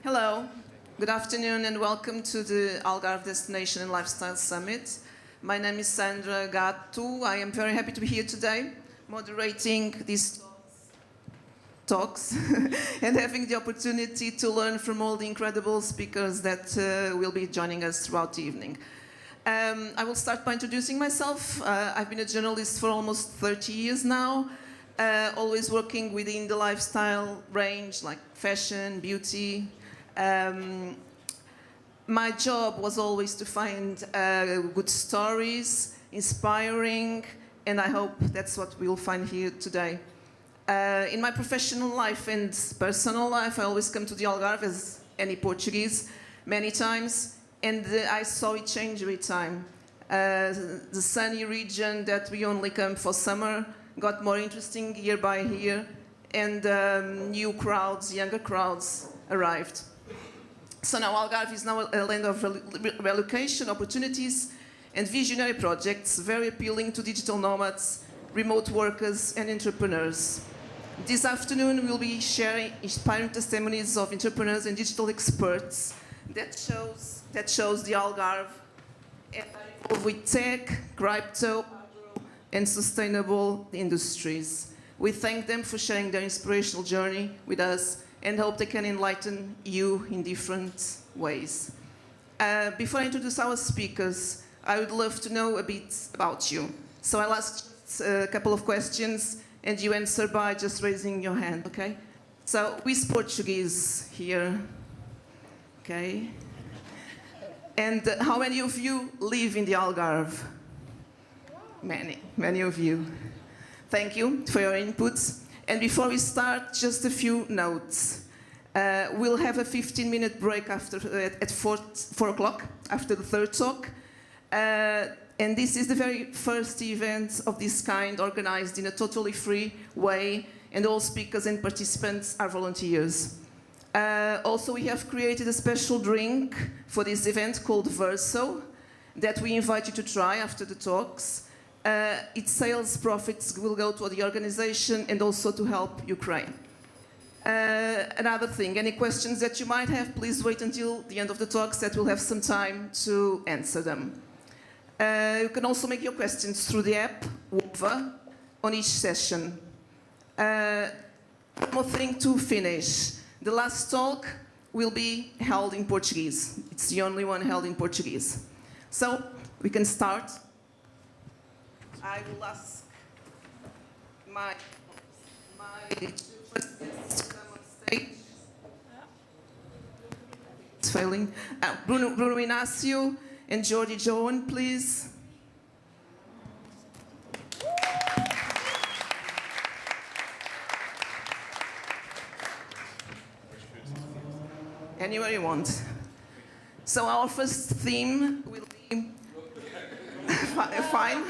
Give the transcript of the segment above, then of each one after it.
Hello, good afternoon and welcome to the Algarve Destination and Lifestyle Summit. My name is Sandra Gattu. I am very happy to be here today, moderating these talks and having the opportunity to learn from all the incredible speakers that will be joining us throughout the evening. I will start by introducing myself. I've been a journalist for almost 30 years now, always working within the lifestyle range like fashion, beauty. My job was always to find good stories, inspiring, and I hope that's what we'll find here today. In my professional life and personal life, I always come to the Algarve as any Portuguese many times, and I saw it change every time. The sunny region that we only come for summer got more interesting year by year, and new crowds, younger crowds arrived. So now Algarve is now a land of relocation opportunities and visionary projects, very appealing to digital nomads, remote workers and entrepreneurs. This afternoon we'll be sharing inspiring testimonies of entrepreneurs and digital experts that shows the Algarve involved with tech, crypto, and sustainable industries. We thank them for sharing their inspirational journey with us and hope they can enlighten you in different ways. Before I introduce our speakers, I would love to know a bit about you. So I'll ask a couple of questions and you answer by just raising your hand, okay? So, who's Portuguese here? Okay. And how many of you live in the Algarve? Many of you. Thank you for your inputs. And before we start, just a few notes. We'll have a 15-minute break at 4 o'clock after the third talk. And this is the very first event of this kind organized in a totally free way, and all speakers and participants are volunteers. Also, we have created a special drink for this event called Verso that we invite you to try after the talks. Its sales profits will go to the organization and also to help Ukraine. Another thing, any questions that you might have, please wait until the end of the talks that we'll have some time to answer them. You can also make your questions through the app, WOVA, on each session. One more thing to finish. The last talk will be held in Portuguese. It's the only one held in Portuguese. So, we can start. I will ask my first guests to come on stage. It's failing. Bruno Inácio and Jordi Joan, please. Anywhere you want. So our first theme will be fine.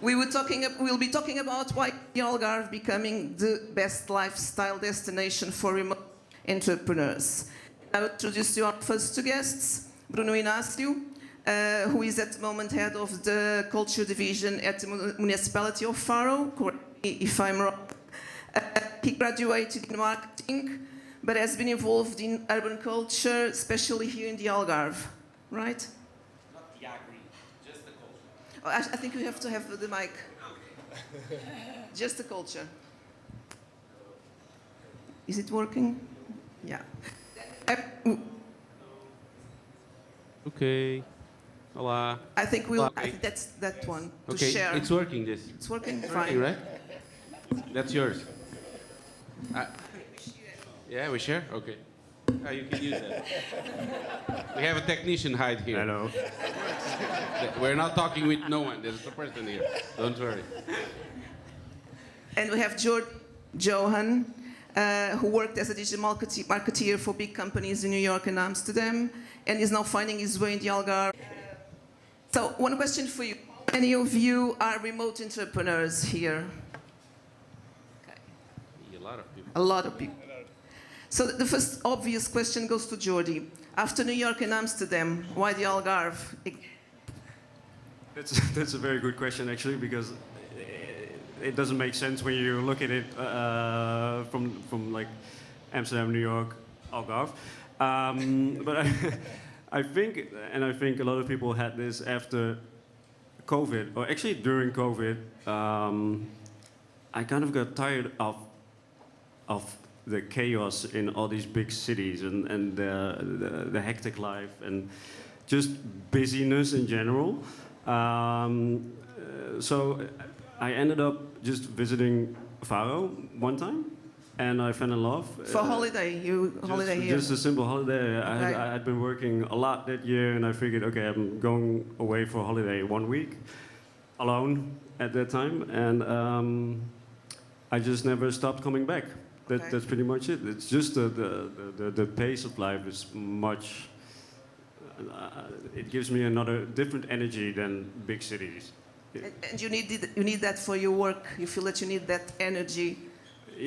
We'll be talking about why the Algarve becoming the best lifestyle destination for remote entrepreneurs. I will introduce you our first two guests, Bruno Inácio, who is at the moment head of the culture division at the municipality of Faro, correct me if I'm wrong. He graduated in marketing, but has been involved in urban culture, especially here in the Algarve, right? Not the agri, just the culture. Oh, I think you have to have the mic. Just the culture. Is it working? Yeah. Okay. Hola. I think that's that one to Okay, share. it's working. This. It's working You fine. right? That's yours. Yeah, we share. Okay. You can use that. We have a technician hide here. Hello. We're not talking with no one. There's a person here. Don't worry. And we have Johan, who worked as a digital marketeer for big companies in New York and Amsterdam, and is now finding his way in the Algarve. So, one question for you. How many of you are remote entrepreneurs here? Okay. A lot of people. A lot of people. So the first obvious question goes to Jordi. After New York and Amsterdam, why the Algarve? That's a very good question, actually, because it doesn't make sense when you look at it from like Amsterdam, New York, Algarve. But I think a lot of people had this after COVID, or actually during COVID. I kind of got tired of the chaos in all these big cities and the hectic life and just busyness in general. So I ended up just visiting Faro one time, and I fell in love. For holiday, holiday here? Just a simple holiday. I had been working a lot that year, and I figured, okay, I'm going away for a holiday 1 week, alone at that time, and I just never stopped coming back. That's pretty much it. It's just the pace of life is much. It gives me another different energy than big cities. And you need that for your work. You feel that you need that energy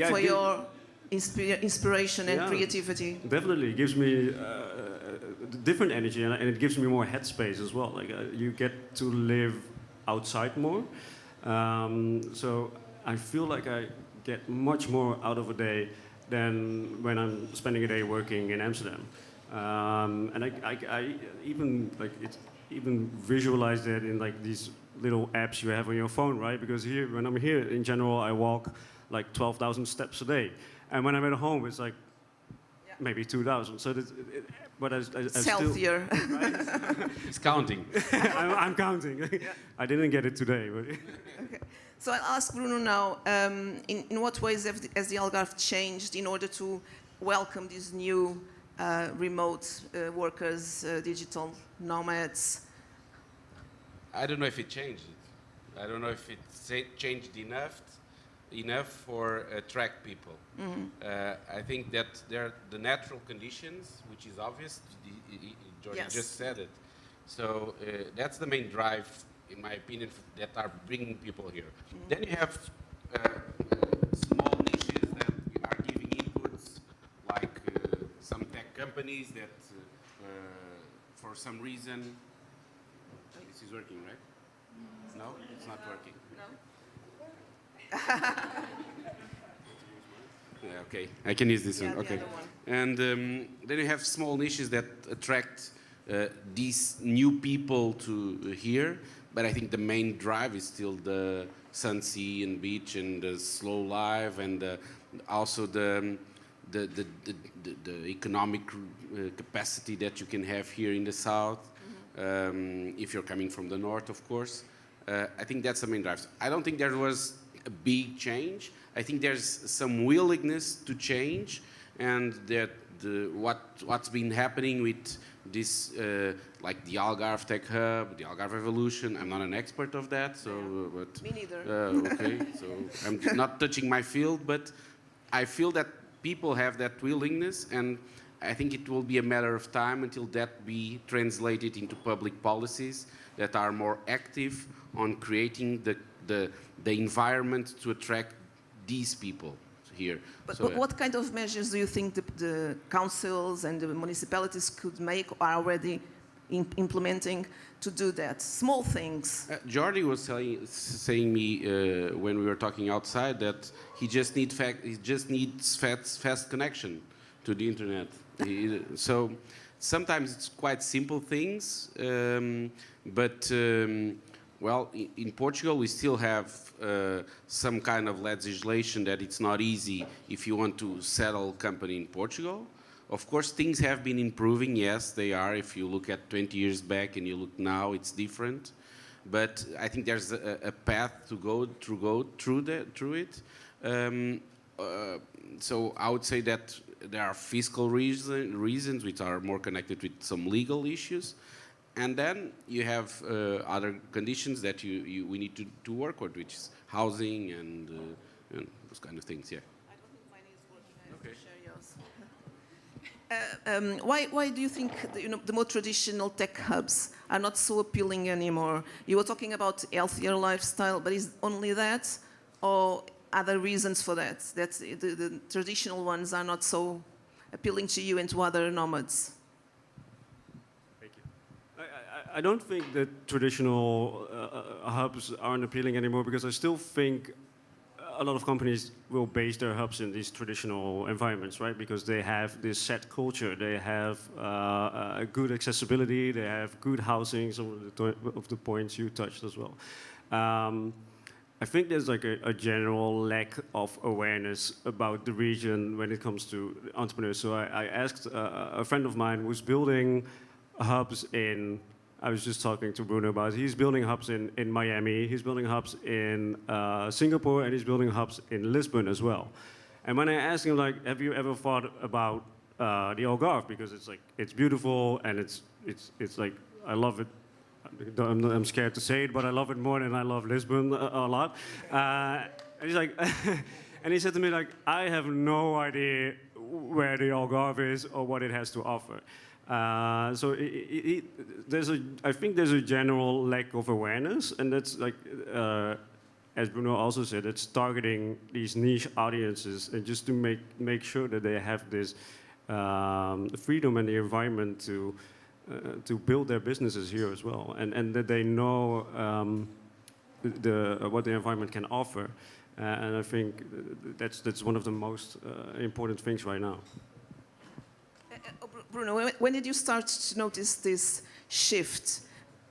for your inspiration and creativity. Definitely, it gives me different energy, and it gives me more headspace as well. Like you get to live outside more, so I feel like I get much more out of a day than when I'm spending a day working in Amsterdam. And I even even visualize that in like these little apps you have on your phone, right? Because here, when I'm here, in general, I walk like 12,000 steps a day, and when I'm at home, it's like maybe 2,000. So, but I still, healthier. Right? He's counting. I'm counting. I didn't get it today. But Okay. So I'll ask Bruno now, in what ways has the Algarve changed in order to welcome these new remote workers, digital nomads? I don't know if it changed it. I don't know if it changed enough for attract people. I think that there are the natural conditions, which is obvious. Jordan just said it. So that's the main drive, in my opinion, that are bringing people here. Then you have small niches that are giving inputs, like some tech companies that, for some reason, this is working, right? No, it's not working. Yeah, okay, I can use this one. Okay, one. And then you have small niches that attract these new people to here. But I think the main drive is still the sun, sea, and beach, and the slow life, and also the economic capacity that you can have here in the south, if you're coming from the north, of course. I think that's the main drive. I don't think there was a big change. I think there's some willingness to change, and that what's been happening with this, like the Algarve Tech Hub, the Algarve Evolution. I'm not an expert of that, so but me neither. Okay, so I'm not touching my field, but I feel that people have that willingness, and I think it will be a matter of time until that be translated into public policies that are more active on creating the environment to attract these people here. But So, what kind of measures do you think the councils and the municipalities could make or are already implementing to do that? Small things. Jordi was saying me when we were talking outside that he just needs fast connection to the internet. So sometimes it's quite simple things, but well, in Portugal we still have some kind of legislation that it's not easy if you want to settle company in Portugal. Of course, things have been improving. Yes, they are. If you look at 20 years back and you look now, it's different. But I think there's a path to go through it. So I would say that there are fiscal reasons which are more connected with some legal issues. And then you have other conditions that we need to work with, which is housing and those kind of things, yeah. I don't think mine is working. I have to share yours. Why do you think the more traditional tech hubs are not so appealing anymore? You were talking about healthier lifestyle, but is only that, or other reasons for that? That the traditional ones are not so appealing to you and to other nomads? Thank you. I don't think that traditional hubs aren't appealing anymore, because I still think a lot of companies will base their hubs in these traditional environments, right? Because they have this set culture, they have a good accessibility, they have good housing, some of the points you touched as well. I think there's like a general lack of awareness about the region when it comes to entrepreneurs. So I asked a friend of mine who's building hubs in, I was just talking to Bruno about, he's building hubs in Miami, he's building hubs in Singapore, and he's building hubs in Lisbon as well. And when I asked him, like, have you ever thought about the Algarve? Because it's like, it's beautiful, and it's like, I love it. I'm scared to say it, but I love it more than I love Lisbon a lot. And he's like, and he said to me, like, I have no idea where the Algarve is or what it has to offer. So I think there's a general lack of awareness, and that's like, as Bruno also said, it's targeting these niche audiences, and just to make sure that they have this freedom and the environment to build their businesses here as well, and that they know what the environment can offer. And I think that's one of the most important things right now. Bruno, when did you start to notice this shift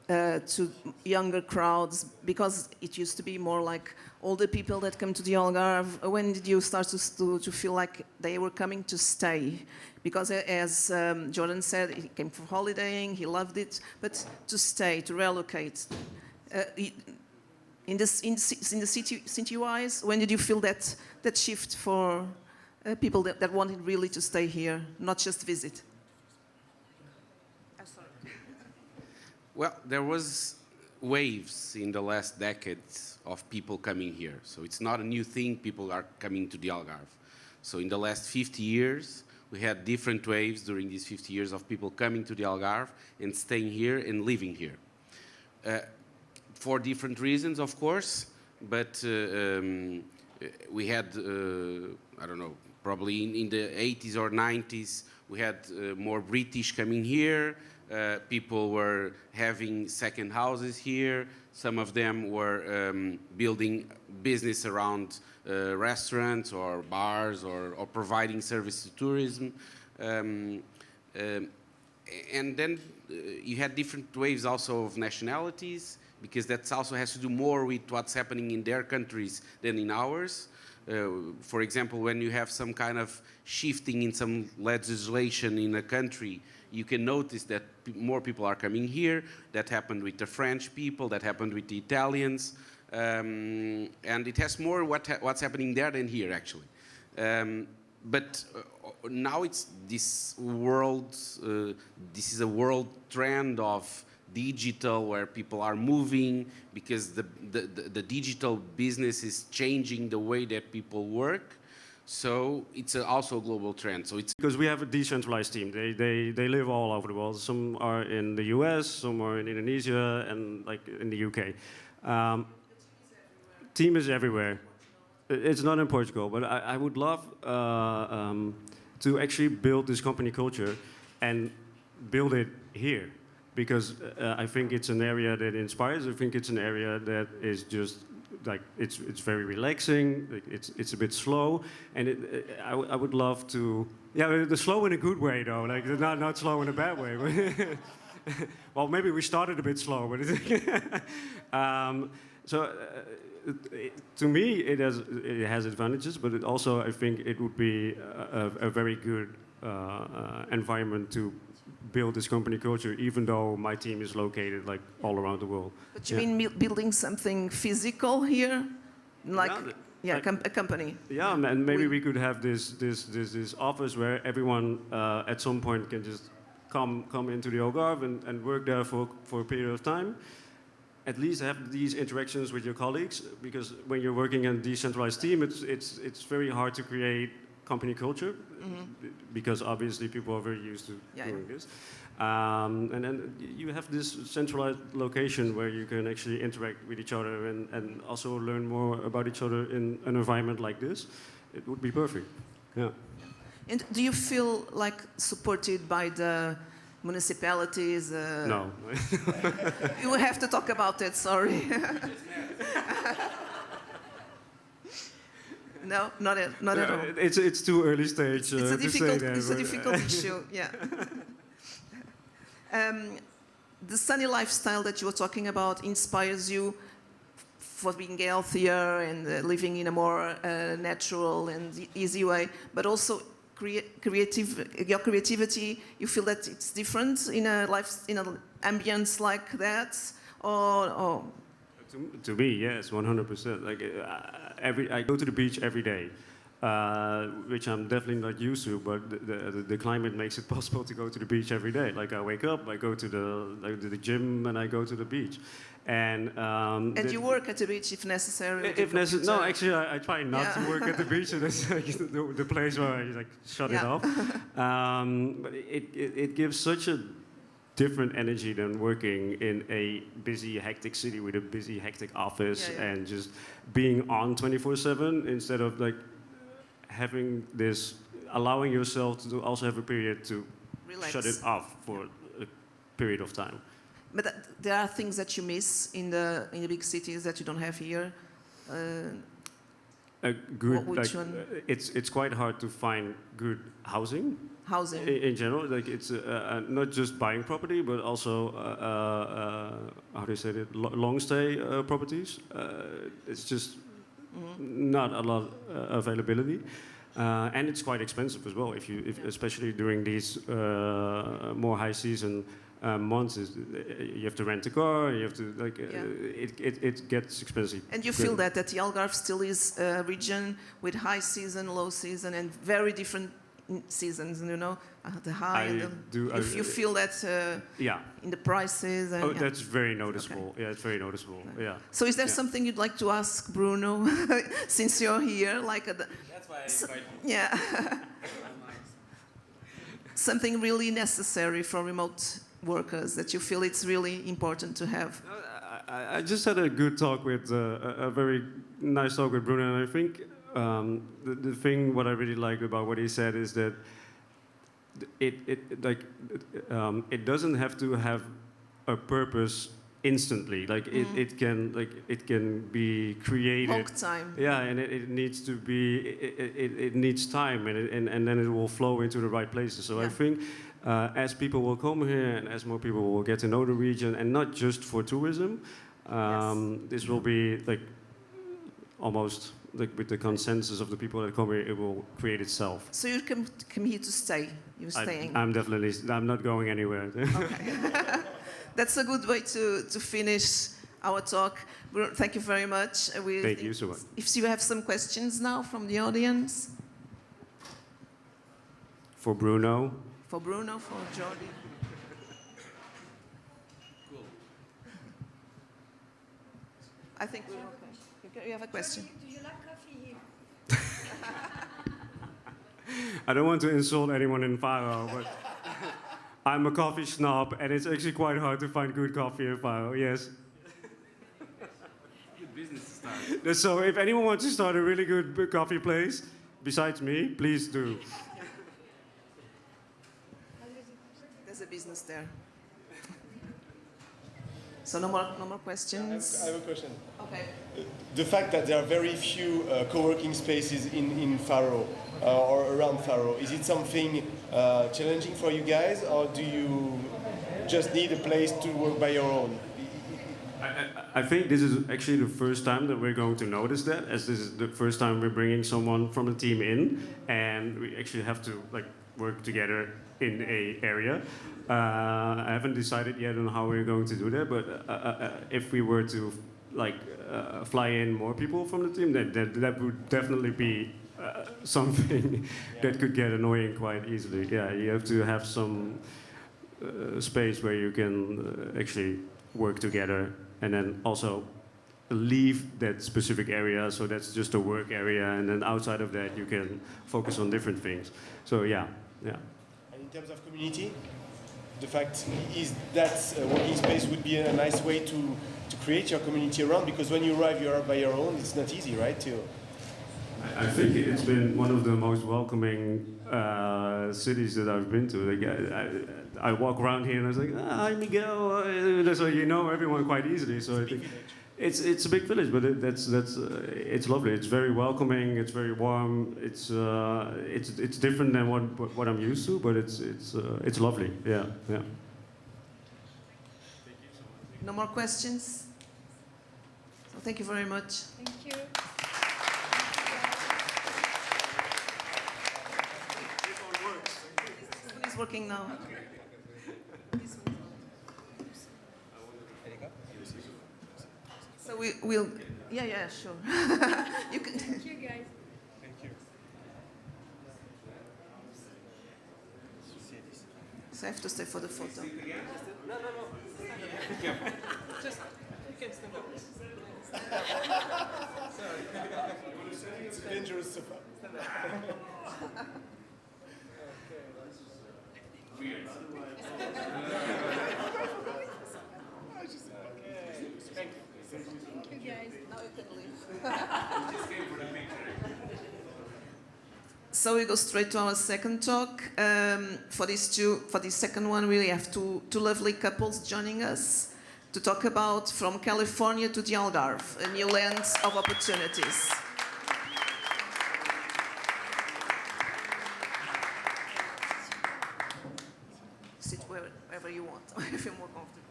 to younger crowds? Because it used to be more like older people that come to the Algarve. When did you start to feel like they were coming to stay? Because as Jordan said, he came for holidaying, he loved it, but to stay, to relocate. In the city-wise, when did you feel that shift for people that wanted really to stay here, not just visit? Well, there was waves in the last decades of people coming here. So it's not a new thing, people are coming to the Algarve. So in the last 50 years, we had different waves during these 50 years of people coming to the Algarve and staying here and living here. For different reasons, of course, but we had, I don't know, probably in the 80s or 90s, we had more British coming here. People were having second houses here. Some of them were building business around restaurants or bars or providing service to tourism. And then you had different waves also of nationalities, because that also has to do more with what's happening in their countries than in ours. For example, when you have some kind of shifting in some legislation in a country, you can notice that more people are coming here. That happened with the French people, that happened with the Italians. And it has more what's happening there than here, actually. But now it's this world, this is a world trend of digital, where people are moving, because the digital business is changing the way that people work. So it's also a global trend. So it's because we have a decentralized team. They live all over the world. Some are in the US, some are in Indonesia, and like in the UK. Team is everywhere. It's not in Portugal, but I would love to actually build this company culture and build it here, because I think it's an area that inspires. I think it's an area that is just like it's very relaxing. It's a bit slow, and I would love to, yeah, the slow in a good way though, like not slow in a bad way. Well, maybe we started a bit slow, but to me it has advantages, but it also, I think it would be a very good environment to build this company culture, even though my team is located like all around the world. But you mean building something physical here, like a company? Yeah, and maybe we could have this office where everyone at some point can just come into the Algarve and work there for a period of time. At least have these interactions with your colleagues, because when you're working in a decentralized team, it's very hard to create company culture, because obviously people are very used to doing this. And then you have this centralized location where you can actually interact with each other and also learn more about each other in an environment like this. It would be perfect. Yeah. And do you feel like supported by the municipalities? No. You will have to talk about it, sorry. No, not at all. It's too early stage. It's a to say that, it's a but- difficult issue. Yeah. The sunny lifestyle that you were talking about inspires you for being healthier and living in a more natural and easy way, but also your creativity. You feel that it's different in a ambience like that, or To me, yes, 100%. Like I go to the beach every day, which I'm definitely not used to. But the climate makes it possible to go to the beach every day. Like I wake up, I go to the gym, and I go to the beach. And you work at the beach if necessary. If necessary, no. Actually, I try not to work at the beach. So that's like the place where I like shut it off. But it gives such a different energy than working in a busy, hectic city with a busy, hectic office and just being on 24/7 instead of like having this, allowing yourself to also have a period to Relax. shut it off for a period of time. But there are things that you miss in the big cities that you don't have here. A good, which like, one? It's quite hard to find good housing. Housing. In general, like it's not just buying property, but also how do you say it? Long stay properties. It's just not a lot availability, and it's quite expensive as well. Especially during these more high season months, you have to rent a car. You have to like it gets expensive. And you feel that the Algarve still is a region with high season, low season, and very different seasons, you know, the high. If you feel that in the prices. And, that's very noticeable. Okay. Yeah, it's very noticeable. Yeah. So is there something you'd like to ask Bruno, since you're here? That's why I invited you. Yeah. Something really necessary for remote workers that you feel it's really important to have. I just had a good talk with a very nice talk with Bruno, and I think. The thing what I really like about what he said is that it doesn't have to have a purpose instantly. Like it can be created. Long time. Yeah, and it needs to be. It needs time, and then it will flow into the right places. So I think as people will come here, and as more people will get to know the region, and not just for tourism, this will be like almost. Like with the consensus of the people that come here, it will create itself. So you come here to stay? You're staying? I'm not going anywhere. Okay. That's a good way to finish our talk. Thank you very much. Thank you so much. If you have some questions now from the audience. For Bruno. For Bruno, for Jordi. Cool. I think we're okay. You have a question? Do you like coffee here? I don't want to insult anyone in Faro, but I'm a coffee snob, and it's actually quite hard to find good coffee in Faro. Yes. Good business to start. So if anyone wants to start a really good coffee place, besides me, please do. There's a business there. So no more questions? I have a question. Okay. The fact that there are very few co-working spaces in Faro or around Faro, is it something challenging for you guys, or do you just need a place to work by your own? I think this is actually the first time that we're going to notice that, as this is the first time we're bringing someone from the team in, and we actually have to like work together in a area. I haven't decided yet on how we're going to do that, but if we were to fly in more people from the team, that would definitely be something that could get annoying quite easily. Yeah, you have to have some space where you can actually work together, and then also leave that specific area, so that's just a work area, and then outside of that you can focus on different things. So yeah. And in terms of community, the fact is that working space would be a nice way to create your community around, because when you arrive, you are by your own. It's not easy, right? I think it's been one of the most welcoming cities that I've been to. Like, I walk around here and I was like, hi Miguel. So you know everyone quite easily. So I think, It's a big village, but it's lovely. It's very welcoming. It's very warm. It's different than what I'm used to, but it's lovely. Yeah, yeah. No more questions? So thank you very much. Thank you. It's working now. So we'll, yeah, sure. You can. Thank you, guys. So I have to stay for the photo. Just, you can stand up. It's dangerous so far. Thank you, guys. Now you can leave. So we go straight to our second talk. For this second one, we have two lovely couples joining us to talk about From California to the Algarve, a new land of opportunities. Sit wherever you want, if you feel more comfortable.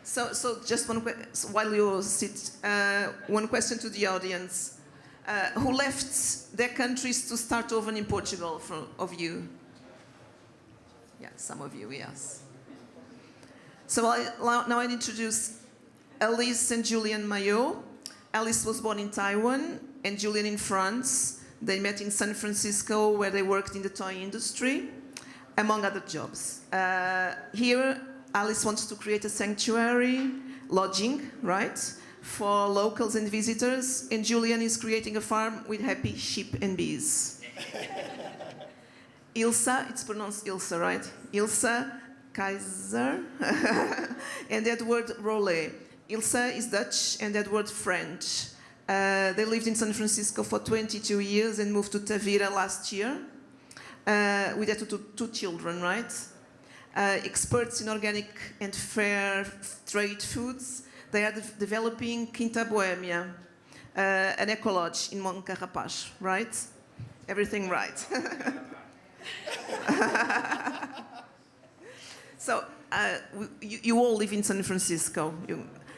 So just while you sit, one question to the audience. Who left their countries to start over in Portugal of you? Yeah, some of you, yes. So now I introduce Alice and Julian Maillot. Alice was born in Taiwan and Julian in France. They met in San Francisco where they worked in the toy industry, among other jobs. Here, Alice wants to create a sanctuary, lodging, right? For locals and visitors, and Julian is creating a farm with happy sheep and bees. Ilsa, it's pronounced Ilsa, right? Ilsa Kaiser and Edward Rollet. Ilsa is Dutch and Edward French. They lived in San Francisco for 22 years and moved to Tavira last year with their two children, right? Experts in organic and fair trade foods. They are developing Quinta Bohemia, an eco-lodge in Moncarapaz, right? Everything right. So you all live in San Francisco.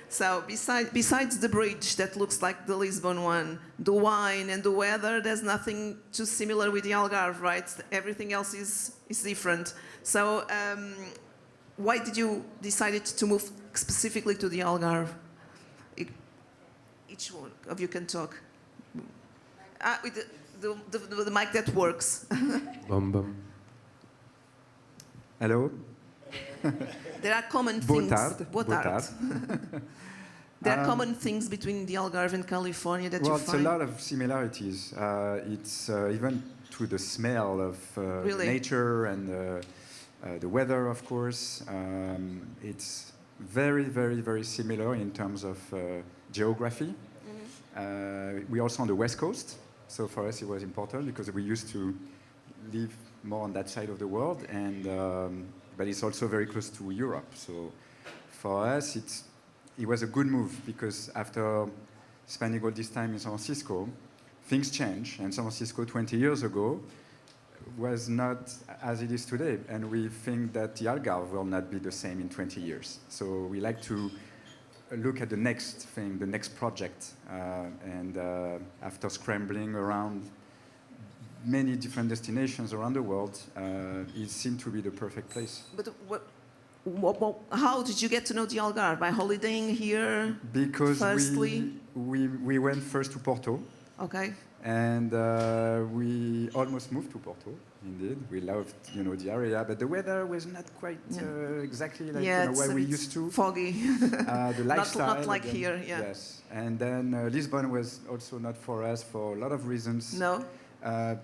So besides the bridge that looks like the Lisbon one, the wine and the weather, there's nothing too similar with the Algarve, right? Everything else is different. So why did you decide to move specifically to the Algarve? Each one of you can talk. With the mic that works. Bum, bum. Hello. There are common Boa things. tarde. Boa tarde. There are common things between the Algarve and California that you find. Well, it's a lot of similarities. It's even to the smell of Really? nature and the weather, of course. It's very, very, very similar in terms of geography. Mm-hmm. We're also on the west coast, so for us it was important because we used to live more on that side of the world, and but it's also very close to Europe. So for us, it was a good move because after spending all this time in San Francisco, things change, and San Francisco 20 years ago was not as it is today, and we think that the Algarve will not be the same in 20 years. So we like to look at the next thing, the next project, and after scrambling around many different destinations around the world, it seemed to be the perfect place. But how did you get to know the Algarve? By holidaying here? Because firstly? we went first to Porto. Okay. And we almost moved to Porto. Indeed, we loved, the area, but the weather was not quite exactly like what we used to. Foggy. The lifestyle, not like here. Yeah. Yes, and then Lisbon was also not for us for a lot of reasons. No.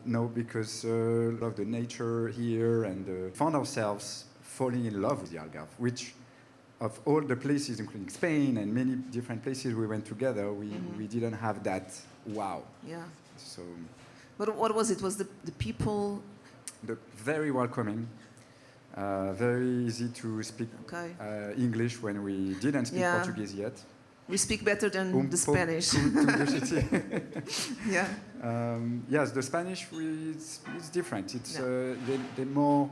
No, because of the nature here, and found ourselves falling in love with the Algarve, which, of all the places, including Spain and many different places we went together, we didn't have that wow. Yeah. So. But what was it? Was the people? Very welcoming. Very easy to speak Okay. English when we didn't speak Yeah. Portuguese yet. We speak better than the Spanish. Yeah. Yes, the Spanish it's different. It's Yeah. they more.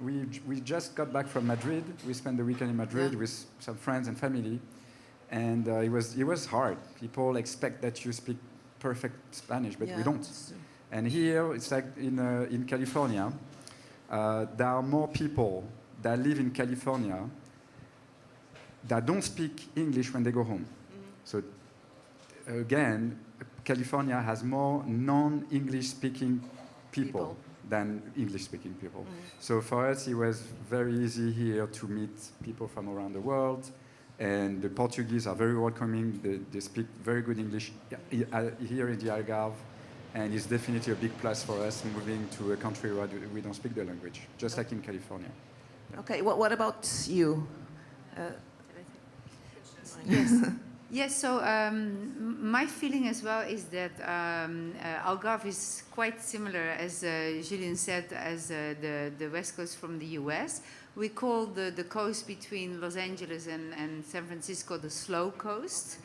We just got back from Madrid. We spent the weekend in Madrid Yeah. with some friends and family, and it was hard. People expect that you speak perfect Spanish, but Yeah. we don't. And here it's like in California, there are more people that live in California that don't speak English when they go home. So again, California has more non-English speaking people than English speaking people. So for us, it was very easy here to meet people from around the world. And the Portuguese are very welcoming. They speak very good English here in the Algarve. And it's definitely a big plus for us moving to a country where we don't speak the language, just like in California. Okay, what about you? Yes. Yes, so my feeling as well is that Algarve is quite similar, as Julien said, as the West Coast from the US. We call the coast between Los Angeles and San Francisco the slow coast.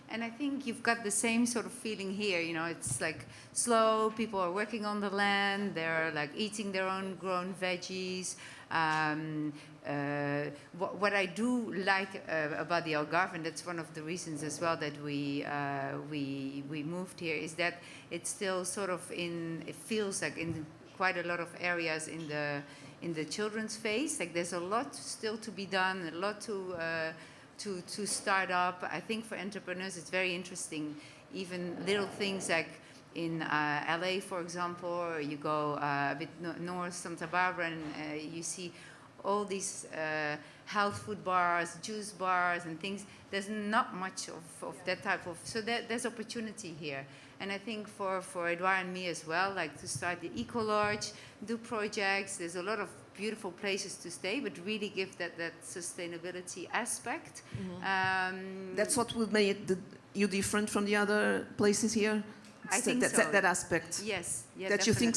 And I think you've got the same sort of feeling here. You know, it's like slow, people are working on the land, they're like eating their own grown veggies. What I do like about the Algarve, and that's one of the reasons as well that we moved here, is that it's still sort of it feels like in quite a lot of areas in the children's phase. Like there's a lot still to be done, a lot to start up. I think for entrepreneurs it's very interesting, even little things like in LA, for example, or you go a bit north, Santa Barbara, and you see all these health food bars, juice bars and things. There's not much of that type of, so there's opportunity here. And I think for Edouard and me as well, like to start the Eco Lodge, do projects, there's a lot of beautiful places to stay, but really give that sustainability aspect. That's what would make you different from the other places here? I think so. That aspect. Yes, yeah, that you think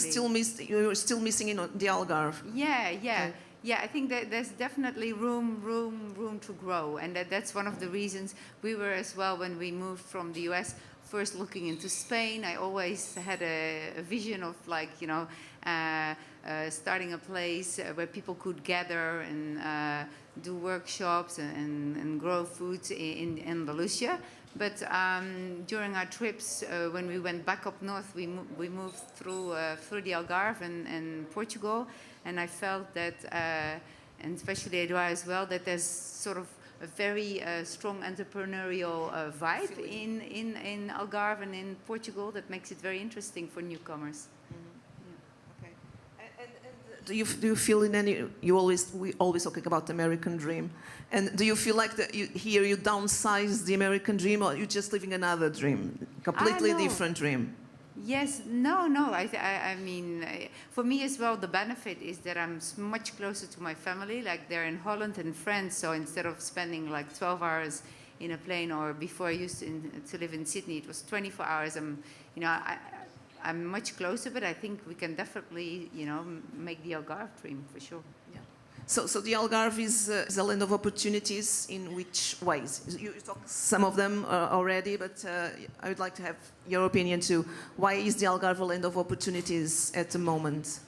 you're still missing in the Algarve. Yeah. Okay. Yeah, I think that there's definitely room to grow, and that's one of the reasons we were as well when we moved from the US. First looking into Spain, I always had a vision of like, you know, starting a place where people could gather and do workshops and grow foods in Andalusia. But during our trips, when we went back up north, we moved through the Algarve and Portugal, and I felt that, and especially Edouard as well, that there's sort of a very strong entrepreneurial vibe in Algarve and in Portugal that makes it very interesting for newcomers. Okay. And do you feel in any? We always talking about the American dream, and do you feel like that here you downsize the American dream, or you're just living another dream, completely different dream? Yes, no. I mean, for me as well, the benefit is that I'm much closer to my family. Like they're in Holland and France, so instead of spending like 12 hours in a plane, or before I used to live in Sydney, it was 24 hours. I'm much closer, but I think we can definitely, you know, make the Algarve dream for sure. Yeah. So the Algarve is a land of opportunities. In which ways? You talked some of them already, but I would like to have your opinion too. Why is the Algarve a land of opportunities at the moment?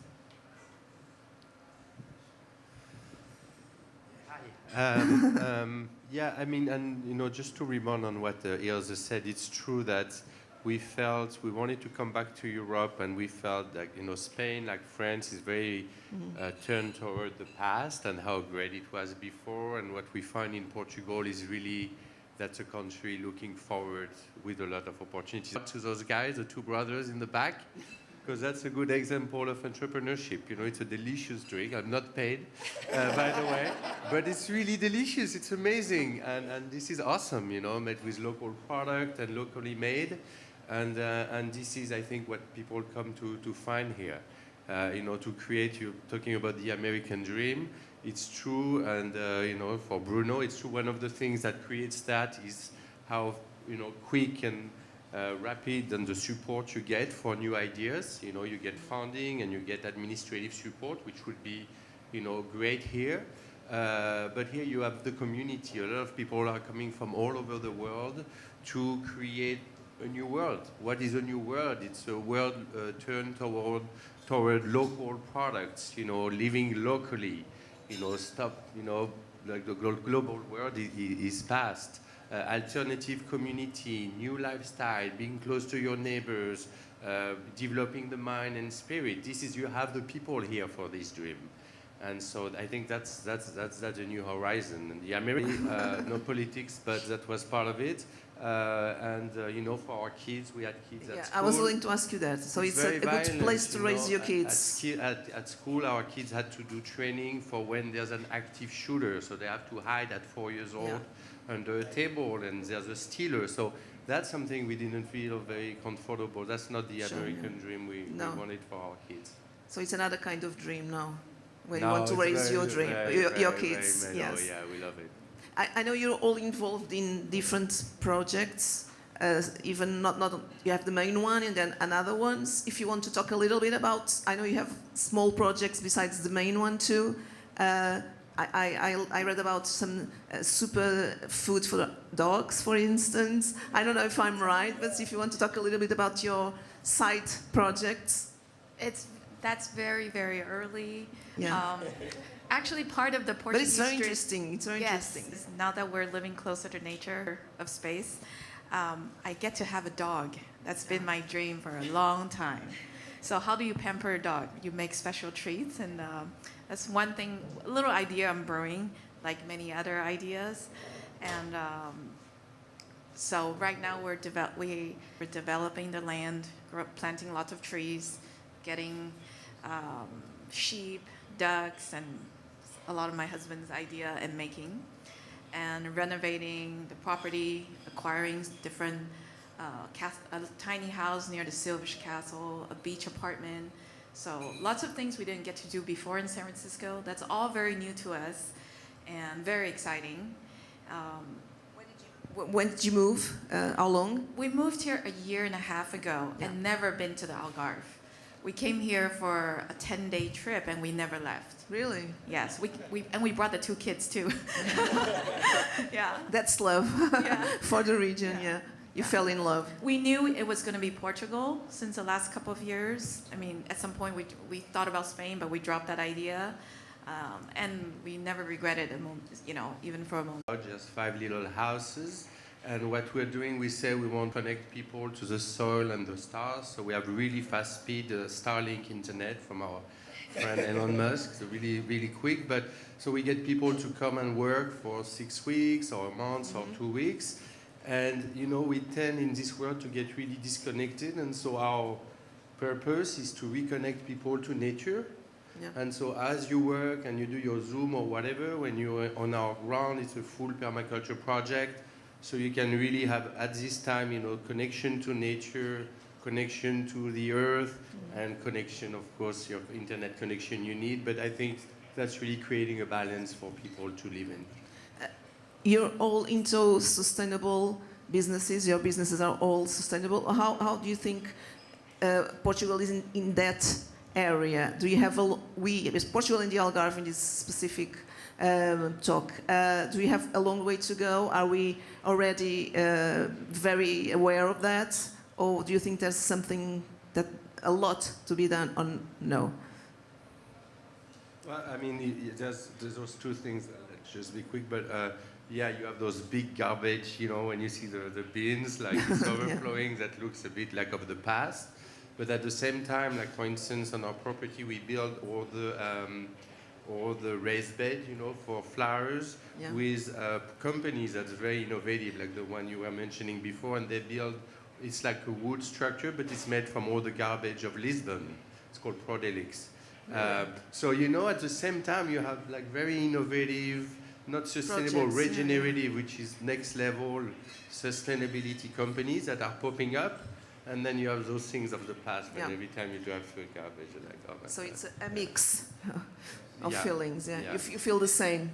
Yeah, I mean, and you know, just to rebound on what Ilse said, it's true that we felt we wanted to come back to Europe, and we felt like, you know, Spain, like France, is very turned toward the past and how great it was before. And what we find in Portugal is really that's a country looking forward with a lot of opportunities. To those guys, the two brothers in the back, because that's a good example of entrepreneurship. You know, it's a delicious drink. I'm not paid, by the way, but it's really delicious. It's amazing, and this is awesome. You know, made with local product and locally made. And this is, I think, what people come to find here. You know, to create, you're talking about the American dream. It's true, and you know, for Bruno, it's true. One of the things that creates that is how, you know, quick and rapid and the support you get for new ideas. You know, you get funding and you get administrative support, which would be great here. But here you have the community. A lot of people are coming from all over the world to create a new world. What is a new world? It's a world turned toward local products, living locally, like the global world is past. Alternative community, new lifestyle, being close to your neighbors, developing the mind and spirit. You have the people here for this dream. And so I think that's a new horizon. And the American, no politics, but that was part of it. For our kids, we had kids at school. I was going to ask you that. So it's a good place to raise your kids. At school, our kids had to do training for when there's an active shooter. So they have to hide at 4 years old under a table, and there's a stealer. So that's something we didn't feel very comfortable. That's not the American dream we wanted for our kids. So it's another kind of dream now, where you want to raise your dream, your kids. Yes. Yeah, we love it. I know you're all involved in different projects, even not you have the main one and then another ones. If you want to talk a little bit about, I know you have small projects besides the main one too. I read about some super food for dogs, for instance. I don't know if I'm right, but if you want to talk a little bit about your side projects. That's very, very early. Yeah. Actually, part of the But Portuguese it's very street- interesting. It's very interesting. Yes, now that we're living closer to nature of space, I get to have a dog. That's been my dream for a long time. So how do you pamper a dog? You make special treats, and that's one thing, a little idea I'm brewing, like many other ideas. And so right now we're developing the land, planting lots of trees, getting sheep, ducks, and a lot of my husband's idea and making, and renovating the property, acquiring different, a tiny house near the Silvish Castle, a beach apartment. So lots of things we didn't get to do before in San Francisco. That's all very new to us and very exciting. When did you move? How long? We moved here a year and a half ago and never been to the Algarve. We came here for a 10-day trip and we never left. Really? Yes, we brought the 2 kids too. Yeah. That's love for the region, yeah. You fell in love. We knew it was going to be Portugal since the last couple of years. I mean, at some point we thought about Spain, but we dropped that idea. And we never regretted it, even for a moment. Just 5 little houses. And what we're doing, we say we want to connect people to the soil and the stars. So we have really fast speed Starlink internet from our friend Elon Musk. So really, really quick. But so we get people to come and work for 6 weeks or a month or 2 weeks. And, we tend in this world to get really disconnected. And so our purpose is to reconnect people to nature. Yeah. And so as you work and you do your Zoom or whatever, when you're on our ground, it's a full permaculture project. So you can really have, at this time, connection to nature, connection to the earth, and connection, of course, your internet connection you need. But I think that's really creating a balance for people to live in. You're all into sustainable businesses. Your businesses are all sustainable. How do you think Portugal is in that area? Do you have Portugal and the Algarve in this specific talk? Do we have a long way to go? Are we already very aware of that? Or do you think there's something a lot to be done or no? Well, I mean, there's those 2 things. Let's just be quick, but you have those big garbage, when you see the bins, like it's overflowing, that looks a bit like of the past. But at the same time, like for instance, on our property, we build all the raised bed, for flowers with companies that's very innovative, like the one you were mentioning before, and they build, it's like a wood structure, but it's made from all the garbage of Lisbon. It's called Prodelix. So, at the same time, you have like very innovative, not sustainable, regenerative, which is next level sustainability companies that are popping up. And then you have those things of the past, but every time you drive through a garbage, you're like, oh my God. So it's a mix of feelings, You feel the same,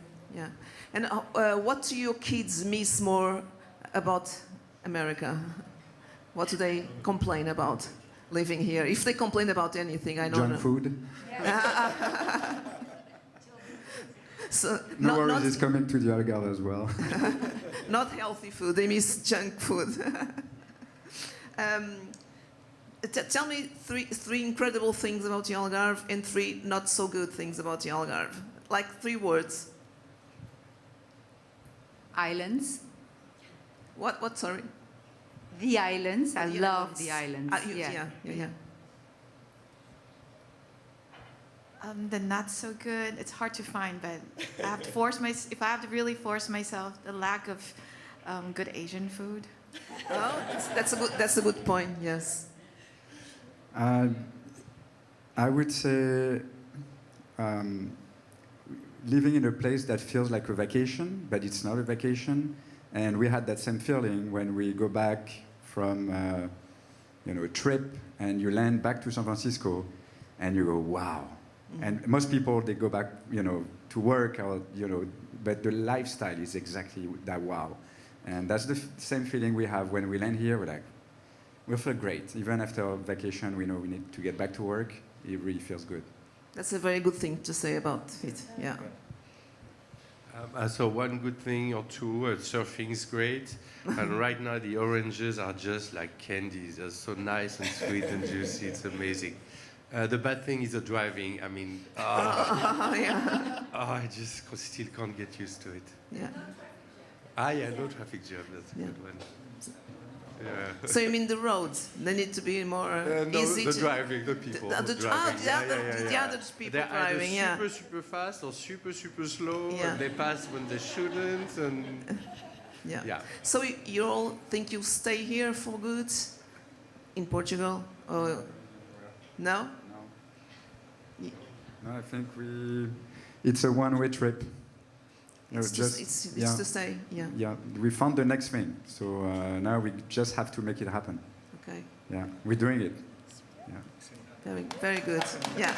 And what do your kids miss more about America? What do they complain about living here? If they complain about anything, I don't know. Junk food. So No worries, it's coming to the Algarve as well. not healthy food. They miss junk food. Tell me three incredible things about the Algarve and 3 not so good things about the Algarve. Like 3 words. Islands. What? Sorry. The islands. I The love the islands. Yeah. The not so good. It's hard to find, but I have to if I have to really force myself, the lack of good Asian food. Oh, that's a good point. Yes. I would say living in a place that feels like a vacation, but it's not a vacation. And we had that same feeling when we go back from a trip and you land back to San Francisco and you go, wow. And most people, they go back, to work, or, but the lifestyle is exactly that wow. And that's the same feeling we have when we land here. We're like, we feel great. Even after our vacation, we know we need to get back to work. It really feels good. That's a very good thing to say about it. Yeah. So one good thing or 2, surfing is great. And right now the oranges are just like candies. They're so nice and sweet and juicy. It's amazing. The bad thing is the driving. I mean, Yeah. I just still can't get used to it. Yeah. Yeah, no traffic jam. That's a good one. Yeah. So you mean the roads? They need to be more No, easy the to driving, the people. the other people They're driving. either Yeah. super fast or super slow, Yeah. and they pass when they shouldn't, and Yeah. So you all think you'll stay here for good in Portugal? Or no? No, I think it's a one-way trip. It's to stay. Yeah. Yeah, we found the next thing. So now we just have to make it happen. Okay. Yeah, we're doing it. Yeah. Very, very good. Yeah.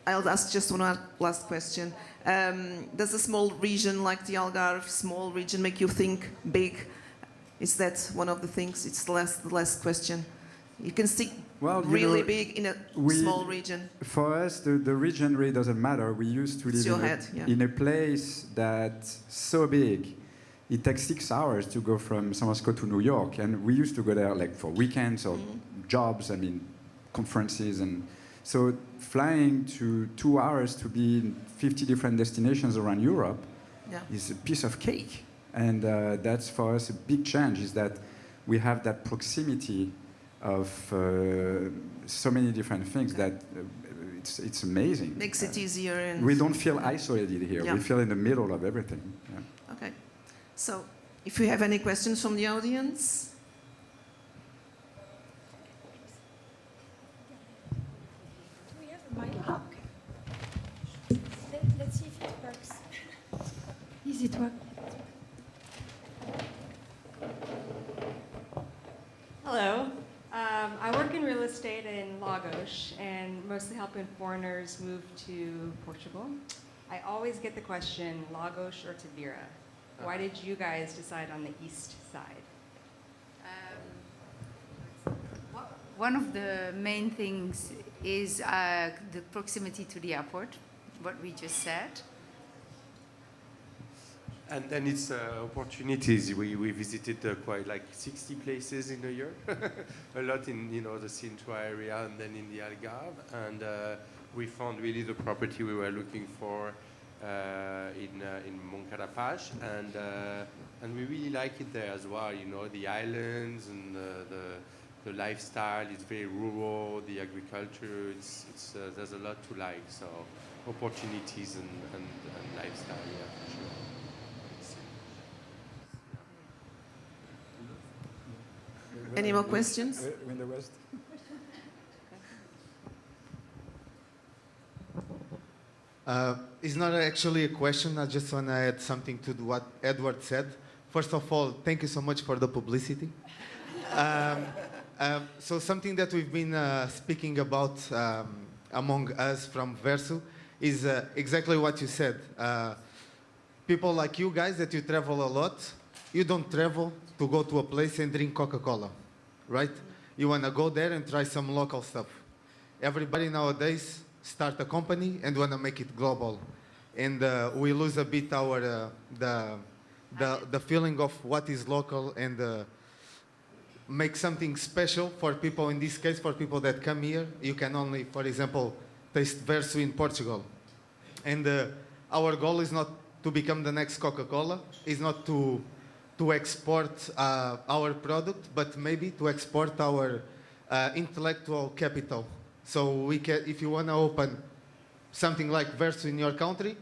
I'll ask just one last question. Does a small region like the Algarve, small region, make you think big? Is that one of the things? It's the last question. You can think really big in a small region. For us, the region really doesn't matter. We used to live in a place that's so big. It takes 6 hours to go from San Francisco to New York, and we used to go there like for weekends or jobs. I mean, conferences, and so flying to 2 hours to be in 50 different destinations around Europe is a piece of cake. And that's for us a big change, is that we have that proximity of so many different things that it's amazing. Makes it easier. And we don't feel isolated here. We feel in the middle of everything. Yeah. Okay. So, if you have any questions from the audience. Do we have a mic? Oh, okay. Let's see if it works. Is it working? Hello. I work in real estate in Lagos and mostly helping foreigners move to Portugal. I always get the question, Lagos or Tavira? Why did you guys decide on the east side? One of the main things is the proximity to the airport, what we just said. And then it's opportunities. We visited quite like 60 places in a year, a lot in the Sintra area and then in the Algarve, and we found really the property we were looking for in Moncarapaz, and we really like it there as well. The islands and the lifestyle. It's very rural. The agriculture. There's a lot to like. So opportunities and lifestyle. Yeah, for sure. Any more questions? In the West. It's not actually a question. I just want to add something to what Edward said. First of all, thank you so much for the publicity. So something that we've been speaking about among us from Verso is exactly what you said. People like you guys that you travel a lot, you don't travel to go to a place and drink Coca-Cola, right? you want to go there and try some local stuff. Everybody nowadays start a company and want to make it global. And we lose a bit our the feeling of what is local and make something special for people. In this case, for people that come here, you can only, for example, taste Verso in Portugal. And our goal is not to become the next Coca-Cola, is not to export our product, but maybe to export our intellectual capital. So we can, if you want to open something like Verso in your country,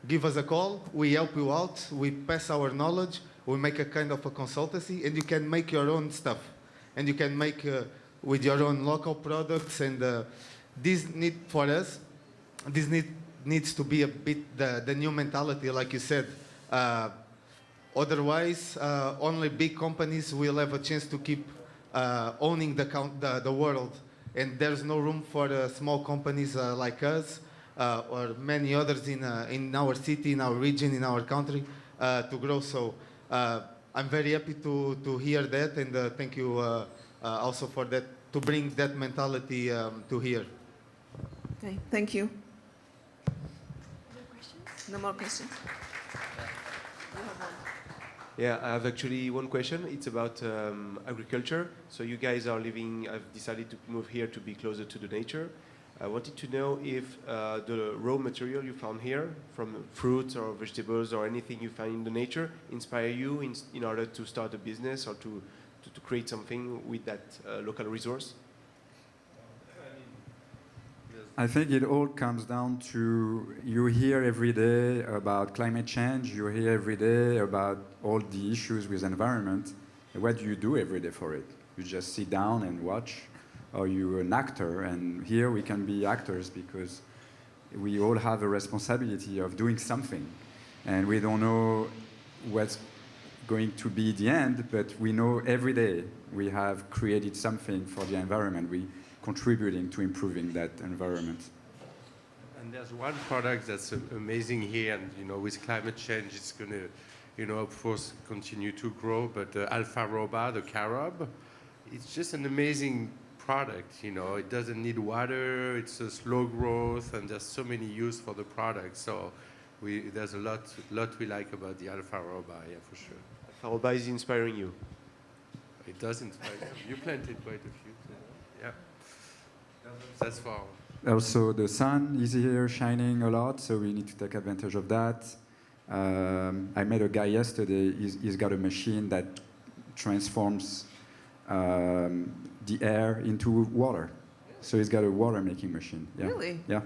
give us a call, we help you out, we pass our knowledge, we make a kind of a consultancy, and you can make your own stuff. And you can make with your own local products, and this need for us, this needs to be a bit the new mentality, like you said. Otherwise, only big companies will have a chance to keep owning the world, and there's no room for small companies like us or many others in our city, in our region, in our country to grow. So I'm very happy to hear that, and thank you also for that, to bring that mentality to here. Okay, thank you. No more questions? Yeah, I have actually one question. It's about agriculture. So you guys are living, I've decided to move here to be closer to the nature. I wanted to know if the raw material you found here, from fruits or vegetables or anything you find in the nature, inspire you in order to start a business or to create something with that local resource? I think it all comes down to, you hear every day about climate change, you hear every day about all the issues with environment. What do you do every day for it? You just sit down and watch, or you're an actor, and here we can be actors because we all have a responsibility of doing something. And we don't know what's going to be the end, but we know every day we have created something for the environment. We contributing to improving that environment. And there's one product that's amazing here, and with climate change, it's going to, of course, continue to grow. But the alfaroba, the carob, it's just an amazing product. It doesn't need water. It's a slow growth, and there's so many use for the product. So there's a lot we like about the alfaroba, yeah, for sure. Alfaroba is inspiring you. It does inspire you. You planted quite a few. Yeah. That's far. Also, the sun is here shining a lot, so we need to take advantage of that. I met a guy yesterday. He's got a machine that transforms the air into water. So he's got a water-making machine. Yeah. Really? Yeah.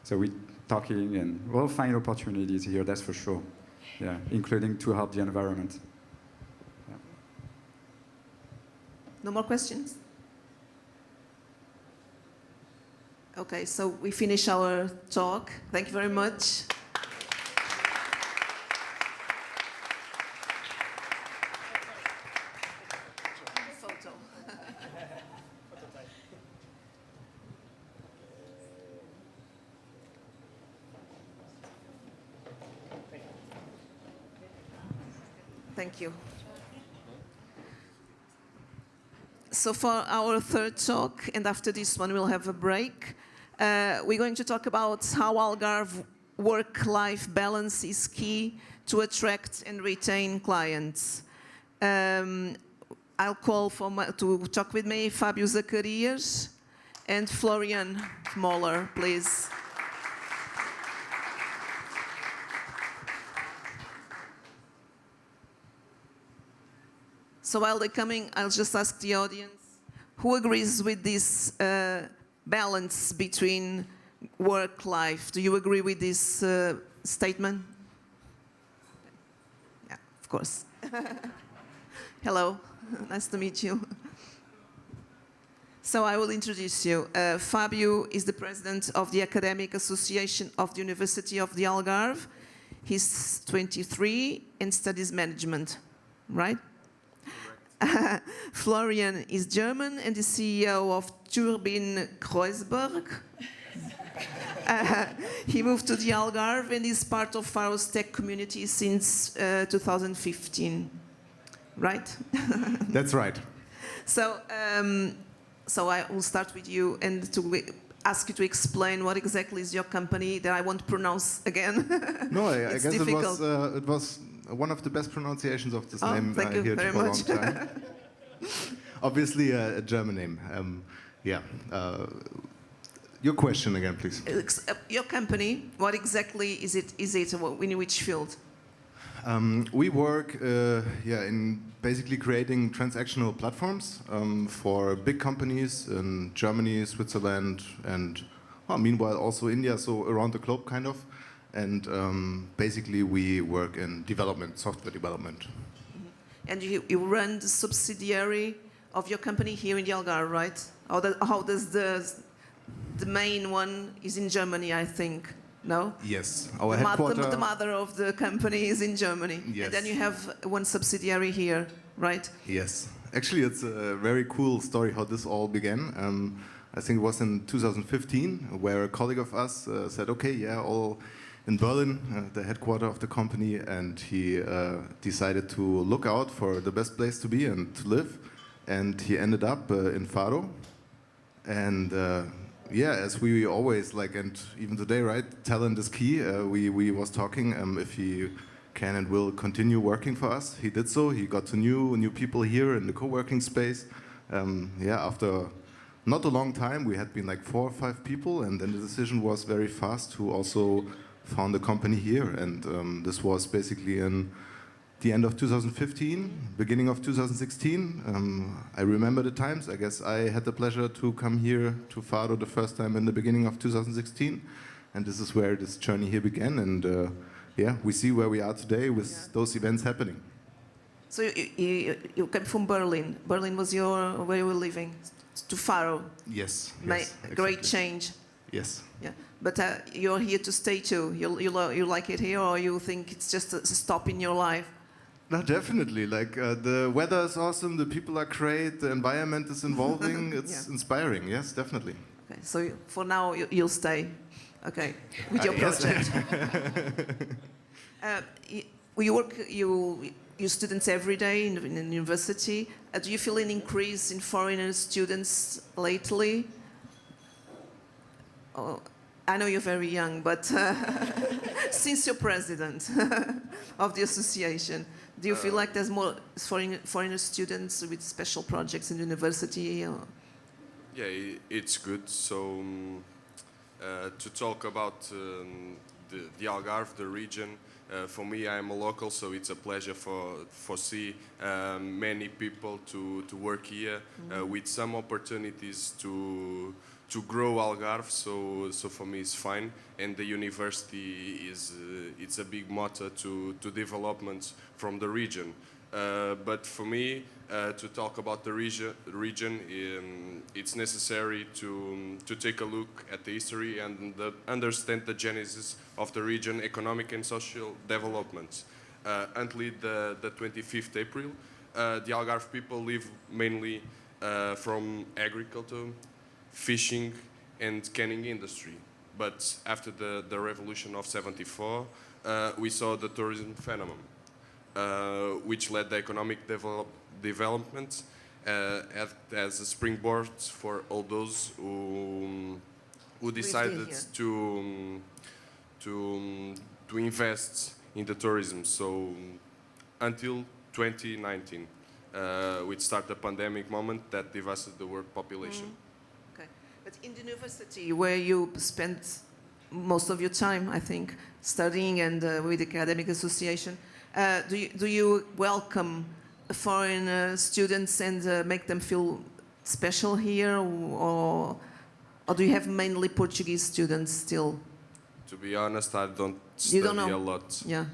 So we're talking, and we'll find opportunities here, that's for sure. Yeah, including to help the environment. Yeah. No more questions? Okay, so we finish our talk. Thank you very much. Photo. Thank you. So for our third talk, and after this one we'll have a break, we're going to talk about how Algarve work-life balance is key to attract and retain clients. I'll call to talk with me Fábio Zacarias and Florian Moller, please. So while they're coming, I'll just ask the audience, who agrees with this balance between work-life? Do you agree with this statement? Yeah, of course. Hello, nice to meet you. So I will introduce you. Fábio is the president of the Academic Association of the University of the Algarve. He's 23 and studies management, right? Florian is German and the CEO of Turbine Kreuzberg. He moved to the Algarve and is part of Faro's tech community since 2015, right? That's right. So So I will start with you and to ask you to explain what exactly is your company that I won't pronounce again. No, I It's guess difficult. it was one of the best pronunciations of this name thank you here very for a long much. time. Obviously, a German name. Yeah. Your question again, please. Your company, what exactly is it? In which field? We work in basically creating transactional platforms for big companies in Germany, Switzerland, and meanwhile also India, so around the globe kind of. And basically we work in development, software development. And you run the subsidiary of your company here in the Algarve, right? How does the main one is in Germany, I think? No? Yes, our headquarters. The mother of the company is in Germany. Yes. And then you have one subsidiary here, right? Yes. Actually, it's a very cool story how this all began. I think it was in 2015 where a colleague of us said, okay, yeah, all in Berlin, the headquarters of the company, and he decided to look out for the best place to be and to live. And he ended up in Faro. And as we always like, and even today, right, talent is key. We was talking if he can and will continue working for us. He did so. He got to new people here in the co-working space. After not a long time, we had been like 4 or 5 people, and then the decision was very fast to also found a company here. And this was basically in the end of 2015, beginning of 2016. I remember the times. I guess I had the pleasure to come here to Faro the first time in the beginning of 2016. And this is where this journey here began. And we see where we are today with those events happening. So you came from Berlin. Berlin was where you were living, to Faro. Yes. Great change. Yes. Yeah, but you're here to stay too. You like it here, or you think it's just a stop in your life? No, definitely. Like the weather is awesome, the people are great, the environment is involving. It's inspiring. Yes, definitely. Okay, so for now you'll stay. Okay, with your project. You students every day in the university. Do you feel an increase in foreigner students lately? Oh, I know you're very young, but since you're president of the association, do you feel like there's more foreigner students with special projects in the university? Or? Yeah, it's good. So to talk about the Algarve, the region, for me, I'm a local, so it's a pleasure for see many people to work here with some opportunities to grow Algarve. So for me, it's fine. And the university it's a big motor to developments from the region. But for me, to talk about the region, it's necessary to take a look at the history and understand the genesis of the region, economic and social developments. Until the 25th April, the Algarve people live mainly from agriculture, fishing, and canning industry. But after the revolution of '74, we saw the tourism phenomenon, which led the economic development as a springboard for all those who decided to invest in the tourism. So until 2019, which started the pandemic moment that devastated the world population. Okay, but in the university where you spent most of your time, I think, studying and with the academic association, do you welcome foreign students and make them feel special here, or do you have mainly Portuguese students still? To be honest, I don't study a lot. Yeah.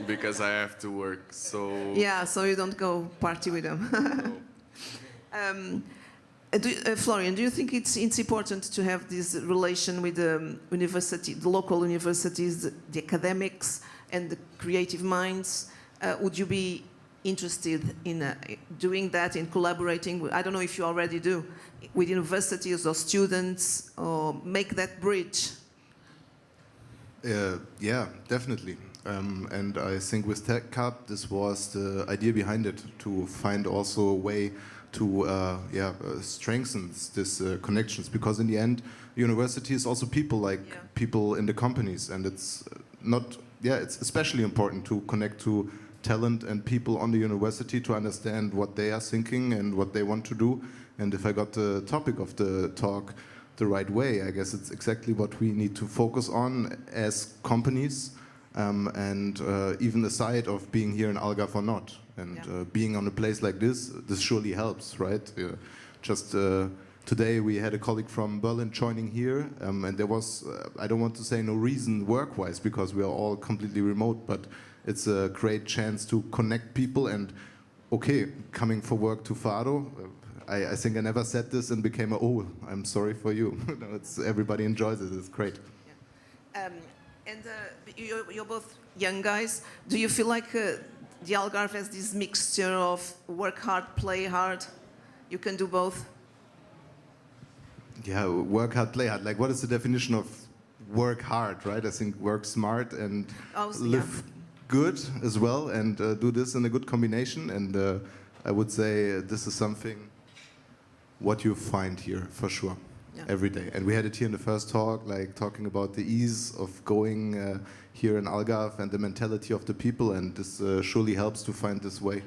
Because I have to work, so... Yeah, so you don't go party with them. No. Florian, do you think it's important to have this relation with the university, the local universities, the academics, and the creative minds? Would you be interested in doing that, in collaborating with, I don't know if you already do, with universities or students, or make that bridge? Yeah, definitely. And I think with Tech Hub, this was the idea behind it, to find also a way to strengthen this connections, because in the end, university is also people, like people in the companies, and it's not. Yeah, it's especially important to connect to talent and people on the university to understand what they are thinking and what they want to do. And if I got the topic of the talk the right way, I guess it's exactly what we need to focus on as companies, and even aside of being here in Algarve or not. And being on a place like this surely helps, right? Just today we had a colleague from Berlin joining here, and there was, I don't want to say no reason work-wise, because we are all completely remote, but it's a great chance to connect people. And okay, coming for work to Faro, I think I never said this and became I'm sorry for you. No, everybody enjoys it, it's great. Yeah. You're both young guys. Do you feel like the Algarve has this mixture of work hard, play hard? You can do both? Yeah, work hard, play hard. Like, what is the definition of work hard, right? I think work smart and live good as well, and do this in a good combination. And I would say this is something what you find here for sure, every day. And we had it here in the first talk, like talking about the ease of going here in Algarve and the mentality of the people, and this surely helps to find this way.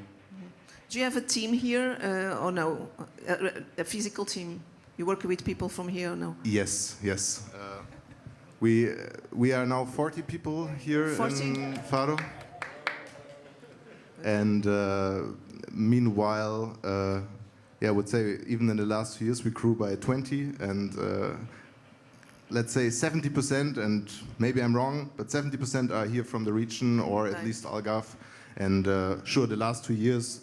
Do you have a team here or no? A physical team? You work with people from here or no? Yes. We are now 40 people here 40? in Faro. And meanwhile, I would say even in the last few years we grew by 20, and let's say 70%, and maybe I'm wrong, but 70% are here from the region, or at least Algarve. And sure, the last 2 years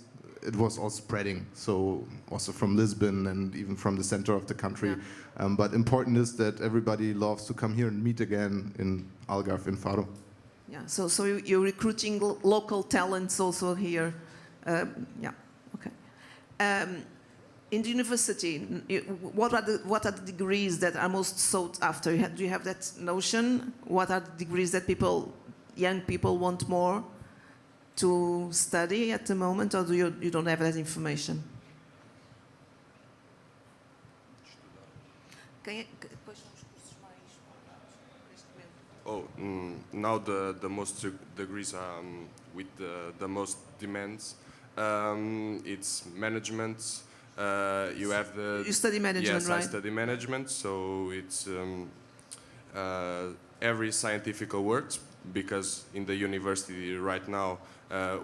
it was all spreading, so also from Lisbon and even from the center of the country. But important is that everybody loves to come here and meet again in Algarve, in Faro. Yeah, so you're recruiting local talents also here. Okay. In the university, what are the degrees that are most sought after? Do you have that notion? What are the degrees that young people want more to study at the moment, or you don't have that information? Now the most degrees are with the most demands. It's management. You have You study management, yes, right? I study management, so it's every scientific words, because in the university right now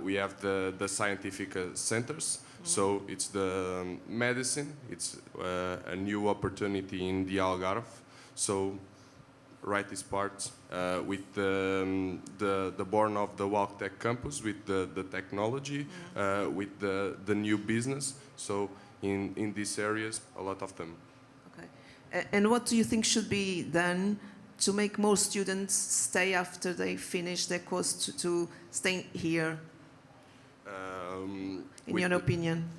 we have the scientific centers. So it's the medicine. It's a new opportunity in the Algarve. So right this part with the born of the Algarve Tech campus, with the technology, with the new business. So in these areas, a lot of them. Okay. And what do you think should be done to make more students stay after they finish their course to stay here? In your opinion?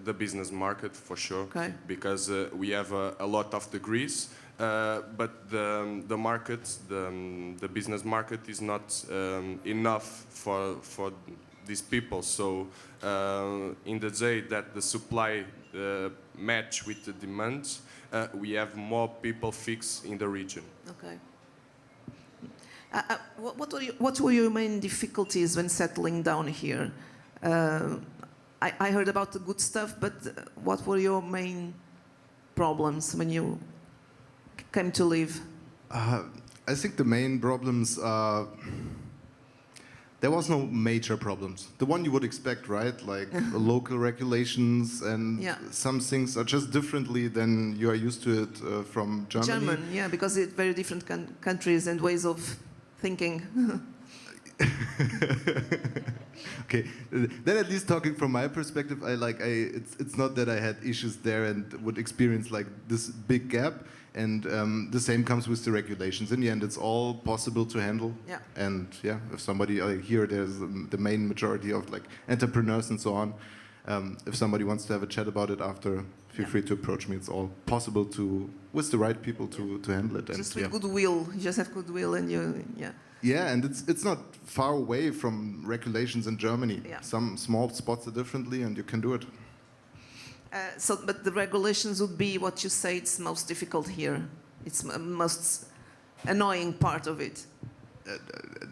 The business market, for sure. Okay. Because we have a lot of degrees, but the market, the business market is not enough for these people. So in the day that the supply match with the demand, we have more people fixed in the region. Okay. What were your main difficulties when settling down here? I heard about the good stuff, but what were your main problems when you came to live? I think the main problems are, there was no major problems. The one you would expect, right? Like local regulations, and some things are just differently than you are used to it from Germany. German, yeah, because it's very different countries and ways of thinking. Okay, then at least talking from my perspective, it's not that I had issues there and would experience like this big gap, and the same comes with the regulations. In the end, it's all possible to handle. Yeah. And yeah, if somebody here, there's the main majority of like entrepreneurs and so on. If somebody wants to have a chat about it after, feel free to approach me. It's all possible to, with the right people, to handle it. Just with goodwill. You just have goodwill, and Yeah, and it's not far away from regulations in Germany. Yeah. Some small spots are differently, and you can do it. But the regulations would be what you say it's most difficult here. It's most annoying part of it.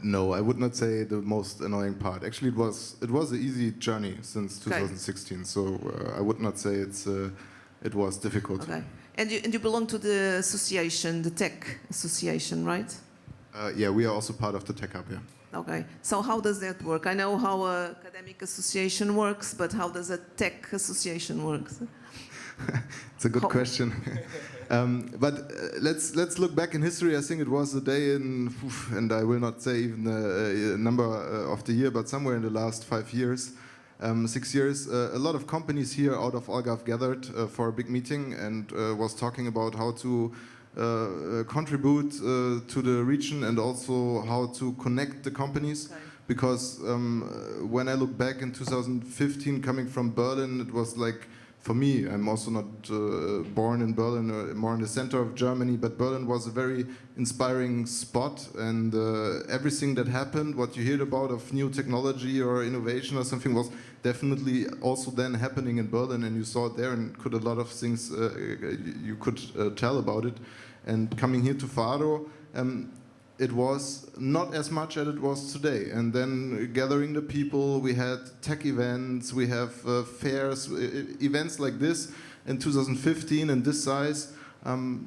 No, I would not say the most annoying part. Actually, it was an easy journey since 2016. So I would not say it was difficult. Okay. And you belong to the association, the Tech Association, right? Yeah, we are also part of the Tech Hub. Yeah. Okay. So how does that work? I know how an academic association works, but how does a tech association work? It's a good question. But let's look back in history. I think it was a day in, and I will not say even the number of the year, but somewhere in the last 5 years, 6 years, a lot of companies here out of Algarve gathered for a big meeting and was talking about how to contribute to the region and also how to connect the companies. Okay. Because when I look back in 2015, coming from Berlin, it was like, for me, I'm also not born in Berlin, or more in the center of Germany, but Berlin was a very inspiring spot, and everything that happened, what you heard about of new technology or innovation or something, was definitely also then happening in Berlin, and you saw it there, and could a lot of things you could tell about it. And coming here to Faro, it was not as much as it was today. And then gathering the people, we had tech events, we have fairs, events like this in 2015 and this size,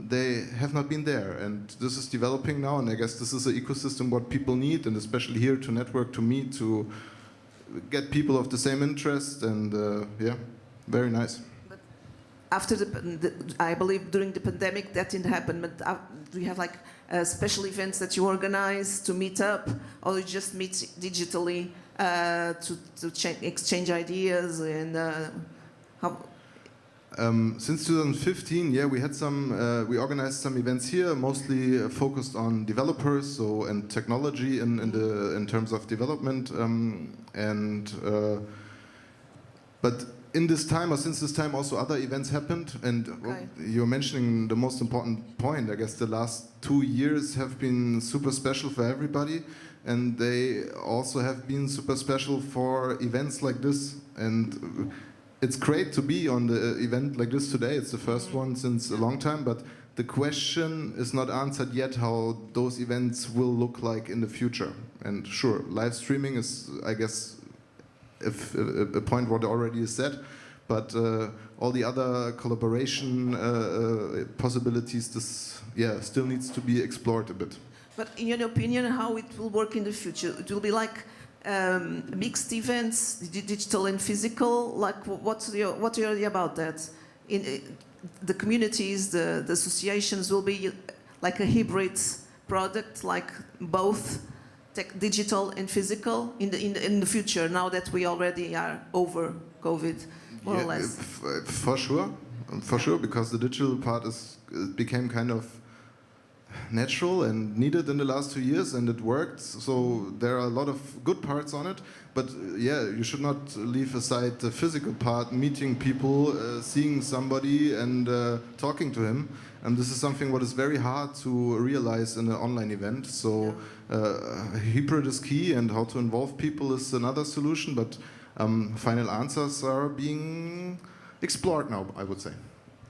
they have not been there. And this is developing now, and I guess this is an ecosystem what people need, and especially here to network, to meet, to get people of the same interest, and yeah, very nice. But after I believe during the pandemic that didn't happen, but do you have like special events that you organize to meet up, or you just meet digitally to exchange ideas and how? Since 2015, yeah, we had we organized some events here, mostly focused on developers, and technology in terms of development, but in this time, or since this time, also other events happened, and well, you're mentioning the most important point. I guess the last 2 years have been super special for everybody, and they also have been super special for events like this. And it's great to be on the event like this today. It's the first one since a long time, but the question is not answered yet how those events will look like in the future. And sure, live streaming is, I guess, if a point what already is said, but all the other collaboration possibilities, this still needs to be explored a bit. But in your opinion, how it will work in the future? It will be like mixed events, digital and physical. Like what's your idea about that? In the communities, the associations will be like a hybrid product, like both digital and physical in the future, now that we already are over COVID, more or less. For sure, because the digital part became kind of natural and needed in the last 2 years, and it worked. So there are a lot of good parts on it, but yeah, you should not leave aside the physical part, meeting people, seeing somebody and talking to him. And this is something what is very hard to realize in an online event. So hybrid is key, and how to involve people is another solution, but final answers are being explored now, I would say.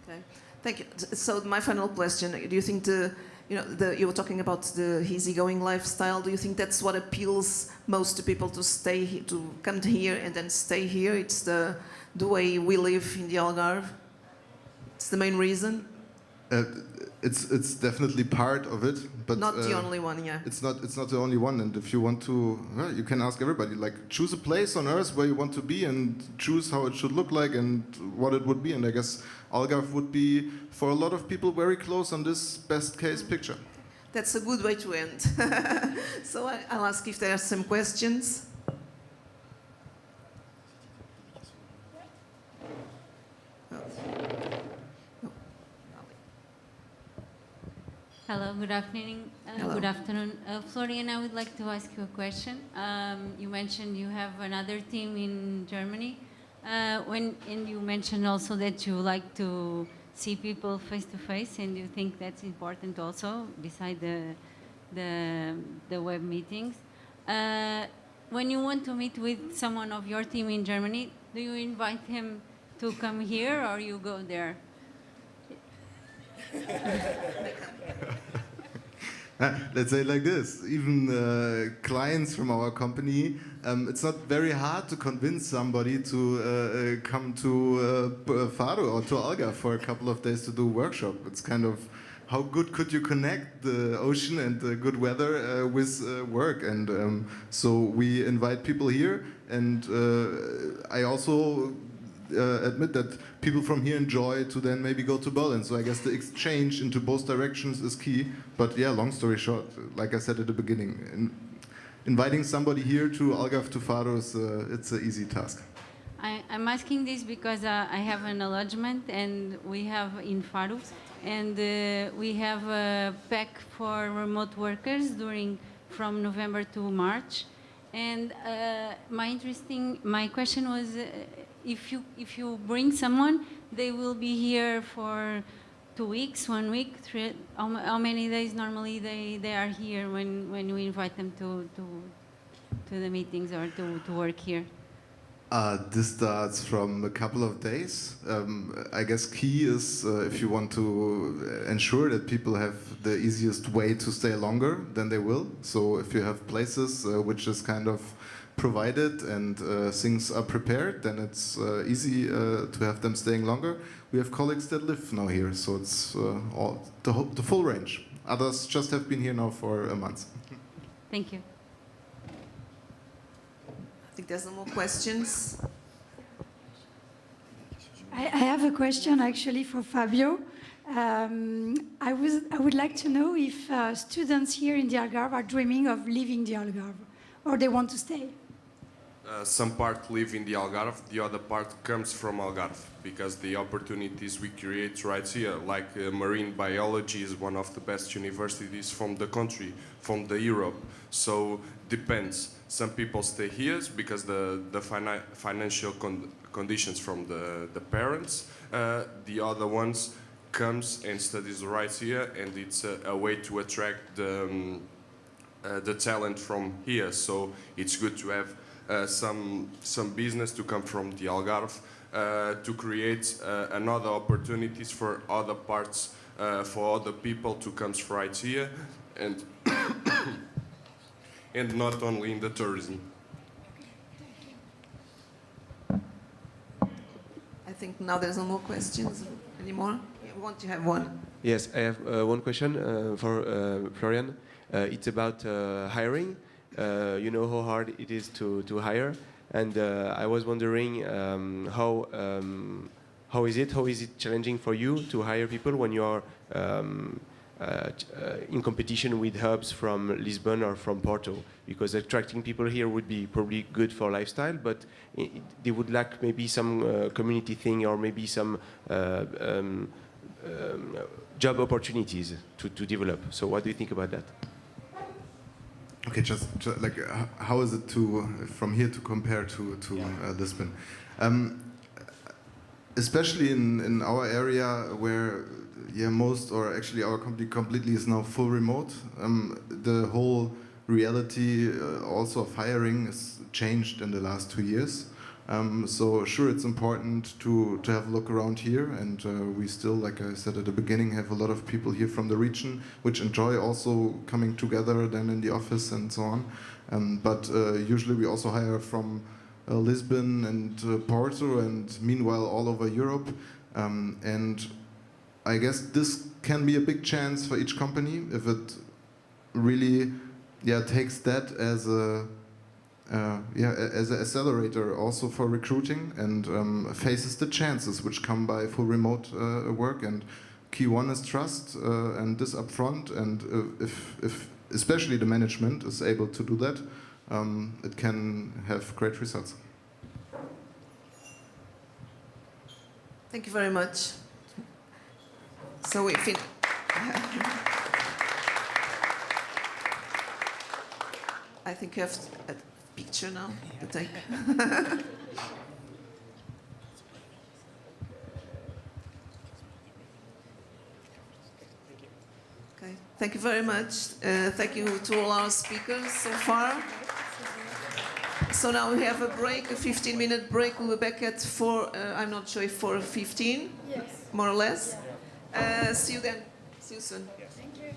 Okay, thank you. So my final question, do you think you were talking about the easygoing lifestyle. Do you think that's what appeals most to people to come here and then stay here? It's the way we live in the Algarve? It's the main reason? It's definitely part of it, but not the only one. Yeah, it's not the only one. And if you want to, you can ask everybody. Like, choose a place on Earth where you want to be, and choose how it should look like and what it would be. And I guess Algarve would be, for a lot of people, very close on this best case picture. That's a good way to end. So I'll ask if there are some questions. Hello, good afternoon. Hello. Good afternoon. Florian, I would like to ask you a question. You mentioned you have another team in Germany. And you mentioned also that you like to see people face to face, and you think that's important also, beside the web meetings. When you want to meet with someone of your team in Germany, do you invite him to come here or you go there? Let's say it like this, even clients from our company, it's not very hard to convince somebody to come to Faro or to Algarve for a couple of days to do a workshop. It's kind of, how good could you connect the ocean and the good weather with work? And so we invite people here, and I also admit that people from here enjoy to then maybe go to Berlin. So I guess the exchange into both directions is key. But yeah, long story short, like I said at the beginning, inviting somebody here to Algarve to Faro is it's an easy task. I'm asking this because I have an allotment and we have in Faro, and we have a pack for remote workers from November to March. And my question was, if you bring someone, they will be here for 2 weeks, 1 week, how many days normally they are here when we invite them to the meetings or to work here? This starts from a couple of days. I guess key is if you want to ensure that people have the easiest way to stay longer, then they will. So if you have places which is kind of provided and things are prepared, then it's easy to have them staying longer. We have colleagues that live now here, so it's the full range. Others just have been here now for a month. Thank you. I think there's no more questions. I have a question actually for Fabio. I would like to know if students here in the Algarve are dreaming of leaving the Algarve, or they want to stay. Some part live in the Algarve, the other part comes from Algarve, because the opportunities we create right here, like marine biology is one of the best universities from the country, from the Europe. So depends. Some people stay here because the financial conditions from the parents. The other ones comes and studies right here, and it's a way to attract the talent from here. So it's good to have some business to come from the Algarve to create another opportunities for other parts, for other people to come right here, and and not only in the tourism. I think now there's no more questions anymore. We want to have one. Yes, I have one question for Florian. It's about hiring. You know how hard it is to hire, and I was wondering how is it challenging for you to hire people when you are in competition with hubs from Lisbon or from Porto? Because attracting people here would be probably good for lifestyle, but they would lack maybe some community thing or maybe some job opportunities to develop. So what do you think about that? Okay, just like how is it from here to compare to Lisbon? Especially in our area where most, or actually our company completely is now full remote. The whole reality also of hiring has changed in the last 2 years. So sure, it's important to have a look around here, and we still, like I said at the beginning, have a lot of people here from the region which enjoy also coming together then in the office and so on. But usually we also hire from Lisbon and Porto, and meanwhile all over Europe. And I guess this can be a big chance for each company if it really takes that as an accelerator also for recruiting, and faces the chances which come by full remote work. And key one is trust, and this upfront. And if especially the management is able to do that, it can have great results. Thank you very much. So we fin. I think you have a picture now to take. Okay, thank you very much. Thank you to all our speakers so far. So now we have a break, a 15-minute break. We'll be back at 4, I'm not sure if 4:15, yes, more or less. See you then. See you soon. Yes. Thank you.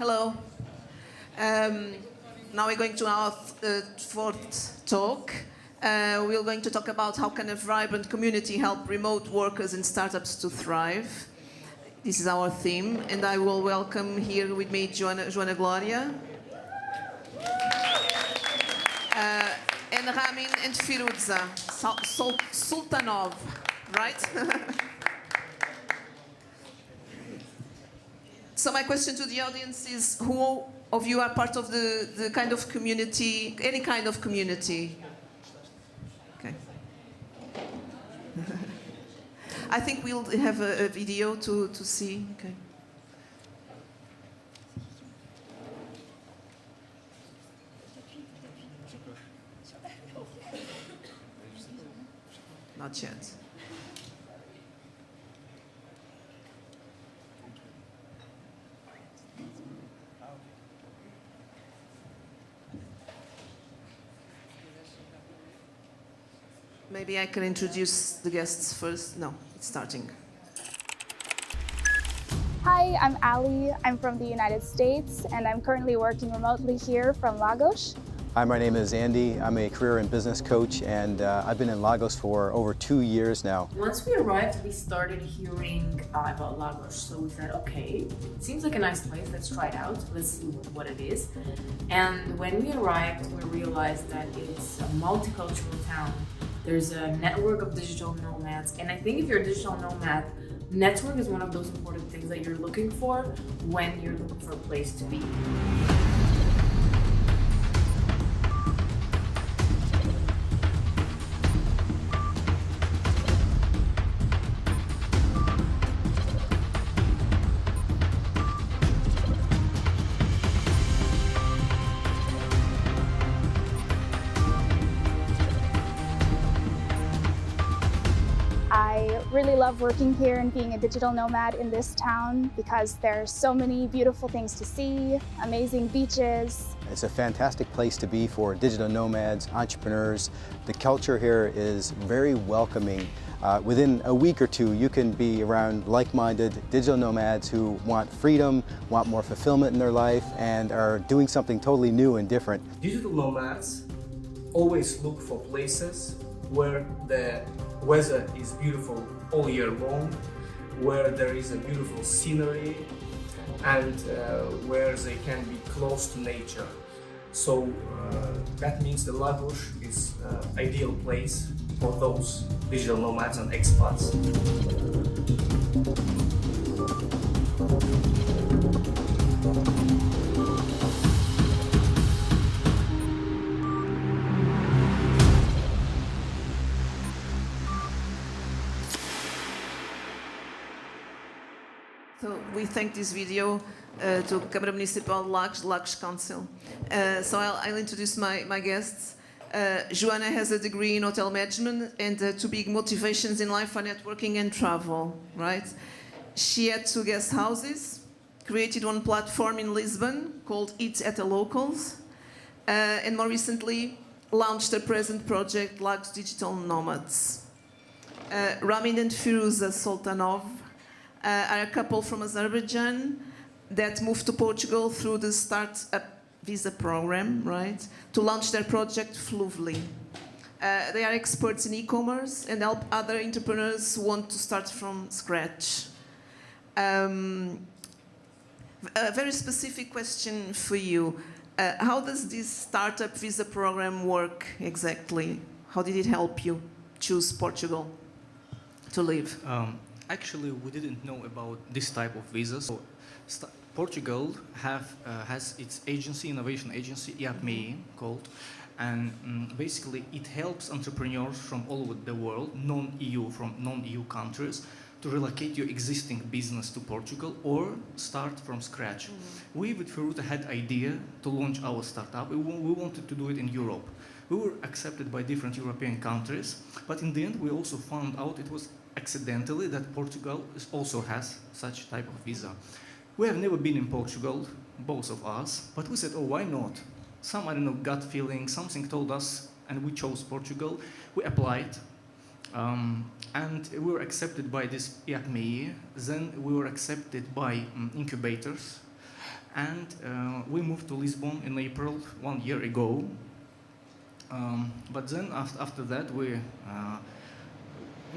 Hello. Now we're going to our fourth talk. We're going to talk about how can a vibrant community help remote workers and startups to thrive. This is our theme, and I will welcome here with me Joana Gloria, and Ramin and Firuza Sultanov, right? So my question to the audience is, who of you are part of the kind of community, any kind of community? Okay. I think we'll have a video to see. Okay. Not yet. Maybe I can introduce the guests first. No, it's starting. Hi, I'm Ali. I'm from the United States, and I'm currently working remotely here from Lagos. Hi, my name is Andy. I'm a career and business coach, and I've been in Lagos for over 2 years now. Once we arrived, we started hearing about Lagos. So we said, okay, it seems like a nice place. Let's try it out. Let's see what it is. And when we arrived, we realized that it's a multicultural town. There's a network of digital nomads. And I think if you're a digital nomad, network is one of those important things that you're looking for when you're looking for a place to be. I really love working here and being a digital nomad in this town because there's so many beautiful things to see, amazing beaches. It's a fantastic place to be for digital nomads, entrepreneurs. The culture here is very welcoming. Within a week or two, you can be around like-minded digital nomads who want freedom, want more fulfillment in their life, and are doing something totally new and different. Digital nomads always look for places where the weather is beautiful all year long, where there is a beautiful scenery, and where they can be close to nature. So that means the Lagos is an ideal place for those digital nomads and expats. So we thank this video to Câmara Municipal de Lagos Council. So I'll introduce my guests. Joana has a degree in hotel management and two big motivations in life are networking and travel, right? She had 2 guest houses, created one platform in Lisbon called Eat at the Locals, and more recently launched a present project, Lagos Digital Nomads. Ramin and Firuza Sultanov are a couple from Azerbaijan that moved to Portugal through the Startup Visa program, right, to launch their project Fluvely. They are experts in e-commerce and help other entrepreneurs who want to start from scratch. A very specific question for you. How does this Startup Visa program work exactly? How did it help you choose Portugal to live? Actually, we didn't know about this type of visa. So Portugal has its agency, innovation agency, IAPME called, and basically it helps entrepreneurs from all over the world, from non-EU countries, to relocate your existing business to Portugal or start from scratch. We with Firuza had idea to launch our startup. We wanted to do it in Europe. We were accepted by different European countries, but in the end we also found out it was accidentally that Portugal also has such type of visa. We have never been in Portugal, both of us, but we said, oh, why not? Some, I don't know, gut feeling, something told us, and we chose Portugal. We applied, and we were accepted by this IAPME. Then we were accepted by incubators. And we moved to Lisbon in April 1 year ago. But then after that,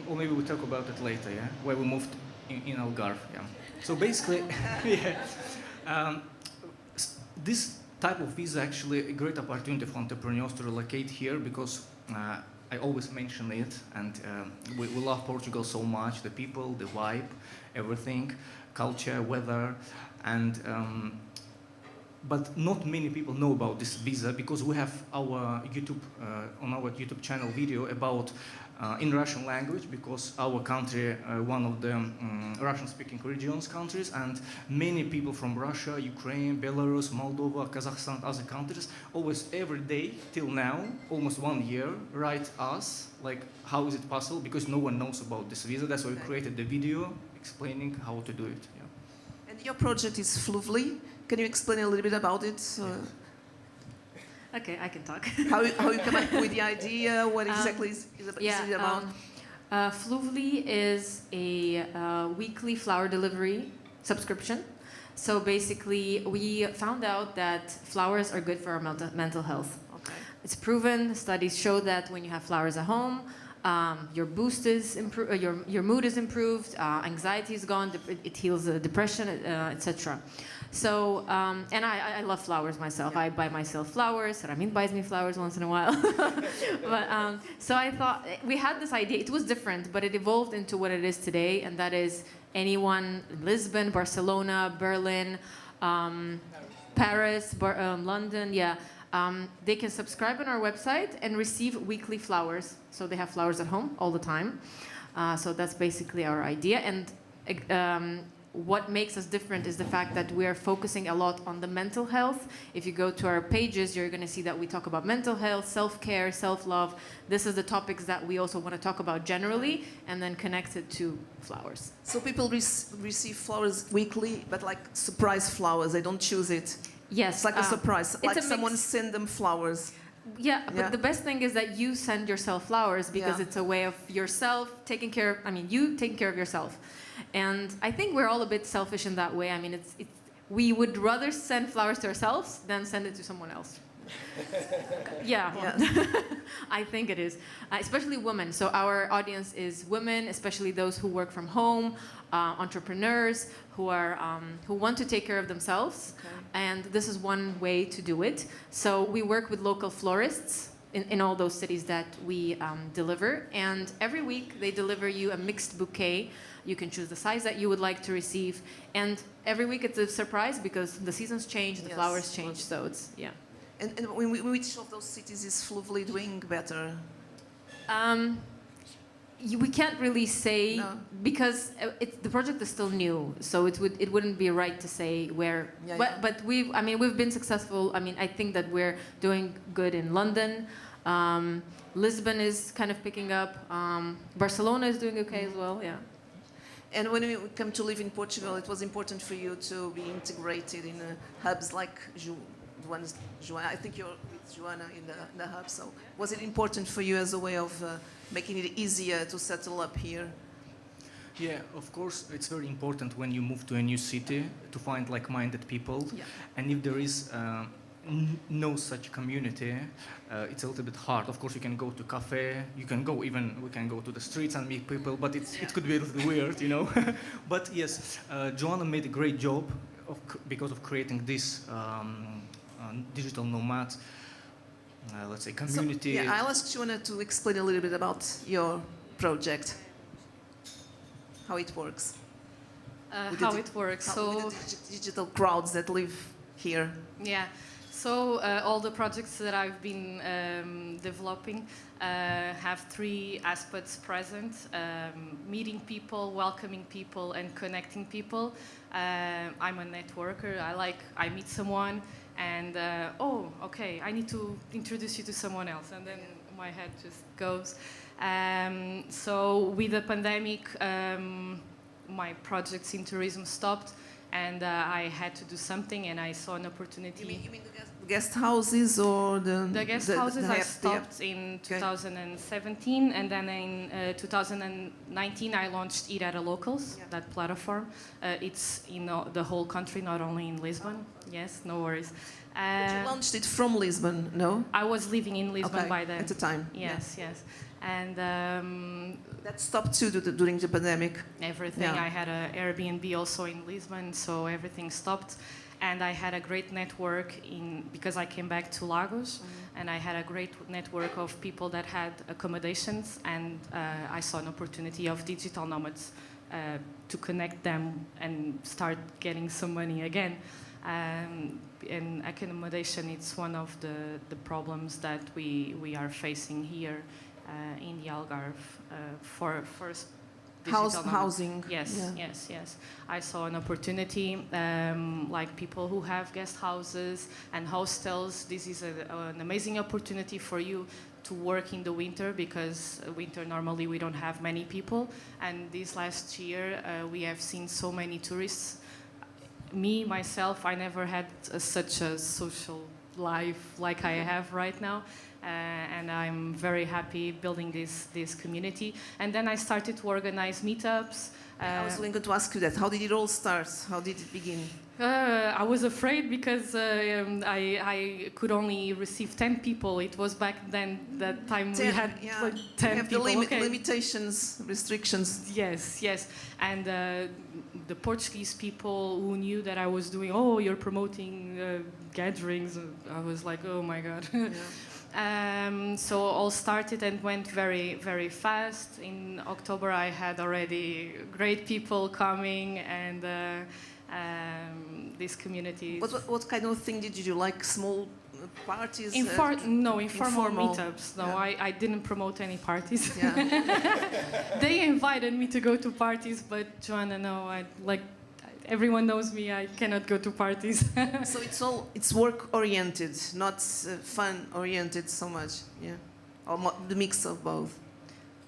or maybe we'll talk about it later, yeah? Where we moved in Algarve, yeah. So basically, yeah. This type of visa is actually a great opportunity for entrepreneurs to relocate here because I always mention it, and we love Portugal so much, the people, the vibe, everything, culture, weather, and but not many people know about this visa because we have our YouTube, on our YouTube channel video about in Russian language because our country, one of the Russian-speaking regions countries, and many people from Russia, Ukraine, Belarus, Moldova, Kazakhstan, other countries, always every day till now, almost 1 year, write us like how is it possible because no one knows about this visa. That's why we created the video explaining how to do it. Yeah. And your project is Fluvely. Can you explain a little bit about it? Okay, I can talk. how you come up with the idea? What exactly is it about? Fluvely is a weekly flower delivery subscription. So basically, we found out that flowers are good for our mental health. Okay. It's proven. Studies show that when you have flowers at home, your boost is your mood is improved, anxiety is gone, it heals depression, etc. So, and I love flowers myself. I buy myself flowers. Ramin buys me flowers once in a while. But so I thought we had this idea. It was different, but it evolved into what it is today, and that is anyone in Lisbon, Barcelona, Berlin, Paris, London, yeah. They can subscribe on our website and receive weekly flowers. So they have flowers at home all the time. So that's basically our idea. And what makes us different is the fact that we are focusing a lot on the mental health. If you go to our pages, you're going to see that we talk about mental health, self-care, self-love. This is the topics that we also want to talk about generally and then connect it to flowers. So people receive flowers weekly, but like surprise flowers. They don't choose it. Yes. It's like a surprise. Like someone send them flowers. Yeah, but the best thing is that you send yourself flowers because it's a way of yourself taking care of, you taking care of yourself. And I think we're all a bit selfish in that way. I mean, we would rather send flowers to ourselves than send it to someone else. Yeah. I think it is, especially women. So our audience is women, especially those who work from home, entrepreneurs who want to take care of themselves, and this is one way to do it. So we work with local florists in all those cities that we deliver, and every week they deliver you a mixed bouquet. You can choose the size that you would like to receive, and every week it's a surprise because the seasons change, the flowers change, so it's, yeah. And which of those cities is Fluvely doing better? We can't really say because the project is still new, so it wouldn't be right to say where. But we've been successful. I think that we're doing good in London. Lisbon is kind of picking up. Barcelona is doing okay as well. Yeah. And when we come to live in Portugal, it was important for you to be integrated in hubs like Joana. I think you're with Joana in the hub. So was it important for you as a way of making it easier to settle up here? Yeah, of course, it's very important when you move to a new city to find like-minded people. Yeah. And if there is no such community, it's a little bit hard. Of course, you can go to cafe, we can go to the streets and meet people, but it could be a little weird, you know. But yes, Joanna made a great job because of creating this digital nomad, let's say, community. So, I'll ask Joanna to explain a little bit about your project, how it works. How it works. With the digital crowds that live here. Yeah. So all the projects that I've been developing have three aspects present: meeting people, welcoming people, and connecting people. I'm a networker. I meet someone, and okay, I need to introduce you to someone else, and then my head just goes. So with the pandemic, my projects in tourism stopped. And I had to do something, and I saw an opportunity. You mean guest houses or the guest houses I stopped in 2017, and then in 2019 I launched Eat at a Locals, that platform. It's in the whole country, not only in Lisbon. Yes, no worries. But you launched it from Lisbon, no? I was living in Lisbon by then. At the time. Yes, yes. And that stopped too during the pandemic. Everything. I had an Airbnb also in Lisbon, so everything stopped. And I had a great network because I came back to Lagos, and I had a great network of people that had accommodations, and I saw an opportunity of digital nomads to connect them and start getting some money again. And accommodation, it's one of the problems that we are facing here in the Algarve for housing. Yes, yes, yes. I saw an opportunity, like people who have guest houses and hostels. This is an amazing opportunity for you to work in the winter, because winter normally we don't have many people. And this last year we have seen so many tourists. Me, myself, I never had such a social life like I have right now. And I'm very happy building this community. And then I started to organize meetups. I was going to ask you that. How did it all start? How did it begin? I was afraid because I could only receive 10 people. It was back then, that time we had like 10 have people. The limitations, restrictions. Yes, yes. And the Portuguese people who knew that I was doing, you're promoting gatherings. I was like, oh my God. So all started and went very, very fast. In October, I had already great people coming, and this community. What kind of thing did you do? Like small parties? Informal meetups. No, I didn't promote any parties. They invited me to go to parties, but Joanna, no, everyone knows me. I cannot go to parties. So it's work oriented, not fun oriented so much. Yeah, or the mix of both.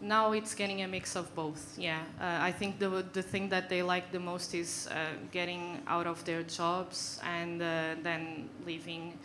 Now it's getting a mix of both. Yeah, I think the thing that they like the most is getting out of their jobs and then leaving,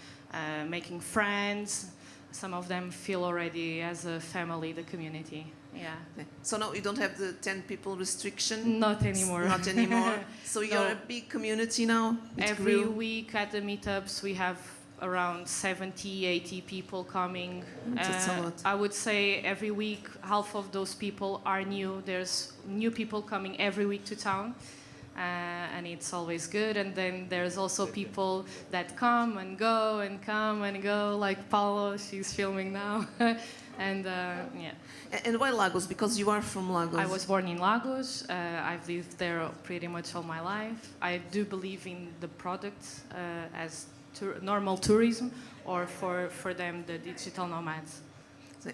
making friends. Some of them feel already as a family, the community. Yeah. Okay. So now you don't have the 10 people restriction? Not anymore. Not anymore. So you're a big community now? Every week at the meetups we have around 70, 80 people coming. That's a lot. I would say every week half of those people are new. There's new people coming every week to town. And it's always good. And then there's also people that come and go and come and go, like Paulo, she's filming now. And yeah. And why Lagos? Because you are from Lagos. I was born in Lagos. I've lived there pretty much all my life. I do believe in the product as normal tourism, or for them, the digital nomads.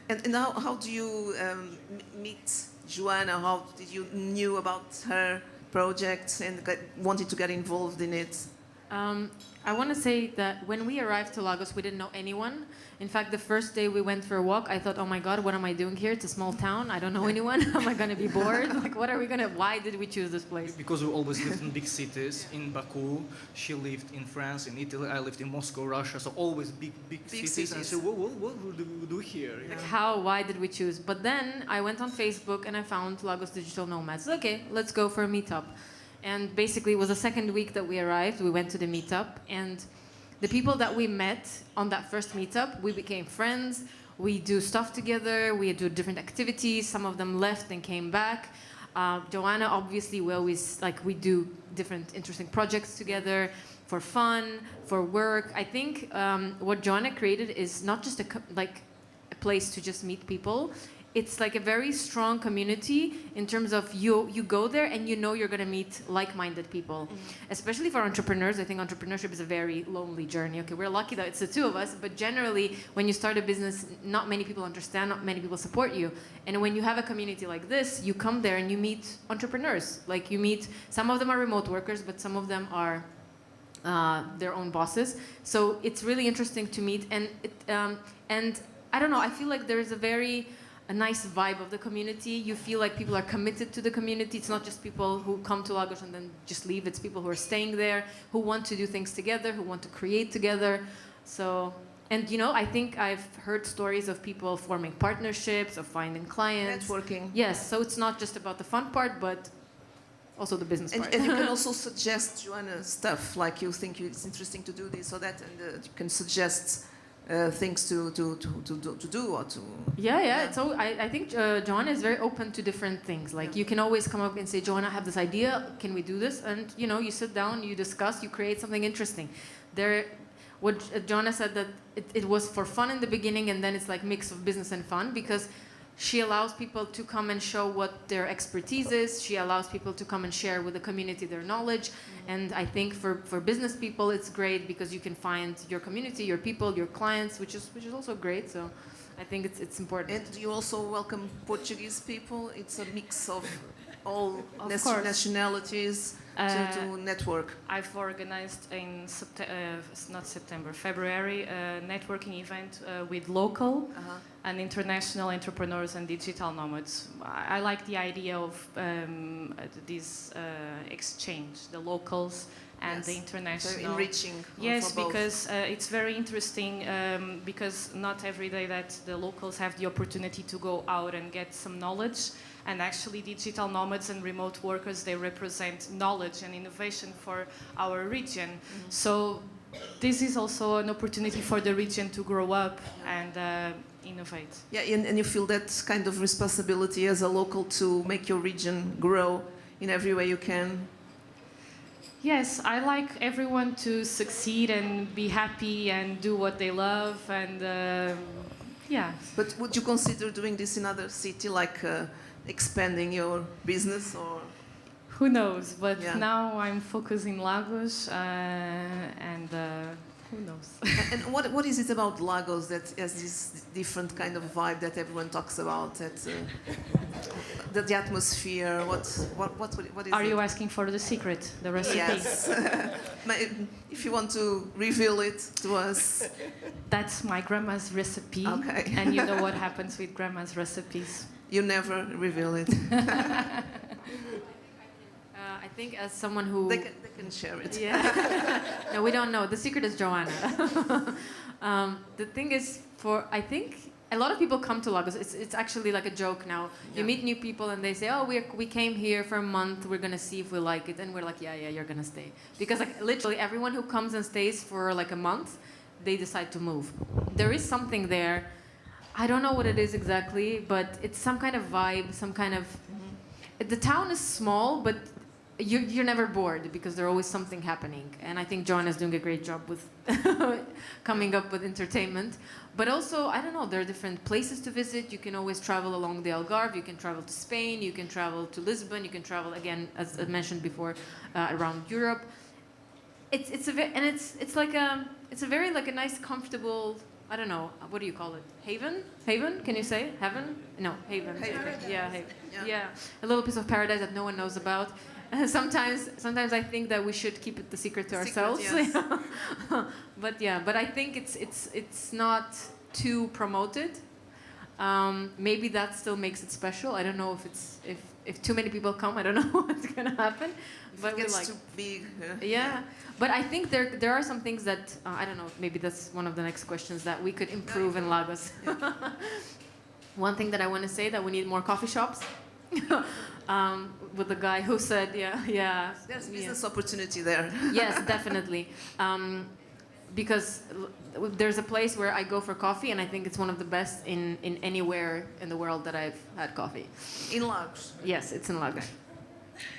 And now, how do you meet Joanna? How did you knew about her project and wanted to get involved in it? I want to say that when we arrived to Lagos, we didn't know anyone. In fact, the first day we went for a walk, I thought, oh my God, what am I doing here? It's a small town. I don't know anyone. Am I going to be bored? Like, why did we choose this place? Because we always lived in big cities. In Baku, she lived in France, in Italy, I lived in Moscow, Russia. So always big cities. And so what do we do here? Yeah. Like why did we choose? But then I went on Facebook and I found Lagos Digital Nomads. Okay, let's go for a meetup. And basically, it was the second week that we arrived. We went to the meetup, and the people that we met on that first meetup, we became friends. We do stuff together. We do different activities. Some of them left and came back. Joanna, obviously, we do different interesting projects together for fun, for work. I think what Joanna created is not just a place to just meet people. It's like a very strong community in terms of you go there and you know you're going to meet like-minded people. Mm-hmm. Especially for entrepreneurs, I think entrepreneurship is a very lonely journey. Okay, we're lucky that it's the two of us, but generally when you start a business, not many people understand, not many people support you. And when you have a community like this, you come there and you meet entrepreneurs. Like you meet, some of them are remote workers, but some of them are their own bosses. So it's really interesting to meet. And I don't know, I feel like there is a nice vibe of the community. You feel like people are committed to the community. It's not just people who come to Lagos and then just leave. It's people who are staying there, who want to do things together, who want to create together. So, and you know, I think I've heard stories of people forming partnerships, of finding clients. Networking. Yes, so it's not just about the fun part, but also the business part. And you can also suggest, Joanna, stuff like you think it's interesting to do this or that, and you can suggest things to do or to. Yeah. So I think Joanna is very open to different things. Like you can always come up and say, Joanna, I have this idea. Can we do this? And you know, you sit down, you discuss, you create something interesting. What Joanna said that it was for fun in the beginning, and then it's like mix of business and fun because she allows people to come and show what their expertise is. She allows people to come and share with the community their knowledge. And I think for business people, it's great because you can find your community, your people, your clients, which is also great. So I think it's important. And you also welcome Portuguese people. It's a mix of all course. nationalities to network. I've organized in February, a networking event with local and international entrepreneurs and digital nomads. I like the idea of this exchange, the locals and the international. So enriching. Yes, because it's very interesting because not every day that the locals have the opportunity to go out and get some knowledge. And actually, digital nomads and remote workers, they represent knowledge and innovation for our region. Mm-hmm. So this is also an opportunity for the region to grow up and innovate. Yeah, and you feel that kind of responsibility as a local to make your region grow in every way you can. Yes, I like everyone to succeed and be happy and do what they love and yeah. But would you consider doing this in other city, like expanding your business, or? Who knows? But now I'm focused in Lagos, and who knows? And what is it about Lagos that has this different kind of vibe that everyone talks about? That the atmosphere. What is? Are you asking for the secret, the recipe? Yes. If you want to reveal it to us. That's my grandma's recipe. Okay. And you know what happens with grandma's recipes. You never reveal it. I think as someone who... They can share it. Yeah. No, we don't know. The secret is Joanna. The thing is, I think a lot of people come to Lagos. It's actually like a joke now. You meet new people and they say, oh, we came here for a month. We're going to see if we like it. And we're like, yeah, you're going to stay. Because like literally everyone who comes and stays for like a month, they decide to move. There is something there. I don't know what it is exactly, but it's some kind of vibe, some kind of... The town is small, but you're never bored because there's always something happening. And I think John is doing a great job with coming up with entertainment. But also, I don't know, there are different places to visit. You can always travel along the Algarve. You can travel to Spain. You can travel to Lisbon. You can travel, again, as I mentioned before, around Europe. It's a very like a nice, comfortable... I don't know, what do you call it? Haven? Haven? Can you say? Heaven? No, haven. Yeah, haven. Yeah. A little piece of paradise that no one knows about. Sometimes I think that we should keep it the secret to ourselves. Yes. But I think it's not too promoted. Maybe that still makes it special. I don't know if too many people come, I don't know what's gonna happen. But it gets too big. Yeah. But I think there are some things that, I don't know, maybe that's one of the next questions that we could improve in Lagos. Yeah. One thing that I want to say, that we need more coffee shops. With the guy who said, There's business opportunity there. Yes, definitely. Because there's a place where I go for coffee, and I think it's one of the best in anywhere in the world that I've had coffee. In Lagos? Yes, it's in Lagos.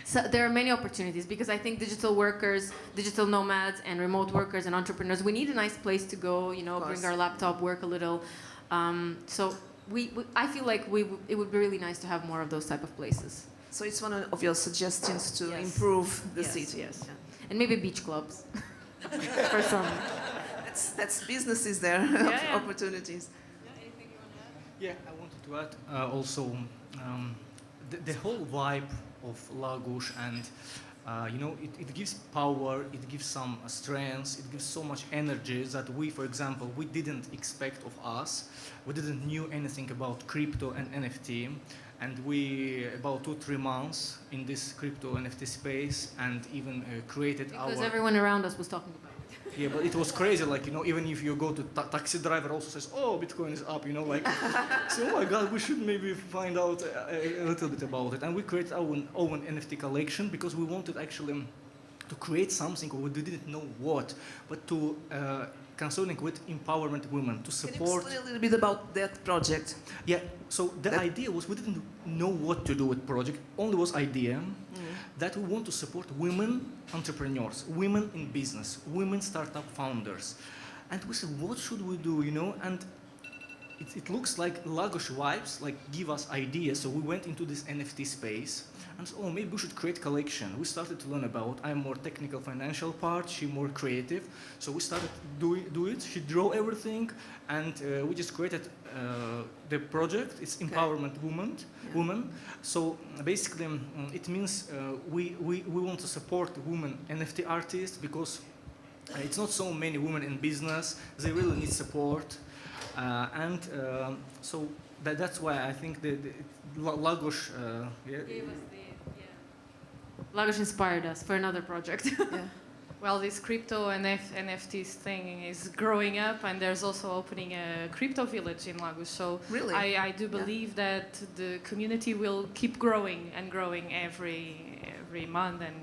So there are many opportunities because I think digital workers, digital nomads, and remote workers and entrepreneurs, we need a nice place to go, bring our laptop, work a little. So I feel like it would be really nice to have more of those type of places. So it's one of your suggestions to improve the city. Yes. And maybe beach clubs for some. That's businesses there, opportunities. Anything you want to add? Yeah, I wanted to add also the whole vibe of Lagos, and it gives power, it gives some strength, it gives so much energy that we, for example, we didn't expect of us. We didn't knew anything about crypto and NFT, and we about 2-3 months in this crypto NFT space, and even created because everyone around us was talking about it. Yeah, but it was crazy. Like, you know, even if you go to taxi driver also says, "Oh, Bitcoin is up," you know, like. So, oh my God, we should maybe find out a little bit about it. And we created our own NFT collection because we wanted actually to create something we didn't know what, but to concerning with empowerment women to support. Can you explain a little bit about that project? Yeah. So the idea was we didn't know what to do with project. Only was idea that we want to support women entrepreneurs, women in business, women startup founders, and we said, what should we do? You know, and it looks like Lagos vibes, like give us ideas. So we went into this NFT space and said, oh, maybe we should create collection. We started to learn about, I'm more technical financial part, she more creative. So we started do it, she drew everything, and we just created the project. It's empowerment woman. So basically it means we want to support women NFT artists because it's not so many women in business, they really need support. So that's why I think the Lagos. Lagos inspired us for another project. Well, this crypto and NFTs thing is growing up, and there's also opening a crypto village in Lagos. So really? I do believe that the community will keep growing and growing every month, and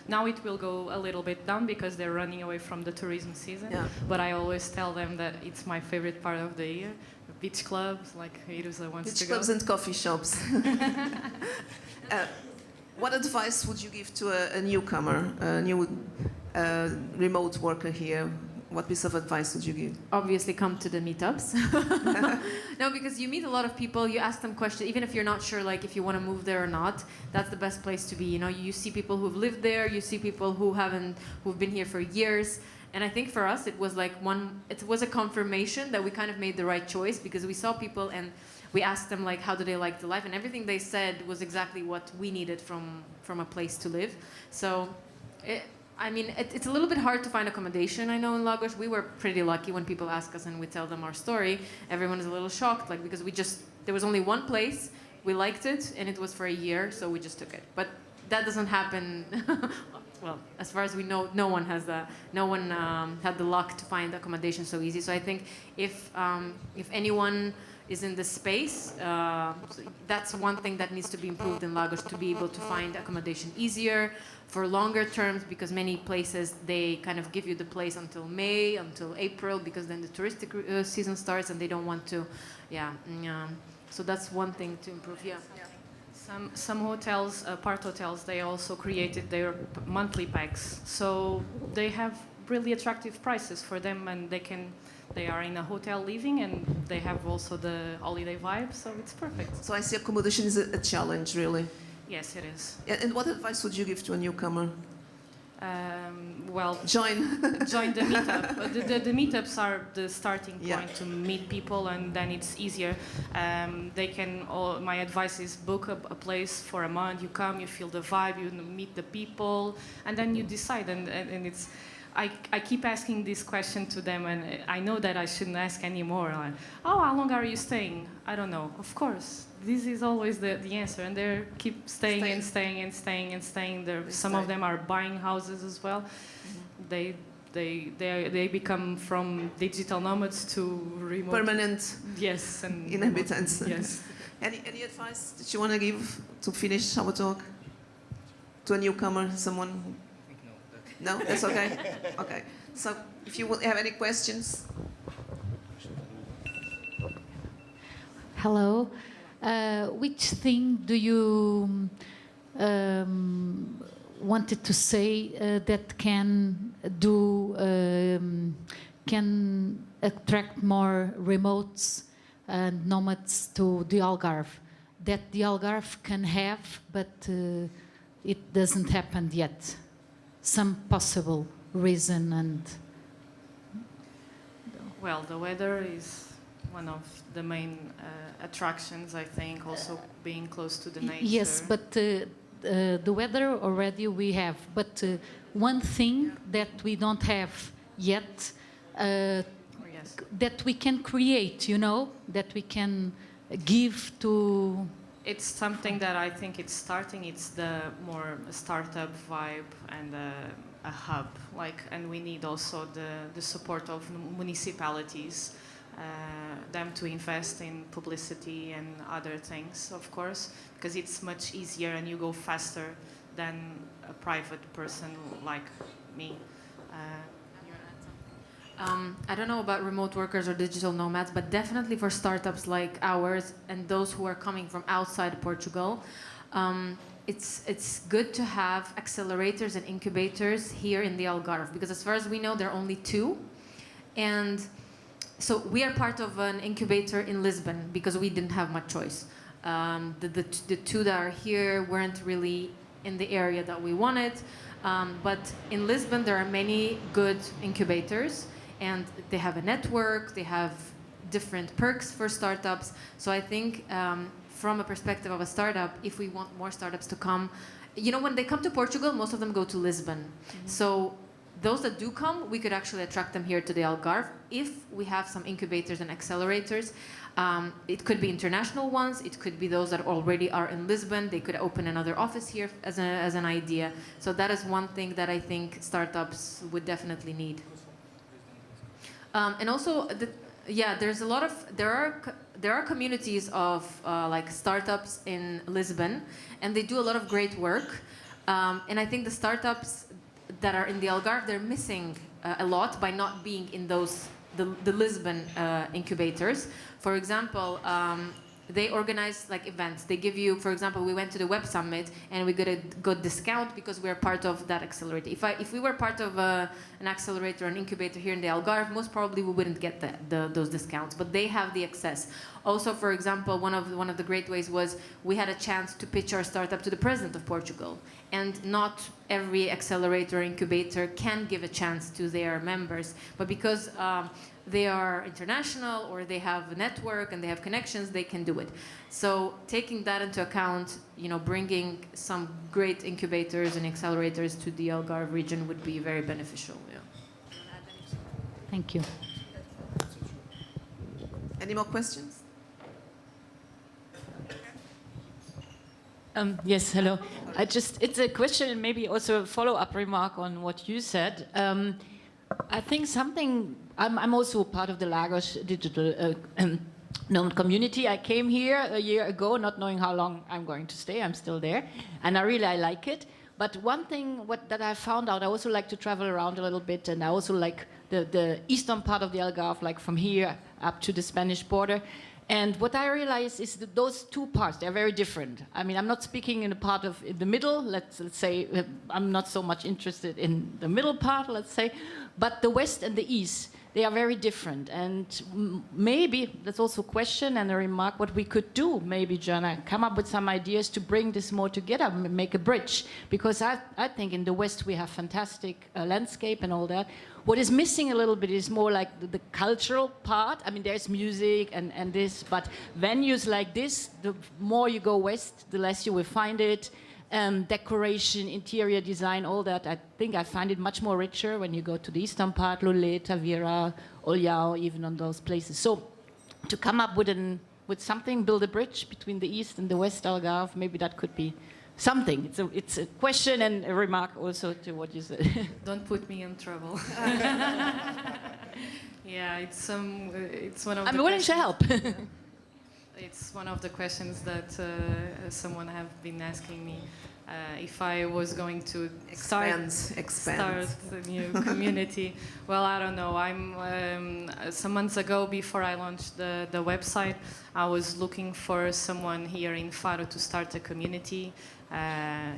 now it will go a little bit down because they're running away from the tourism season. Yeah. But I always tell them that it's my favorite part of the year. Beach clubs, like Iruza wants to go. Beach clubs and coffee shops. What advice would you give to a newcomer, a new remote worker here? What piece of advice would you give? Obviously, come to the meetups. No, because you meet a lot of people. You ask them questions, even if you're not sure, like if you want to move there or not. That's the best place to be. You know, you see people who've lived there. You see people who've been here for years. And I think for us, it was like it was a confirmation that we kind of made the right choice because we saw people and we asked them like, how do they like the life? And everything they said was exactly what we needed from a place to live. So, it's a little bit hard to find accommodation. I know in Lagos, we were pretty lucky when people ask us and we tell them our story. Everyone is a little shocked, like because there was only one place, we liked it, and it was for a year, so we just took it. But that doesn't happen. Well, as far as we know, no one had the luck to find accommodation so easy. So I think if anyone is in this space, that's one thing that needs to be improved in Lagos, to be able to find accommodation easier for longer terms, because many places, they kind of give you the place until May, until April, because then the touristic season starts and they don't want to, so that's one thing to improve, Some hotels, part hotels, they also created their monthly packs. So they have really attractive prices for them, and they are in a hotel living, and they have also the holiday vibe, so it's perfect. So I see accommodation is a challenge, really. Yes, it is. And what advice would you give to a newcomer? Well, join the meetup. The meetups are the starting point to meet people, and then it's easier. My advice is book a place for a month. You come, you feel the vibe, you meet the people, and then you decide. And it's. I keep asking this question to them, and I know that I shouldn't ask anymore. Like, how long are you staying? I don't know. Of course, this is always the answer, and they keep staying and staying and staying and staying. Some of them are buying houses as well. They become from digital nomads to remote permanent. Yes, and inhabitants. Yes. Any advice that you want to give to finish our talk to a newcomer, someone? No, that's okay. Okay. So, if you have any questions. Hello. Which thing do you wanted to say that can attract more remotes and nomads to the Algarve? That the Algarve can have, but it doesn't happen yet. Some possible reason and. Well, the weather is one of the main attractions, I think, also being close to the nature. Yes, but the weather already we have. But one thing that we don't have yet, that we can create, that we can give to it's something that I think it's starting. It's the more startup vibe and a hub, and we need also the support of municipalities, them to invest in publicity and other things, of course, because it's much easier and you go faster than a private person like me. I don't know about remote workers or digital nomads, but definitely for startups like ours and those who are coming from outside Portugal, it's good to have accelerators and incubators here in the Algarve, because as far as we know, there are only 2. And so we are part of an incubator in Lisbon because we didn't have much choice. The 2 that are here weren't really in the area that we wanted. But in Lisbon, there are many good incubators, and they have a network, they have different perks for startups. So I think from a perspective of a startup, if we want more startups to come, when they come to Portugal, most of them go to Lisbon. Mm-hmm. So those that do come, we could actually attract them here to the Algarve if we have some incubators and accelerators. It could be international ones. It could be those that already are in Lisbon. They could open another office here as an idea. So that is one thing that I think startups would definitely need. And also, there's a lot of there are communities of startups in Lisbon, and they do a lot of great work. And I think the startups that are in the Algarve, they're missing a lot by not being in the Lisbon incubators. For example, they organize events. They give you, for example, we went to the Web Summit and we got a good discount because we're part of that accelerator. If we were part of an accelerator, an incubator here in the Algarve, most probably we wouldn't get those discounts, but they have the access. Also, for example, one of the great ways was we had a chance to pitch our startup to the President of Portugal. And not every accelerator or incubator can give a chance to their members, but because they are international or they have a network and they have connections, they can do it. So taking that into account, bringing some great incubators and accelerators to the Algarve region would be very beneficial. Yeah. Thank you. Any more questions? Yes, hello. It's a question and maybe also a follow-up remark on what you said. I think I'm also part of the Lagos digital known community. I came here a year ago, not knowing how long I'm going to stay. I'm still there, and I like it. But one thing that I found out, I also like to travel around a little bit, and I also like the eastern part of the Algarve, like from here up to the Spanish border. And what I realize is that those 2 parts, they're very different. I mean, I'm not speaking in the middle. Let's say I'm not so much interested in the middle part, let's say. But the west and the east, they are very different. And maybe that's also a question and a remark what we could do, maybe, Jana, come up with some ideas to bring this more together, make a bridge. Because I think in the west we have fantastic landscape and all that. What is missing a little bit is more like the cultural part. I mean, there's music and this, but venues like this, the more you go west, the less you will find it. Decoration, interior design, all that. I think I find it much more richer when you go to the eastern part, Lule, Tavira, Olhão, even on those places. So to come up with something, build a bridge between the east and the west Algarve, maybe that could be something. It's a question and a remark also to what you said. Don't put me in trouble. Yeah, it's one of. I'm willing to help. It's one of the questions that someone have been asking me if I was going to expand start a new community. Well, I don't know. Some months ago, before I launched the website, I was looking for someone here in Faro to start a community.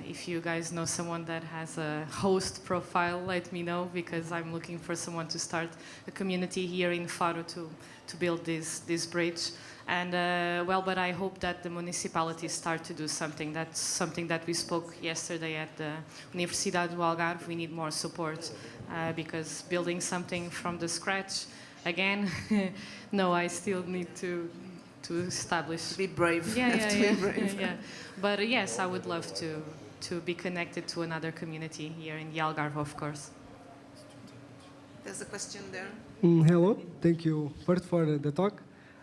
If you guys know someone that has a host profile, let me know, because I'm looking for someone to start a community here in Faro to build this bridge. And but I hope that the municipalities start to do something. That's something that we spoke yesterday at the Universidade do Algarve. We need more support because building something from the scratch, again, no, I still need to establish. To be brave. Yeah. Be brave. Yeah. But yes, I would love to be connected to another community here in the Algarve, of course. There's a question there. Hello, thank you first for the talk.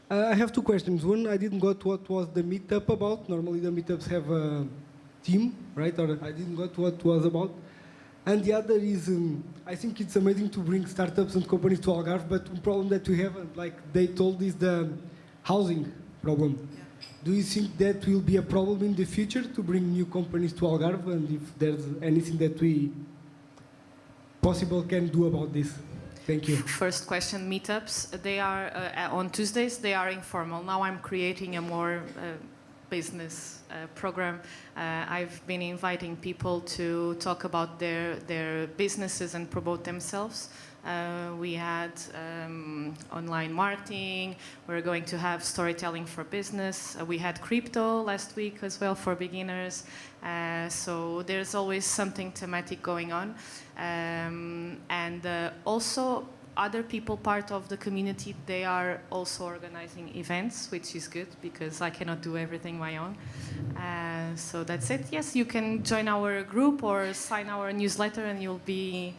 I have two questions. One, I didn't got what was the meetup about. Normally the meetups have a theme, right? Or I didn't got what it was about. And the other is, I think it's amazing to bring startups and companies to Algarve, but the problem that we have, like they told, is the housing problem. Yeah. Do you think that will be a problem in the future to bring new companies to Algarve, and if there's anything that we possible can do about this? Thank you. First question, meetups. They are on Tuesdays. They are informal. Now I'm creating a more business program. I've been inviting people to talk about their businesses and promote themselves. We had online marketing. We're going to have storytelling for business. We had crypto last week as well for beginners. So there's always something thematic going on. And also other people part of the community, they are also organizing events, which is good because I cannot do everything my own. So that's it. Yes, you can join our group or sign our newsletter and you'll be,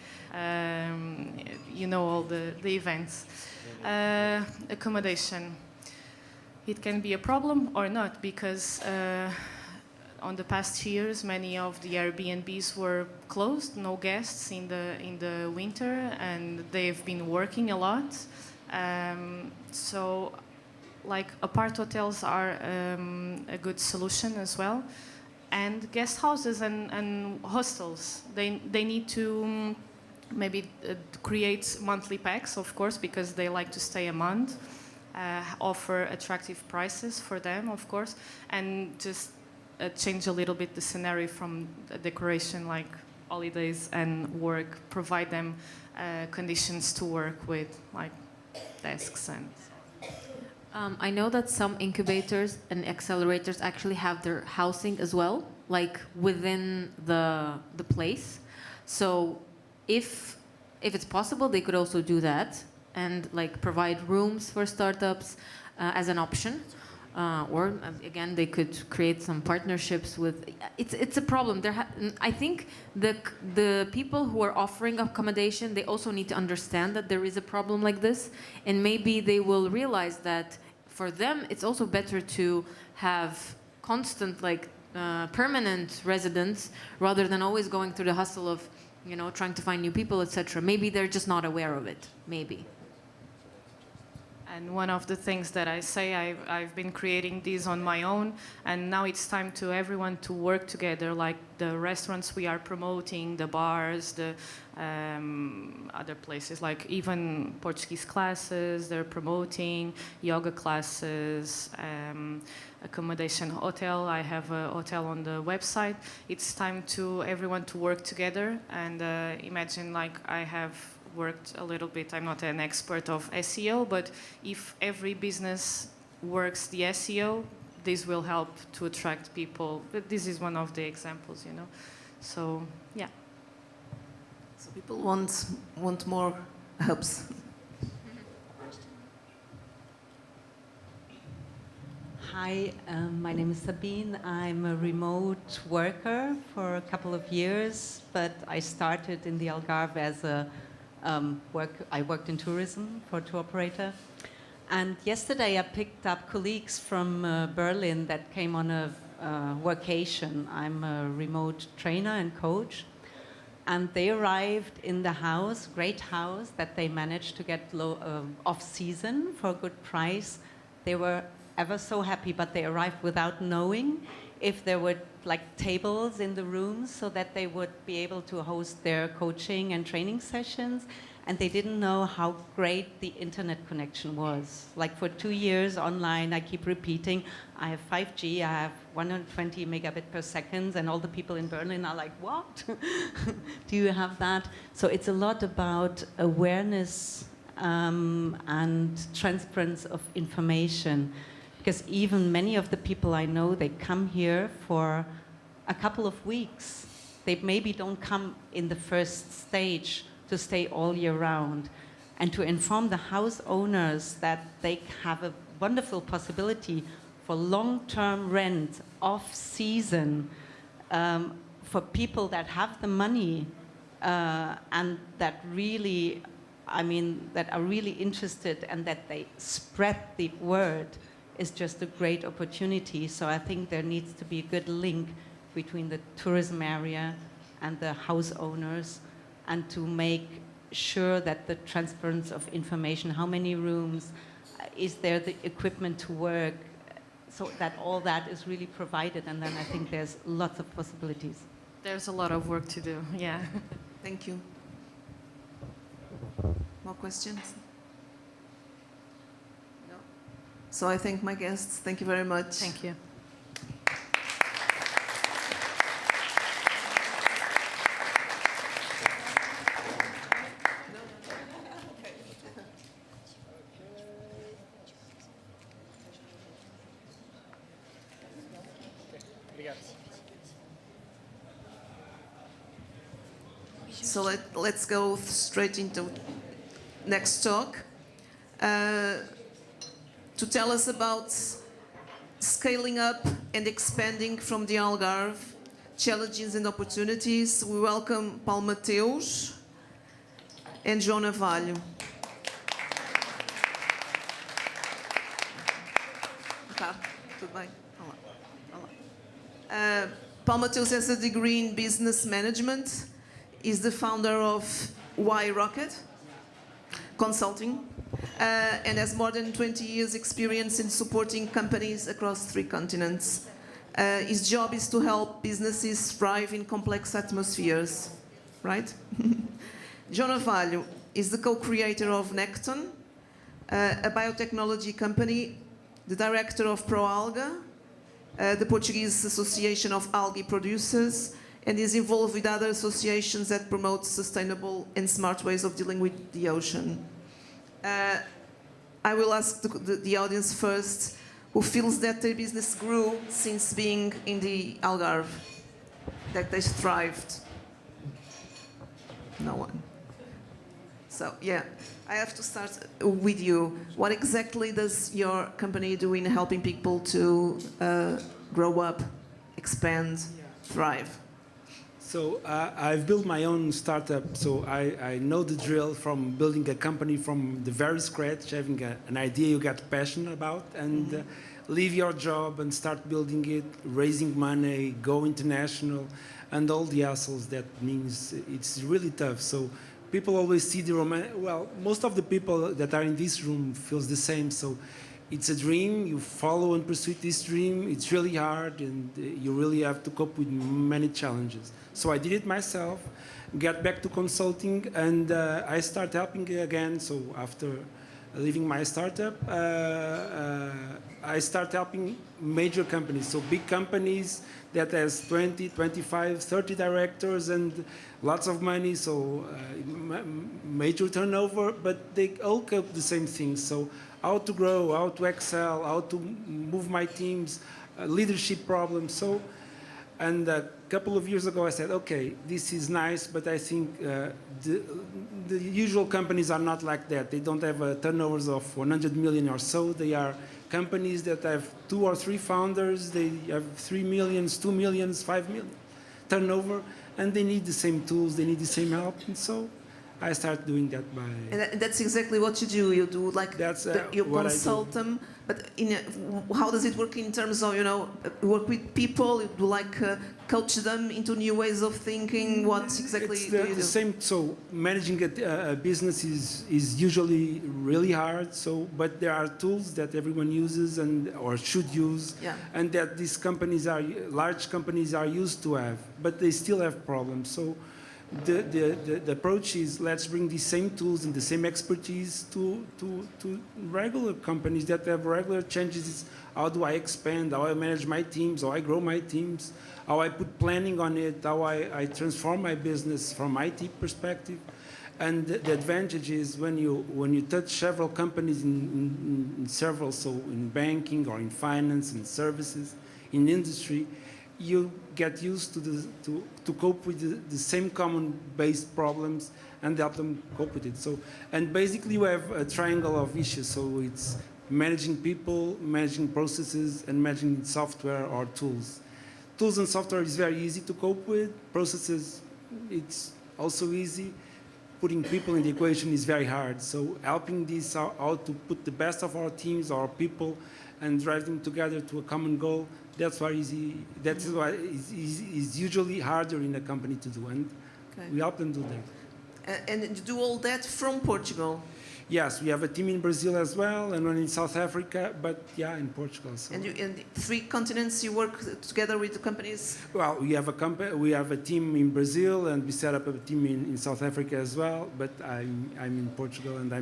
you know, all the events. Accommodation. It can be a problem or not because on the past years, many of the Airbnbs were closed, no guests in the winter, and they've been working a lot. So, like apart hotels are a good solution as well, and guest houses and hostels. They need to maybe create monthly packs, of course, because they like to stay a month. Offer attractive prices for them, of course, and just change a little bit the scenario from decoration like holidays and work, provide them conditions to work with, like desks and I know that some incubators and accelerators actually have their housing as well, like within the place. So if it's possible, they could also do that and like provide rooms for startups as an option. Or again, they could create some partnerships with. It's a problem. I think the people who are offering accommodation, they also need to understand that there is a problem like this, and maybe they will realize that for them it's also better to have constant, like permanent residents rather than always going through the hustle of, you know, trying to find new people, etc. Maybe they're just not aware of it. Maybe. And one of the things that I say, I've been creating these on my own, and now it's time to everyone to work together, like the restaurants we are promoting, the bars, the other places, like even Portuguese classes, they're promoting, yoga classes, accommodation hotel. I have a hotel on the website. It's time to everyone to work together and imagine like I have worked a little bit. I'm not an expert of SEO, but if every business works the SEO, this will help to attract people. But this is one of the examples, you know. So, yeah. So people want more helps. Hi, my name is Sabine. I'm a remote worker for a couple of years, but I started in the Algarve as a I worked in tourism for a tour operator. And yesterday I picked up colleagues from Berlin that came on a workation. I'm a remote trainer and coach. And they arrived in the house, great house, that they managed to get off-season for a good price. They were ever so happy, but they arrived without knowing if there were like tables in the rooms so that they would be able to host their coaching and training sessions. And they didn't know how great the internet connection was. Like for 2 years online, I keep repeating, I have 5G, I have 120 megabit per second, and all the people in Berlin are like, what? Do you have that? So it's a lot about awareness and transference of information. Because even many of the people I know, they come here for a couple of weeks. They maybe don't come in the first stage to stay all year round. And to inform the house owners that they have a wonderful possibility for long-term rent, off-season, for people that have the money and that really I mean, that are really interested and that they spread the word is just a great opportunity. So I think there needs to be a good link between the tourism area and the house owners, and to make sure that the transparency of information, how many rooms, is there the equipment to work, so that all that is really provided, and then I think there's lots of possibilities. There's a lot of work to do, yeah. Thank you. More questions? No. So I thank my guests. Thank you very much. Thank you. So let's go straight into next talk. To tell us about scaling up and expanding from the Algarve, challenges and opportunities, we welcome Paulo Mateus and João Navalho. Tá, tudo bem? Olá. Olá. Paulo Mateus has a degree in business management. Is the founder of Y Rocket Consulting and has more than 20 years experience in supporting companies across 3 continents. His job is to help businesses thrive in complex atmospheres, right? João Navalho is the co-creator of Necton, a biotechnology company, the director of ProAlga, the Portuguese Association of Algae Producers, and is involved with other associations that promote sustainable and smart ways of dealing with the ocean. I will ask the audience first, who feels that their business grew since being in the Algarve, that they thrived? No one. So, yeah, I have to start with you. What exactly does your company do in helping people to grow up, expand, thrive? So I've built my own startup, so I know the drill from building a company from the very scratch, having an idea you get passionate about, and leave your job and start building it, raising money, go international, and all the hassles that means. It's really tough. So people always see the well, most of the people that are in this room feels the same. So it's a dream, you follow and pursue this dream, it's really hard, and you really have to cope with many challenges. So I did it myself, got back to consulting, and I started helping again. So after leaving my startup, I started helping major companies, so big companies that has 20, 25, 30 directors and lots of money, so major turnover, but they all cope the same things. So how to grow, how to excel, how to move my teams, leadership problems. So, and a couple of years ago I said, okay, this is nice, but I think the usual companies are not like that. They don't have turnovers of 100 million or so. They are companies that have 2 or 3 founders. They have 3 million, 2 million, 5 million turnover, and they need the same tools, they need the same help, and so I started doing that by... And that's exactly what you do. You do like you consult them, but how does it work in terms of, you know, work with people? You do like coach them into new ways of thinking? What exactly do you do? The same. So managing a business is usually really hard. So, but there are tools that everyone uses and or should use, and that these companies are large companies are used to have, but they still have problems. So. The approach is let's bring these same tools and the same expertise to regular companies that have regular changes. How do I expand? How I manage my teams? How I grow my teams? How I put planning on it? How I transform my business from IT perspective? And the advantage is when you touch several companies in several, so in banking or in finance and services, in industry, you get used to cope with the same common based problems and help them cope with it. So, and basically you have a triangle of issues. So it's managing people, managing processes, and managing software or tools. Tools and software is very easy to cope with. Processes, it's also easy. putting people in the equation is very hard. So helping this out to put the best of our teams, our people, and drive them together to a common goal, that's why it's usually harder in a company to do, and we help them do that. And you do all that from Portugal? Yes, we have a team in Brazil as well, and one in South Africa, but yeah, in Portugal. So. And in 3 continents you work together with the companies? Well, we have a team in Brazil, and we set up a team in South Africa as well, but I'm in Portugal, and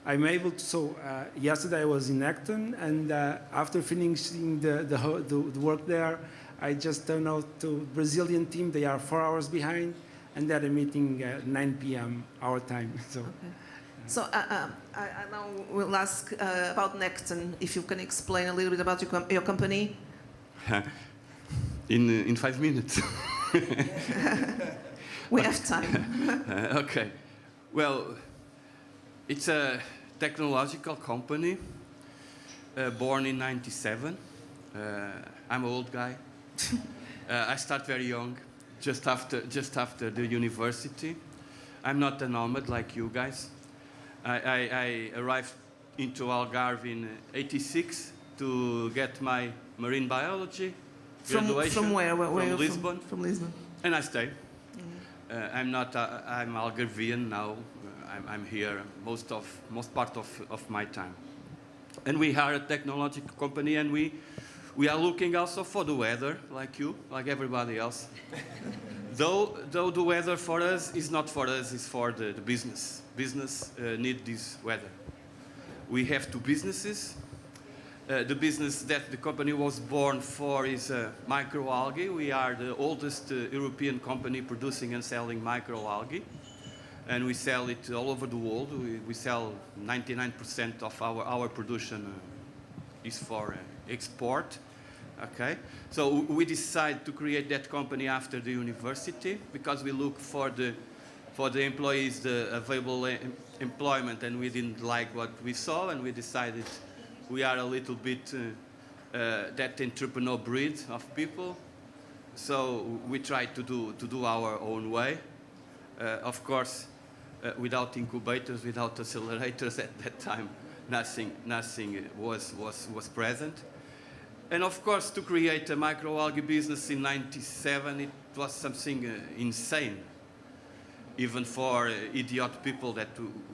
I'm able to. So yesterday I was in Acton, and after finishing the work there, I just turned out to Brazilian team. They are 4 hours behind, and they had a meeting at 9 p.m. our time. So. Okay. So I now will ask about Necton, if you can explain a little bit about your company. In 5 minutes. We have time. Okay. Well, it's a technological company born in '97. I'm an old guy. I start very young, just after the university. I'm not a nomad like you guys. I arrived into Algarve in '86 to get my marine biology graduation. From where? From Lisbon. From Lisbon. And I stayed. I'm Algarvian now. I'm here most part of my time. And we are a technological company, and we are looking also for the weather, like you, like everybody else. Though the weather for us is not for us, it's for the business. Business need this weather. We have 2 businesses. The business that the company was born for is microalgae. We are the oldest European company producing and selling microalgae. And we sell it all over the world. We sell 99% of our production is for export. Okay, so we decided to create that company after the university because we look for the employees the available employment, and we didn't like what we saw, and we decided we are a little bit that entrepreneur breed of people. So we tried to do our own way, of course, without incubators, without accelerators at that time. Nothing was present. And of course, to create a microalgae business in '97, it was something insane, even for idiot people that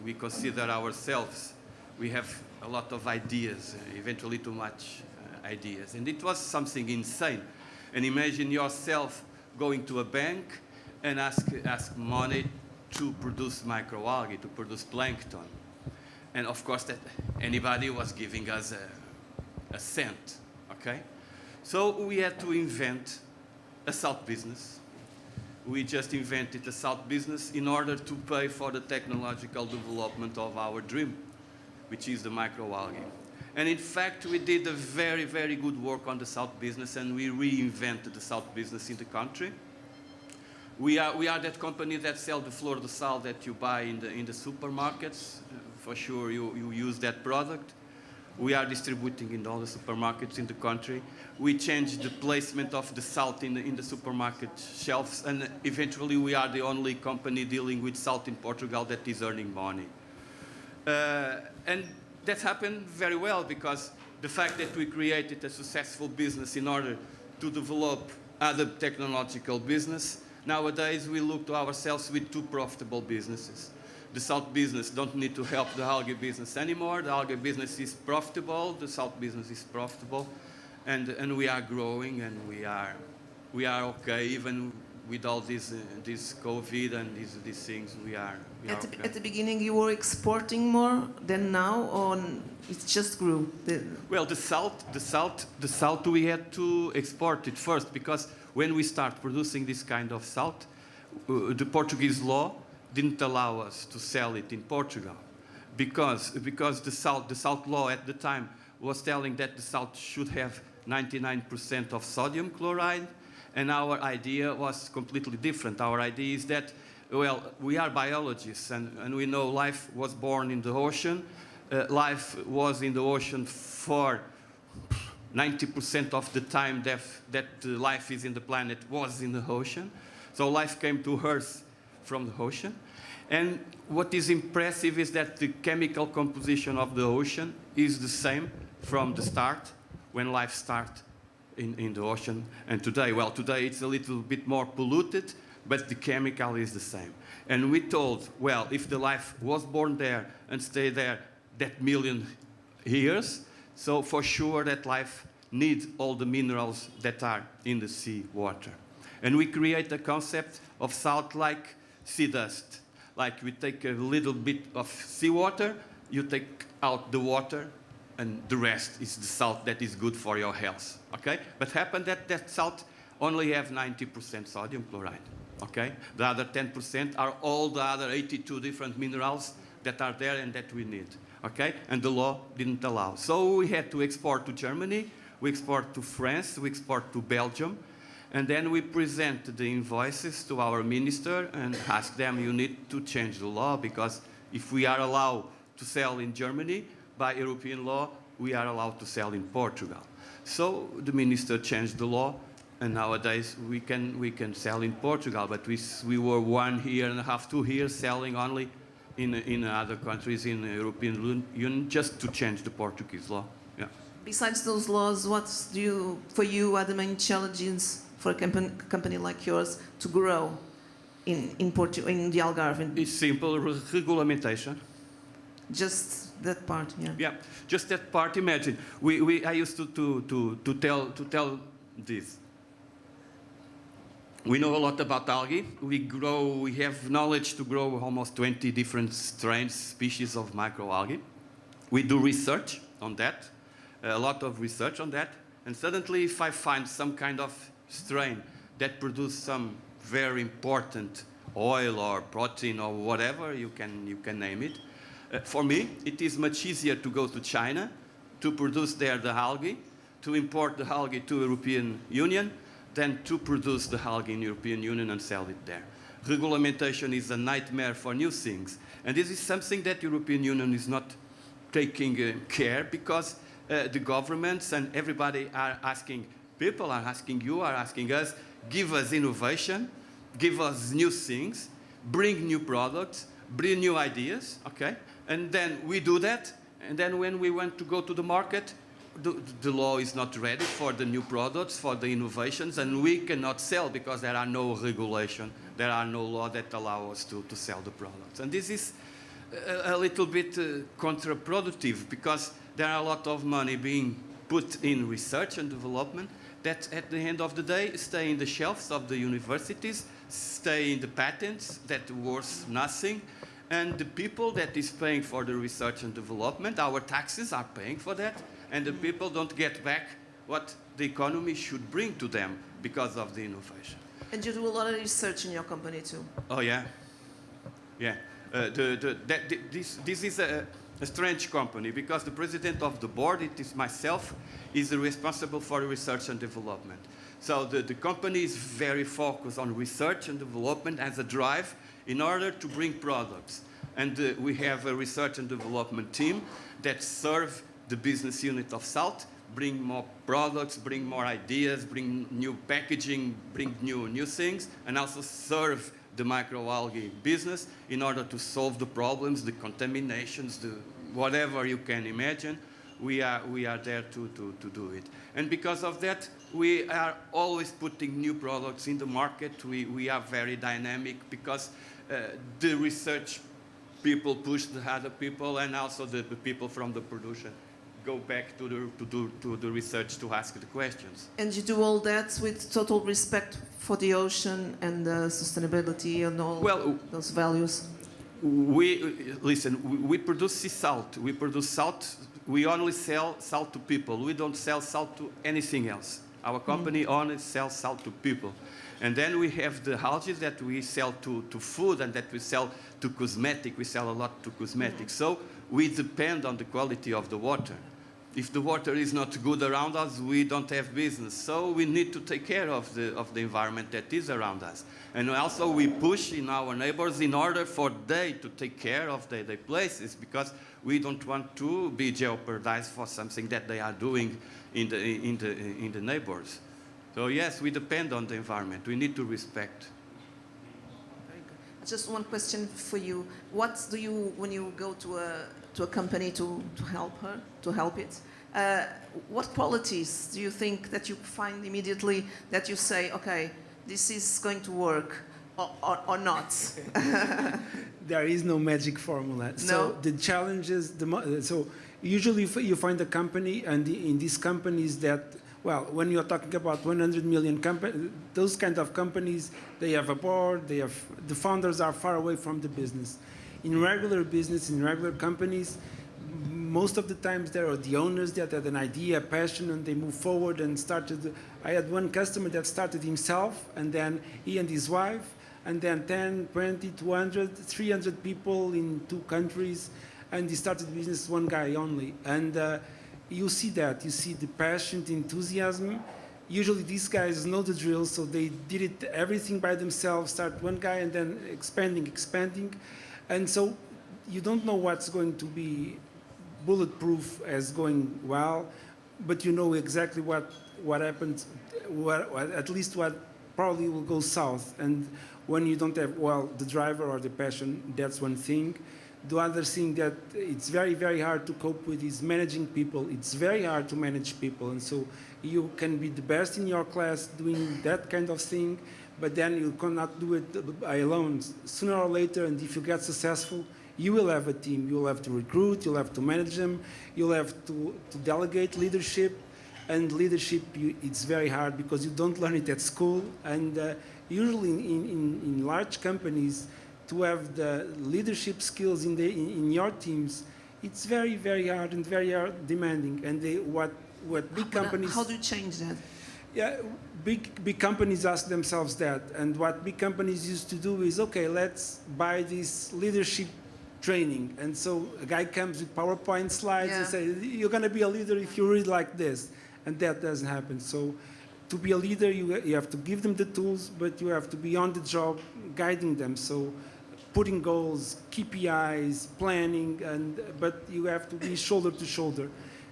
we consider ourselves. We have a lot of ideas, eventually too much ideas. And it was something insane. And imagine yourself going to a bank and ask money to produce microalgae, to produce plankton. And of course, that anybody was giving us a cent. Okay? So we had to invent a salt business. We just invented a salt business in order to pay for the technological development of our dream, which is the microalgae. And in fact, we did a very, very good work on the salt business, and we reinvented the salt business in the country. We are that company that sells the flor de sal that you buy in the supermarkets. For sure, you use that product. We are distributing in all the supermarkets in the country. We changed the placement of the salt in the supermarket shelves, and eventually we are the only company dealing with salt in Portugal that is earning money. And that happened very well because the fact that we created a successful business in order to develop other technological business, nowadays we look to ourselves with 2 profitable businesses. The salt business don't need to help the algae business anymore. The algae business is profitable. The salt business is profitable, and we are growing, and we are okay even with all this COVID and these things. We are okay. At the beginning, you were exporting more than now, or it just grew? Well, the salt we had to export it first because when we start producing this kind of salt, the Portuguese law didn't allow us to sell it in Portugal because the salt law at the time was telling that the salt should have 99% of sodium chloride, and our idea was completely different. Our idea is that, well, we are biologists, and we know life was born in the ocean. Life was in the ocean for 90% of the time that life is in the planet was in the ocean. So life came to Earth from the ocean. And what is impressive is that the chemical composition of the ocean is the same from the start, when life started in the ocean, and today. Well, today it's a little bit more polluted, but the chemical is the same. And we told, well, if the life was born there and stayed there that million years, so for sure that life needs all the minerals that are in the sea water. And we create a concept of salt like sea dust. Like we take a little bit of seawater, you take out the water, and the rest is the salt that is good for your health, okay? But happen that that salt only have 90% sodium chloride, okay? The other 10% are all the other 82 different minerals that are there and that we need, okay? And the law didn't allow. So we had to export to Germany, we export to France, we export to Belgium, and then we present the invoices to our minister and ask them, you need to change the law, because if we are allowed to sell in Germany, by European law, we are allowed to sell in Portugal. So the minister changed the law, and nowadays we can sell in Portugal, but we were 1.5 years, 2 years selling only in other countries in the European Union just to change the Portuguese law. Yeah. Besides those laws, for you are the main challenges for a company like yours to grow in the Algarve? It's simple, regulation. Just that part, yeah. Yeah, just that part. Imagine, I used to tell this. We know a lot about algae. We have knowledge to grow almost 20 different strains, species of microalgae. We do research on that, a lot of research on that. And suddenly, if I find some kind of strain that produces some very important oil or protein or whatever, you can name it. For me, it is much easier to go to China to produce there the algae, to import the algae to European Union, than to produce the algae in European Union and sell it there. Regulation is a nightmare for new things. And this is something that European Union is not taking care, because the governments and everybody are asking, people are asking you, are asking us, give us innovation, give us new things, bring new products, bring new ideas, okay? And then we do that, and then when we want to go to the market, the law is not ready for the new products, for the innovations, and we cannot sell because there are no regulation, there are no law that allow us to sell the products. And this is a little bit counterproductive, because there are a lot of money being put in research and development that at the end of the day stay in the shelves of the universities, stay in the patents that worth nothing. And the people that is paying for the research and development, our taxes are paying for that, and the people don't get back what the economy should bring to them because of the innovation. And you do a lot of research in your company too. Oh yeah, yeah. This is a strange company, because the president of the board, it is myself, is responsible for research and development. So the company is very focused on research and development as a drive in order to bring products. And we have a research and development team that serve the business unit of salt, bring more products, bring more ideas, bring new packaging, bring new things, and also serve the microalgae business in order to solve the problems, the contaminations, the whatever you can imagine. We are there to do it. And because of that, we are always putting new products in the market. We are very dynamic, because the research people push the other people, and also the people from the production go back to the research to ask the questions. And you do all that with total respect for the ocean and sustainability and all those values? We produce sea salt. We produce salt. We only sell salt to people. We don't sell salt to anything else. Our company only sells salt to people. And then we have the algae that we sell to food, and that we sell to cosmetic. We sell a lot to cosmetics. So we depend on the quality of the water. If the water is not good around us, we don't have business. So we need to take care of the environment that is around us. And also we push in our neighbors in order for they to take care of their places, because we don't want to be jeopardized for something that they are doing in the neighbors. So yes, we depend on the environment. We need to respect. Very good. Just one question for you. What do you, when you go to a company to help it, what qualities do you think that you find immediately that you say, okay, this is going to work or not? There is no magic formula. No? So the challenges, so usually you find a company, and in these companies that, well, when you're talking about 100 million those kind of companies, they have a board, the founders are far away from the business. In regular business, in regular companies, most of the times there are the owners that had an idea, a passion, and they move forward and started. I had one customer that started himself, and then he and his wife, and then 10, 20, 200, 300 people in 2 countries, and he started business one guy only. And you see that, you see the passion, the enthusiasm. Usually these guys know the drill, so they did it everything by themselves, start one guy and then expanding. And so you don't know what's going to be bulletproof as going well, but you know exactly what happens, at least what probably will go south. And when you don't have, well, the driver or the passion, that's one thing. The other thing that it's very, very hard to cope with is managing people. It's very hard to manage people. And so you can be the best in your class doing that kind of thing, but then you cannot do it alone. Sooner or later, and if you get successful, you will have a team. You'll have to recruit, you'll have to manage them, you'll have to delegate leadership. And leadership, it's very hard because you don't learn it at school. And usually in large companies, to have the leadership skills in your teams, it's very, very hard and very hard demanding. And what big companies... How do you change that? Yeah, big companies ask themselves that. And what big companies used to do is, okay, let's buy this leadership training. And so a guy comes with PowerPoint slides and say, you're going to be a leader if you read like this. And that doesn't happen. So to be a leader, you have to give them the tools, but you have to be on the job guiding them. So putting goals, KPIs, planning, but you have to be shoulder to shoulder.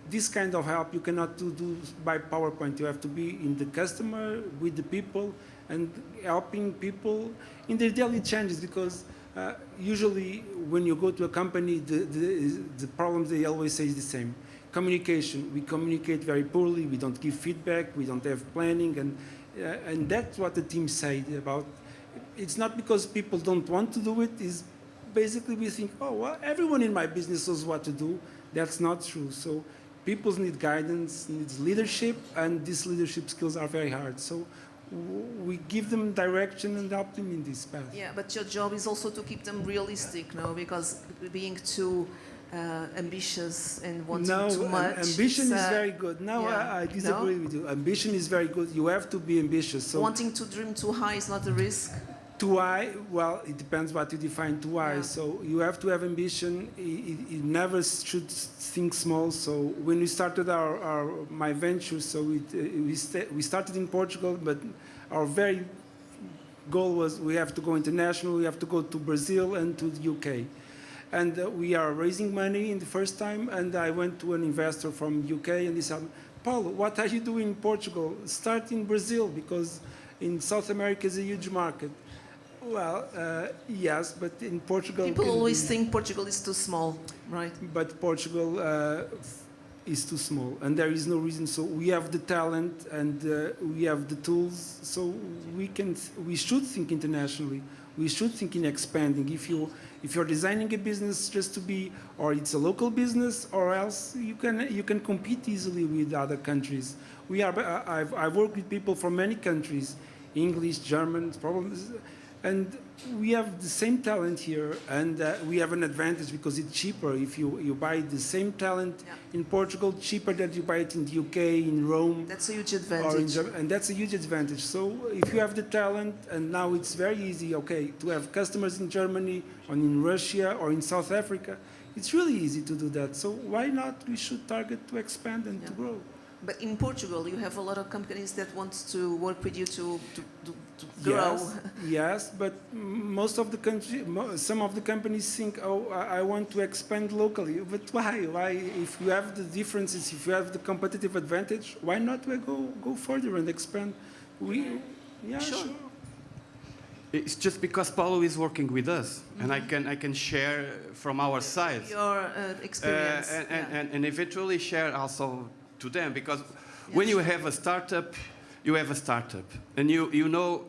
This kind of help you cannot do by PowerPoint. You have to be in the customer, with the people, and helping people in their daily changes, because usually when you go to a company, the problems they always say is the same. Communication. We communicate very poorly. We don't give feedback. We don't have planning, and that's what the team said about. It's not because people don't want to do it. It's basically we think, oh, well, everyone in my business knows what to do. That's not true. So people need guidance, needs leadership, and these leadership skills are very hard. So we give them direction and help them in this path. Yeah, but your job is also to keep them realistic, no? Because being too ambitious and wanting too much. Ambition is very good. No, yeah. I disagree with you. Ambition is very good. You have to be ambitious. So wanting to dream too high is not a risk? Too high, well, it depends what you define too high. Yeah. So you have to have ambition. You never should think small. So when we started my venture, so we started in Portugal, but our very goal was we have to go international. We have to go to Brazil and to the UK. And we are raising money in the first time, and I went to an investor from UK, and he said, Paulo, what are you doing in Portugal? Start in Brazil, because in South America is a huge market. Well, yes, but in Portugal... People always think Portugal is too small, right? But Portugal is too small, and there is no reason. So we have the talent, and we have the tools, so we should think internationally. We should think in expanding. If you're designing a business just to be, or it's a local business, or else you can compete easily with other countries. I've worked with people from many countries, English, German, and we have the same talent here, and we have an advantage because it's cheaper. If you buy the same talent in Portugal, cheaper than you buy it in the UK, in Rome. That's a huge advantage. And that's a huge advantage. So if you have the talent, and now it's very easy, okay, to have customers in Germany, or in Russia, or in South Africa, it's really easy to do that. So why not? We should target to expand and to grow. But in Portugal, you have a lot of companies that want to work with you to grow. Yes, but most of the some of the companies think, oh, I want to expand locally. But why? Why? If you have the differences, if you have the competitive advantage, why not go further and expand? Sure. it's just because Paulo is working with us, and I can share from our side. Your experience. And eventually share also to them, because when you have a startup, you have a startup, and you know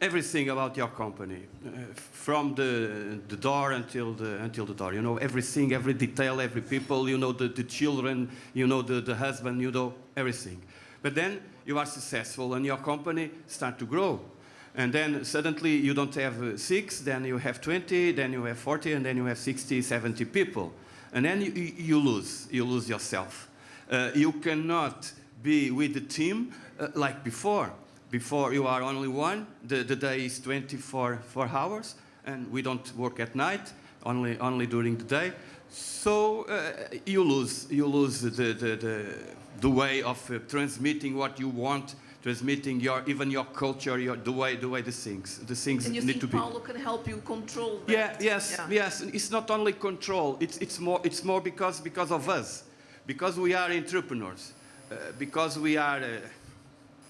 everything about your company, from the door until the door. You know everything, every detail, every people. You know the children. You know the husband. You know everything. But then you are successful, and your company start to grow. And then suddenly you don't have 6, then you have 20, then you have 40, and then you have 60, 70 people. And then you lose yourself. You cannot be with the team like before. Before you are only one, the day is 24 hours, and we don't work at night, only during the day. So you lose the way of transmitting what you want, transmitting even your culture, the way the things and you need think to be. Paulo can help you control that? Yes. It's not only control. It's more because of us, because we are entrepreneurs, because we are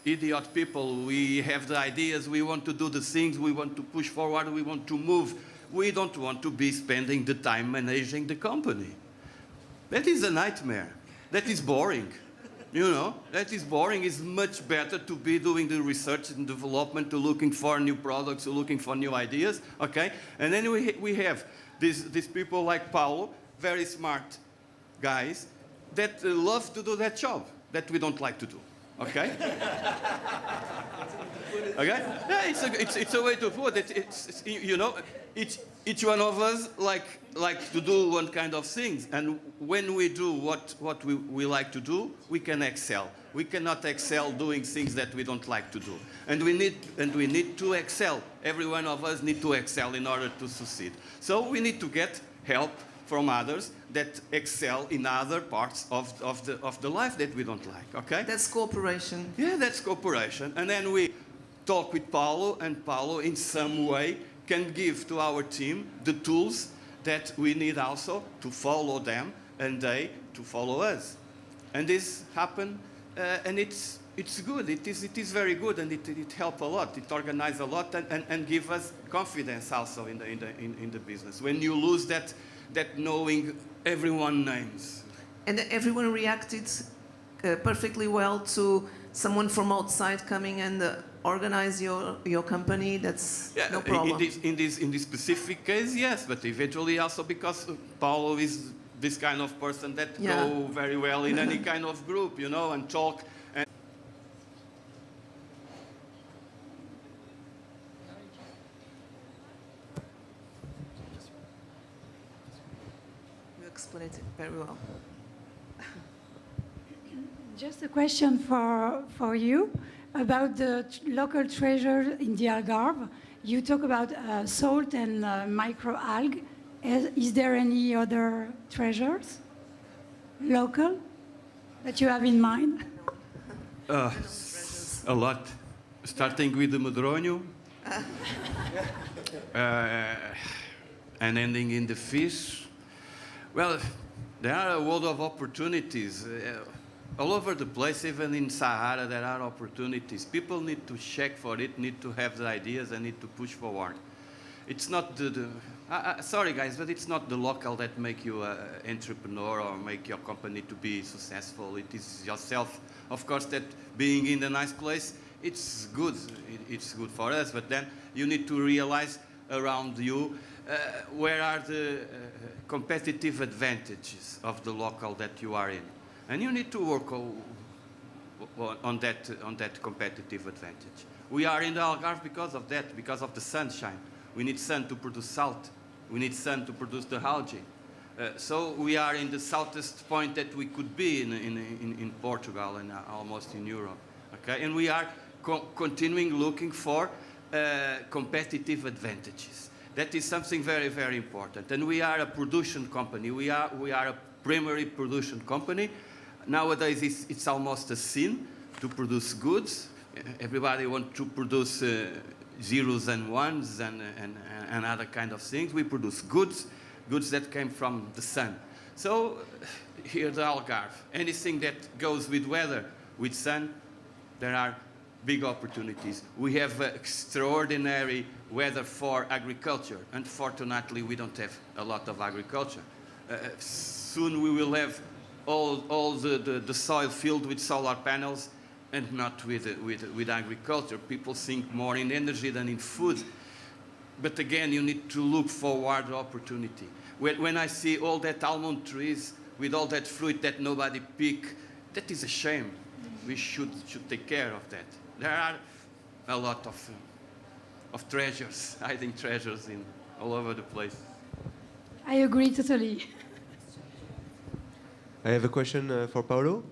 idiot people. We have the ideas. We want to do the things. We want to push forward. We want to move. We don't want to be spending the time managing the company. That is a nightmare. That is boring. You know, that is boring. It's much better to be doing the research and development, to looking for new products, to looking for new ideas, okay? And then we have these people like Paulo, very smart guys, that love to do that job that we don't like to do, okay? Okay? Yeah, it's a way to put it. It's you know, each one of us like to do one kind of things, and when we do what we like to do, we can excel. We cannot excel doing things that we don't like to do, and we need to excel. Every one of us need to excel in order to succeed. So we need to get help from others that excel in other parts of the life that we don't like. Okay? That's cooperation. Yeah, that's cooperation, and then we talk with Paulo, and Paulo in some way can give to our team the tools that we need also to follow them, and they to follow us. And this happened, and it's good. It is very good, and it helps a lot. It organizes a lot, and give us confidence also in the business. When you lose that knowing everyone's names. And everyone reacted perfectly well to someone from outside coming and organize your company. That's no problem. In this specific case, yes, but eventually also because Paulo is this kind of person that go very well in any kind of group, you know, and talk. And you explained it very well. Just a question for you about the local treasure in the Algarve. You talk about salt and microalgae. Is there any other treasures, local, that you have in mind? A lot, starting with the medronho, and ending in the fish. Well, there are a world of opportunities. All over the place, even in Sahara, there are opportunities. People need to check for it, need to have the ideas, and need to push forward. It's not sorry guys, but it's not the local that make you an entrepreneur or make your company to be successful. It is yourself. Of course, that being in a nice place, it's good. It's good for us, but then you need to realize around you where are the competitive advantages of the local that you are in. And you need to work on that competitive advantage. We are in the Algarve because of that, because of the sunshine. We need sun to produce salt. We need sun to produce the algae. So we are in the southest point that we could be in Portugal and almost in Europe. Okay? And we are continuing looking for competitive advantages. That is something very, very important. And we are a production company. We are a primary production company. Nowadays, it's almost a sin to produce goods. Everybody wants to produce zeros and ones and other kind of things. We produce goods that came from the sun. So here the Algarve, anything that goes with weather, with sun, there are big opportunities. We have extraordinary weather for agriculture. Unfortunately, we don't have a lot of agriculture. Soon we will have all the soil filled with solar panels and not with agriculture. People think more in energy than in food. But again, you need to look forward opportunity. When I see all that almond trees with all that fruit that nobody pick, that is a shame. We should take care of that. There are a lot of treasures, hiding treasures all over the place. I agree totally. I have a question for Paulo.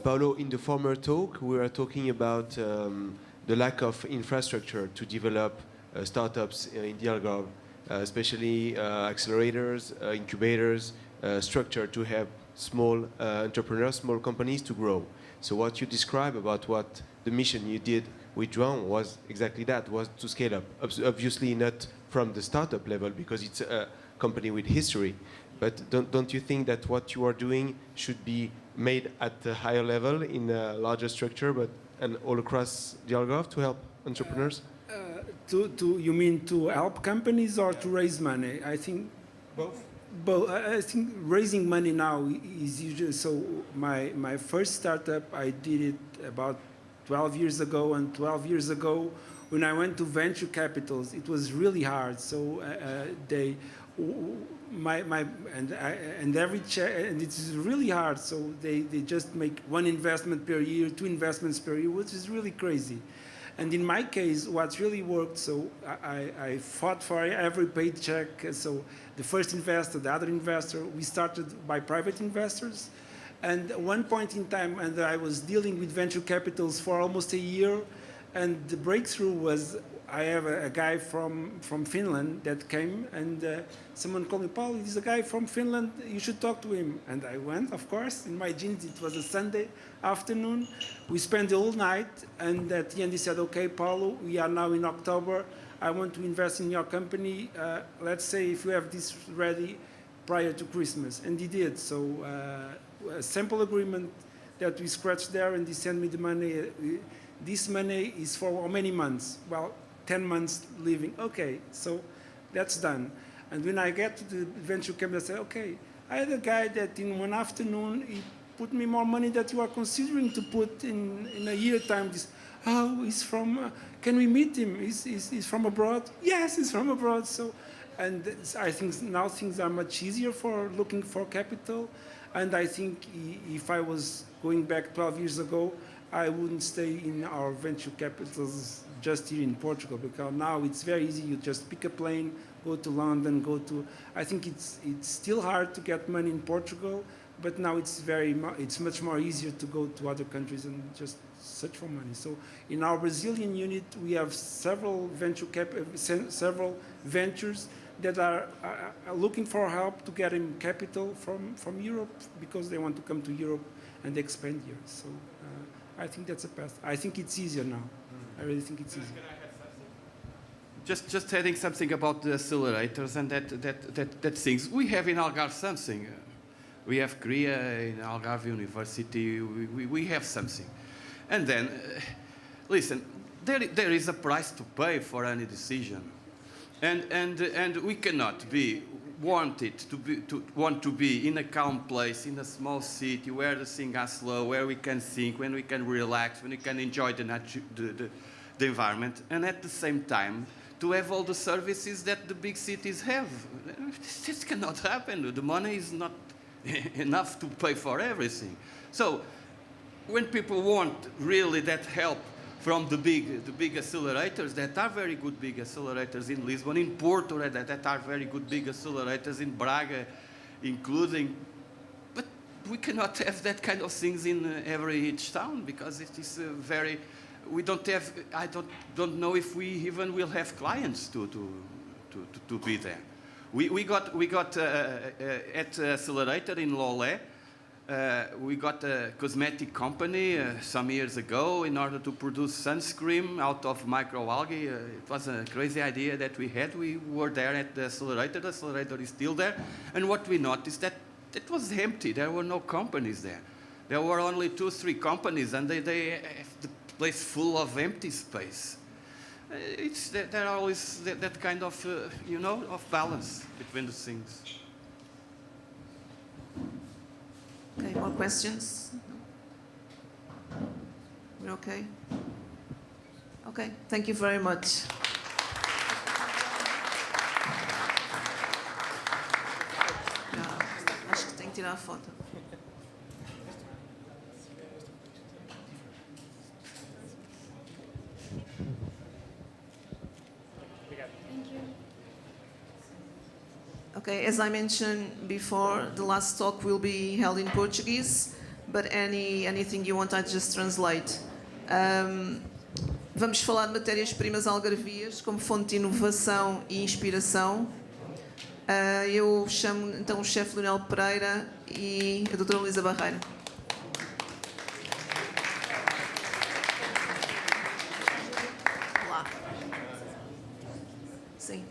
Paulo, in the former talk, we were talking about the lack of infrastructure to develop startups in the Algarve, especially accelerators, incubators, structure to have small entrepreneurs, small companies to grow. So what you describe about what the mission you did with João was exactly that, was to scale up. Obviously not from the startup level because it's a company with history, but don't you think that what you are doing should be made at a higher level in a larger structure, and all across the Algarve to help entrepreneurs? You mean to help companies or to raise money? I think both. Both. I think raising money now is usually so. My first startup, I did it about 12 years ago, and 12 years ago, when I went to venture capitals, it was really hard. So and it's really hard. So they just make one investment per year, 2 investments per year, which is really crazy. And in my case, what really worked, so I fought for every paycheck. So the first investor, the other investor, we started by private investors. And at one point in time, and I was dealing with venture capitals for almost a year, and the breakthrough was I have a guy from Finland that came, and someone called me, Paul, he's a guy from Finland, you should talk to him. And I went, of course, in my jeans. It was a Sunday afternoon. We spent the whole night, and at the end he said, okay, Paulo, we are now in October. I want to invest in your company. Let's say if you have this ready prior to Christmas. And he did. So a sample agreement that we scratched there, and he sent me the money. This money is for how many months? Well, 10 months living. Okay, so that's done. And when I get to the venture capital, I say, okay, I had a guy that in one afternoon, he put me more money that you are considering to put in a year time. This, he's from, can we meet him? He's from abroad? Yes, he's from abroad. So, and I think now things are much easier for looking for capital. And I think if I was going back 12 years ago, I wouldn't stay in our venture capitals just here in Portugal, because now it's very easy. You just pick a plane, go to London, go to... I think it's still hard to get money in Portugal, but now it's much more easier to go to other countries and just search for money. So in our Brazilian unit, we have several ventures that are looking for help to get in capital from Europe, because they want to come to Europe and expand here. So I think that's a path. I think it's easier now. I really think it's easier. Just adding something about the accelerators and that things. We have in Algarve something. We have Korea in Algarve University. We have something. And then, listen, there is a price to pay for any decision. And we cannot want to be in a calm place, in a small city where the things are slow, where we can think, when we can relax, when we can enjoy the environment, and at the same time to have all the services that the big cities have. This cannot happen. The money is not enough to pay for everything. So when people want really that help from the big accelerators, that are very good big accelerators in Lisbon, in Porto, that are very good big accelerators in Braga, including, but we cannot have that kind of things in each town, because it is very, we don't have, I don't know if we even will have clients to be there. We got at Accelerator in Lolé, we got a cosmetic company some years ago in order to produce sunscreen out of microalgae. It was a crazy idea that we had. We were there at the accelerator. The accelerator is still there. And what we noticed that it was empty. There were no companies there. There were only 2 or 3 companies, and the place full of empty space. There are always that kind of, you know, of balance between the things. Okay, more questions? We're okay? Okay, thank you very much. Acho que tenho que tirar a foto. Okay, as I mentioned before, the last talk will be held in Portuguese, but anything you want, I just translate. Vamos falar de matérias-primas algarvias como fonte de inovação e inspiração. Eu chamo então o chefe Leonel Pereira e a doutora Luísa Barreira. Olá. Sim.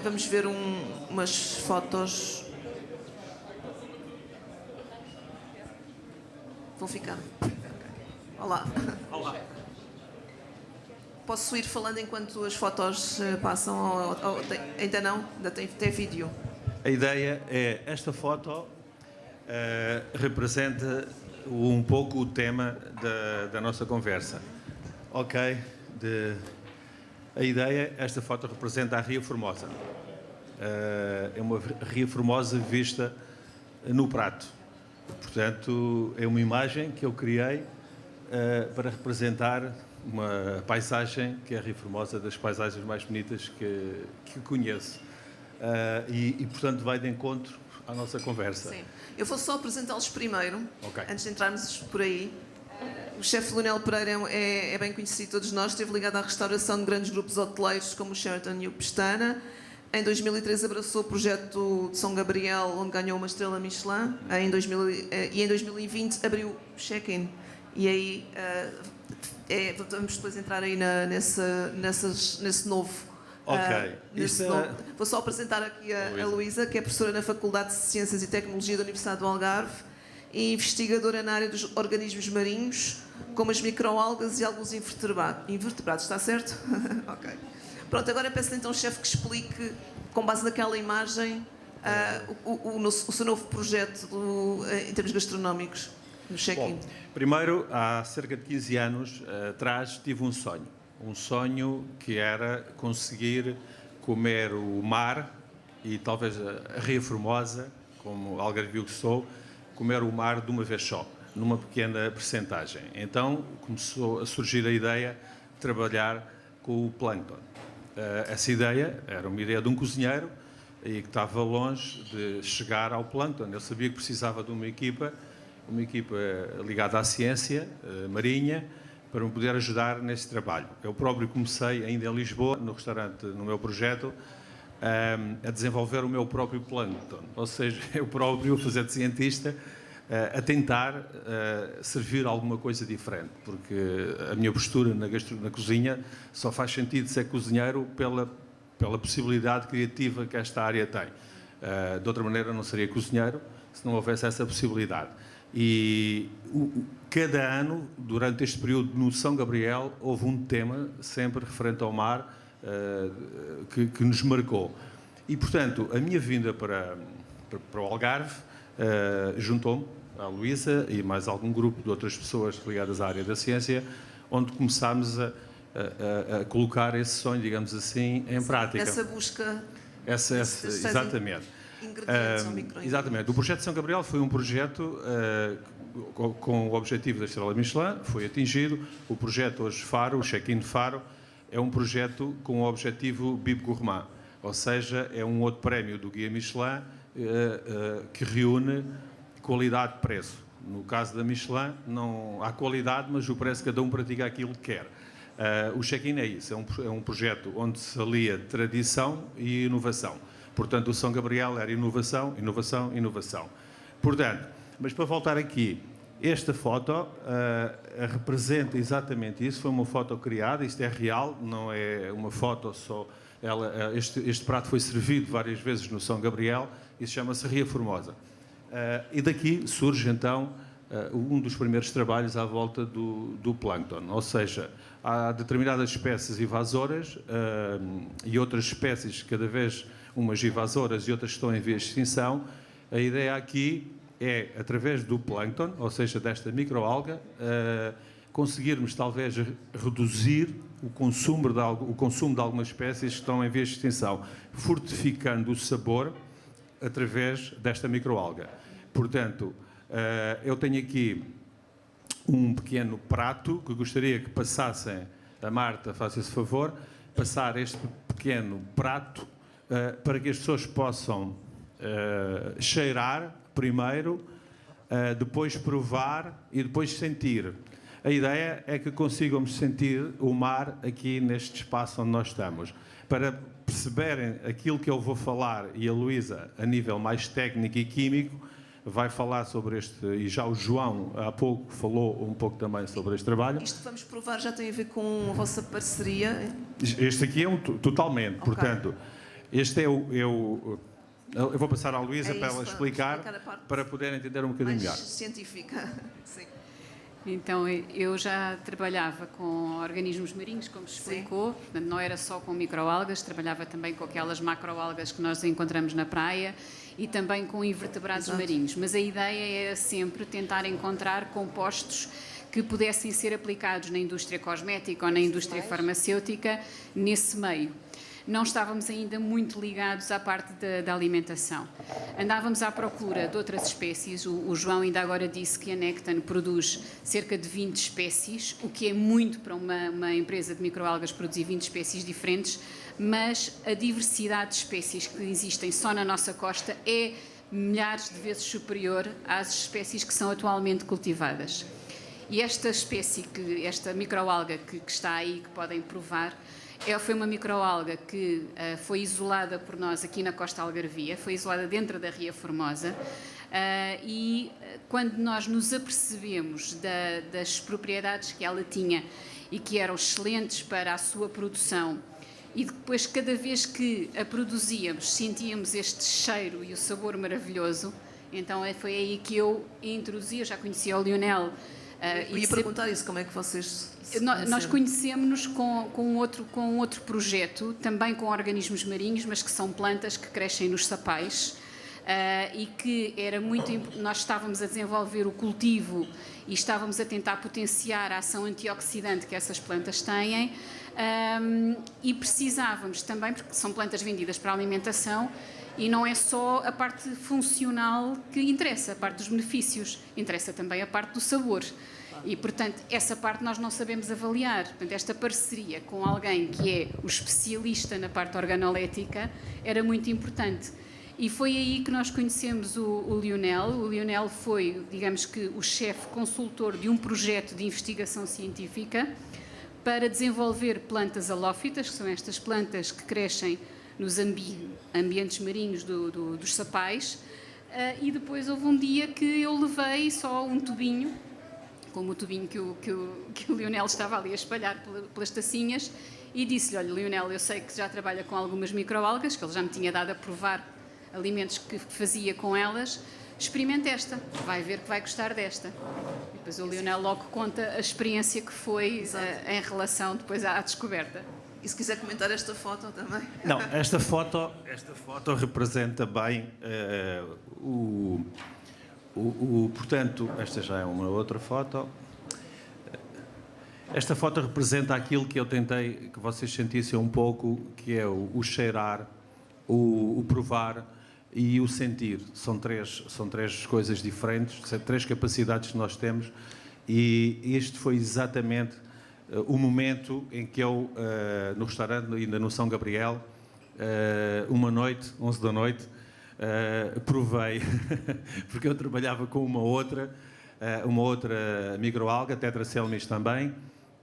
Vamos ver umas fotos. Vão ficar. Olá. Olá. Posso ir falando enquanto as fotos passam? Ainda não? Ainda tem vídeo. A ideia é, esta foto representa um pouco o tema da nossa conversa. Ok? A ideia, esta foto representa a Ria Formosa. É uma Ria Formosa vista no prato. Portanto, é uma imagem que eu criei para representar uma paisagem que é a Ria Formosa, das paisagens mais bonitas que conheço. Portanto, vai de encontro à nossa conversa. Sim. Eu vou só apresentá-los primeiro, okay, antes de entrarmos por aí. O chefe Leonel Pereira é bem conhecido de todos nós, esteve ligado à restauração de grandes grupos hoteleiros como o Sheraton e o Pestana. Em 2013 abraçou o projeto de São Gabriel, onde ganhou uma estrela Michelin, e em 2020 abriu o check-in. E aí vamos depois entrar aí nesse novo. Vou só apresentar aqui a Luísa, que é professora na Faculdade de Ciências e Tecnologia da Universidade do Algarve e investigadora na área dos organismos marinhos, como as microalgas e alguns invertebrados. Está certo? Ok. Pronto, agora peço-lhe então, chefe, que explique, com base naquela imagem, o seu novo projeto em termos gastronómicos, no check-in. Primeiro, há cerca de 15 anos atrás, tive um sonho. Um sonho que era conseguir comer o mar e talvez a Ria Formosa, como algarvio que sou, comer o mar de uma vez só, numa pequena percentagem. Então começou a surgir a ideia de trabalhar com o plâncton. Essa ideia era uma ideia de um cozinheiro e que estava longe de chegar ao plâncton. Eu sabia que precisava de uma equipa ligada à ciência marinha, para me poder ajudar nesse trabalho. Eu próprio comecei ainda em Lisboa, no restaurante, no meu projeto, a desenvolver o meu próprio plâncton, ou seja, eu próprio, a fazer de cientista, a tentar servir alguma coisa diferente, porque a minha postura na cozinha só faz sentido ser cozinheiro pela possibilidade criativa que esta área tem. De outra maneira, não seria cozinheiro se não houvesse essa possibilidade. E cada ano, durante este período no São Gabriel, houve um tema sempre referente ao mar que nos marcou. E, portanto, a minha vinda para o Algarve juntou-me à Luísa e mais algum grupo de outras pessoas ligadas à área da ciência, onde começámos a colocar esse sonho, digamos assim, em prática. Essa busca... Exatamente. Ingredientes ou micro-ingredientes. Exatamente. O projeto São Gabriel foi um projeto com o objetivo da estrela Michelin, foi atingido. O projeto hoje Faro, o check-in Faro, é um projeto com o objetivo Bib Gourmand, ou seja, é um outro prémio do Guia Michelin que reúne qualidade-preço. No caso da Michelin, não há qualidade, mas o preço cada um pratica aquilo que quer. O check-in é isso, é um projeto onde se alia tradição e inovação. Portanto, o São Gabriel era inovação, inovação, inovação. Portanto, mas para voltar aqui, Esta foto representa exatamente isso. Foi uma foto criada, isto é real, não é uma foto só. Este prato foi servido várias vezes no São Gabriel, isso chama-se Ria Formosa. E daqui surge então um dos primeiros trabalhos à volta do plâncton, ou seja, há determinadas espécies invasoras e outras espécies, cada vez umas invasoras e outras que estão em vias de extinção. A ideia aqui é, através do plâncton, ou seja, desta microalga, conseguirmos talvez reduzir o consumo de algumas espécies que estão em vias de extinção, fortificando o sabor através desta microalga. Portanto, eu tenho aqui um pequeno prato que gostaria que passassem, a Marta, faça esse favor, passar este pequeno prato para que as pessoas possam cheirar primeiro, depois provar e depois sentir. A ideia é que consigamos sentir o mar aqui neste espaço onde nós estamos. Para perceberem aquilo que eu vou falar, e a Luísa, a nível mais técnico e químico, vai falar sobre este, e já o João há pouco falou um pouco também sobre este trabalho. Isto que vamos provar já tem a ver com a vossa parceria? Este aqui é totalmente, okay. Portanto, este é eu vou passar à Luísa para ela explicar, para poder entender um bocadinho melhor. Científica, sim. Então, eu já trabalhava com organismos marinhos, como se explicou, portanto, não era só com microalgas, trabalhava também com aquelas macroalgas que nós encontramos na praia e também com invertebrados marinhos. Mas a ideia era sempre tentar encontrar compostos que pudessem ser aplicados na indústria cosmética ou na indústria farmacêutica nesse meio. Não estávamos ainda muito ligados à parte da alimentação. Andávamos à procura de outras espécies. O João ainda agora disse que a Nectan produz cerca de 20 espécies, o que é muito para uma empresa de microalgas produzir 20 espécies diferentes, mas a diversidade de espécies que existem só na nossa costa é milhares de vezes superior às espécies que são atualmente cultivadas. E esta espécie, esta microalga que está aí, que podem provar, foi uma microalga que foi isolada por nós aqui na costa algarvia, foi isolada dentro da Ria Formosa, e quando nós nos apercebemos das propriedades que ela tinha e que eram excelentes para a sua produção, e depois cada vez que a produzíamos sentíamos este cheiro e o sabor maravilhoso, então foi aí que eu introduzi, eu já conhecia o Lionel. Eu ia perguntar isso, como é que vocês... Nós conhecemos-nos com outro projeto, também com organismos marinhos, mas que são plantas que crescem nos sapais, e que era muito... Nós estávamos a desenvolver o cultivo e estávamos a tentar potenciar a ação antioxidante que essas plantas têm, e precisávamos também, porque são plantas vendidas para a alimentação, e não é só a parte funcional que interessa, a parte dos benefícios, interessa também a parte do sabor. E, portanto, essa parte nós não sabemos avaliar. Portanto, esta parceria com alguém que é o especialista na parte organolética era muito importante. E foi aí que nós conhecemos o Lionel. O Lionel foi, digamos que, o chefe consultor de um projeto de investigação científica para desenvolver plantas halófitas, que são estas plantas que crescem nos ambientes marinhos dos sapais, e depois houve um dia que eu levei só um tubinho, como o tubinho que o Lionel estava ali a espalhar pelas tacinhas, e disse-lhe: olha, Lionel, eu sei que já trabalha com algumas microalgas, que ele já me tinha dado a provar alimentos que fazia com elas, experimente esta, vai ver que vai gostar desta. E depois o Lionel logo conta a experiência que foi em relação depois à descoberta. E se quiser comentar esta foto também? Não, esta foto representa bem portanto, esta já é uma outra foto. Esta foto representa aquilo que eu tentei que vocês sentissem um pouco, que é o cheirar, o provar e o sentir. São três coisas diferentes, são três capacidades que nós temos, e este foi exatamente o momento em que eu, no restaurante, ainda no São Gabriel, uma noite, 11 da noite, provei, porque eu trabalhava com uma outra microalga, Tetracelmis também,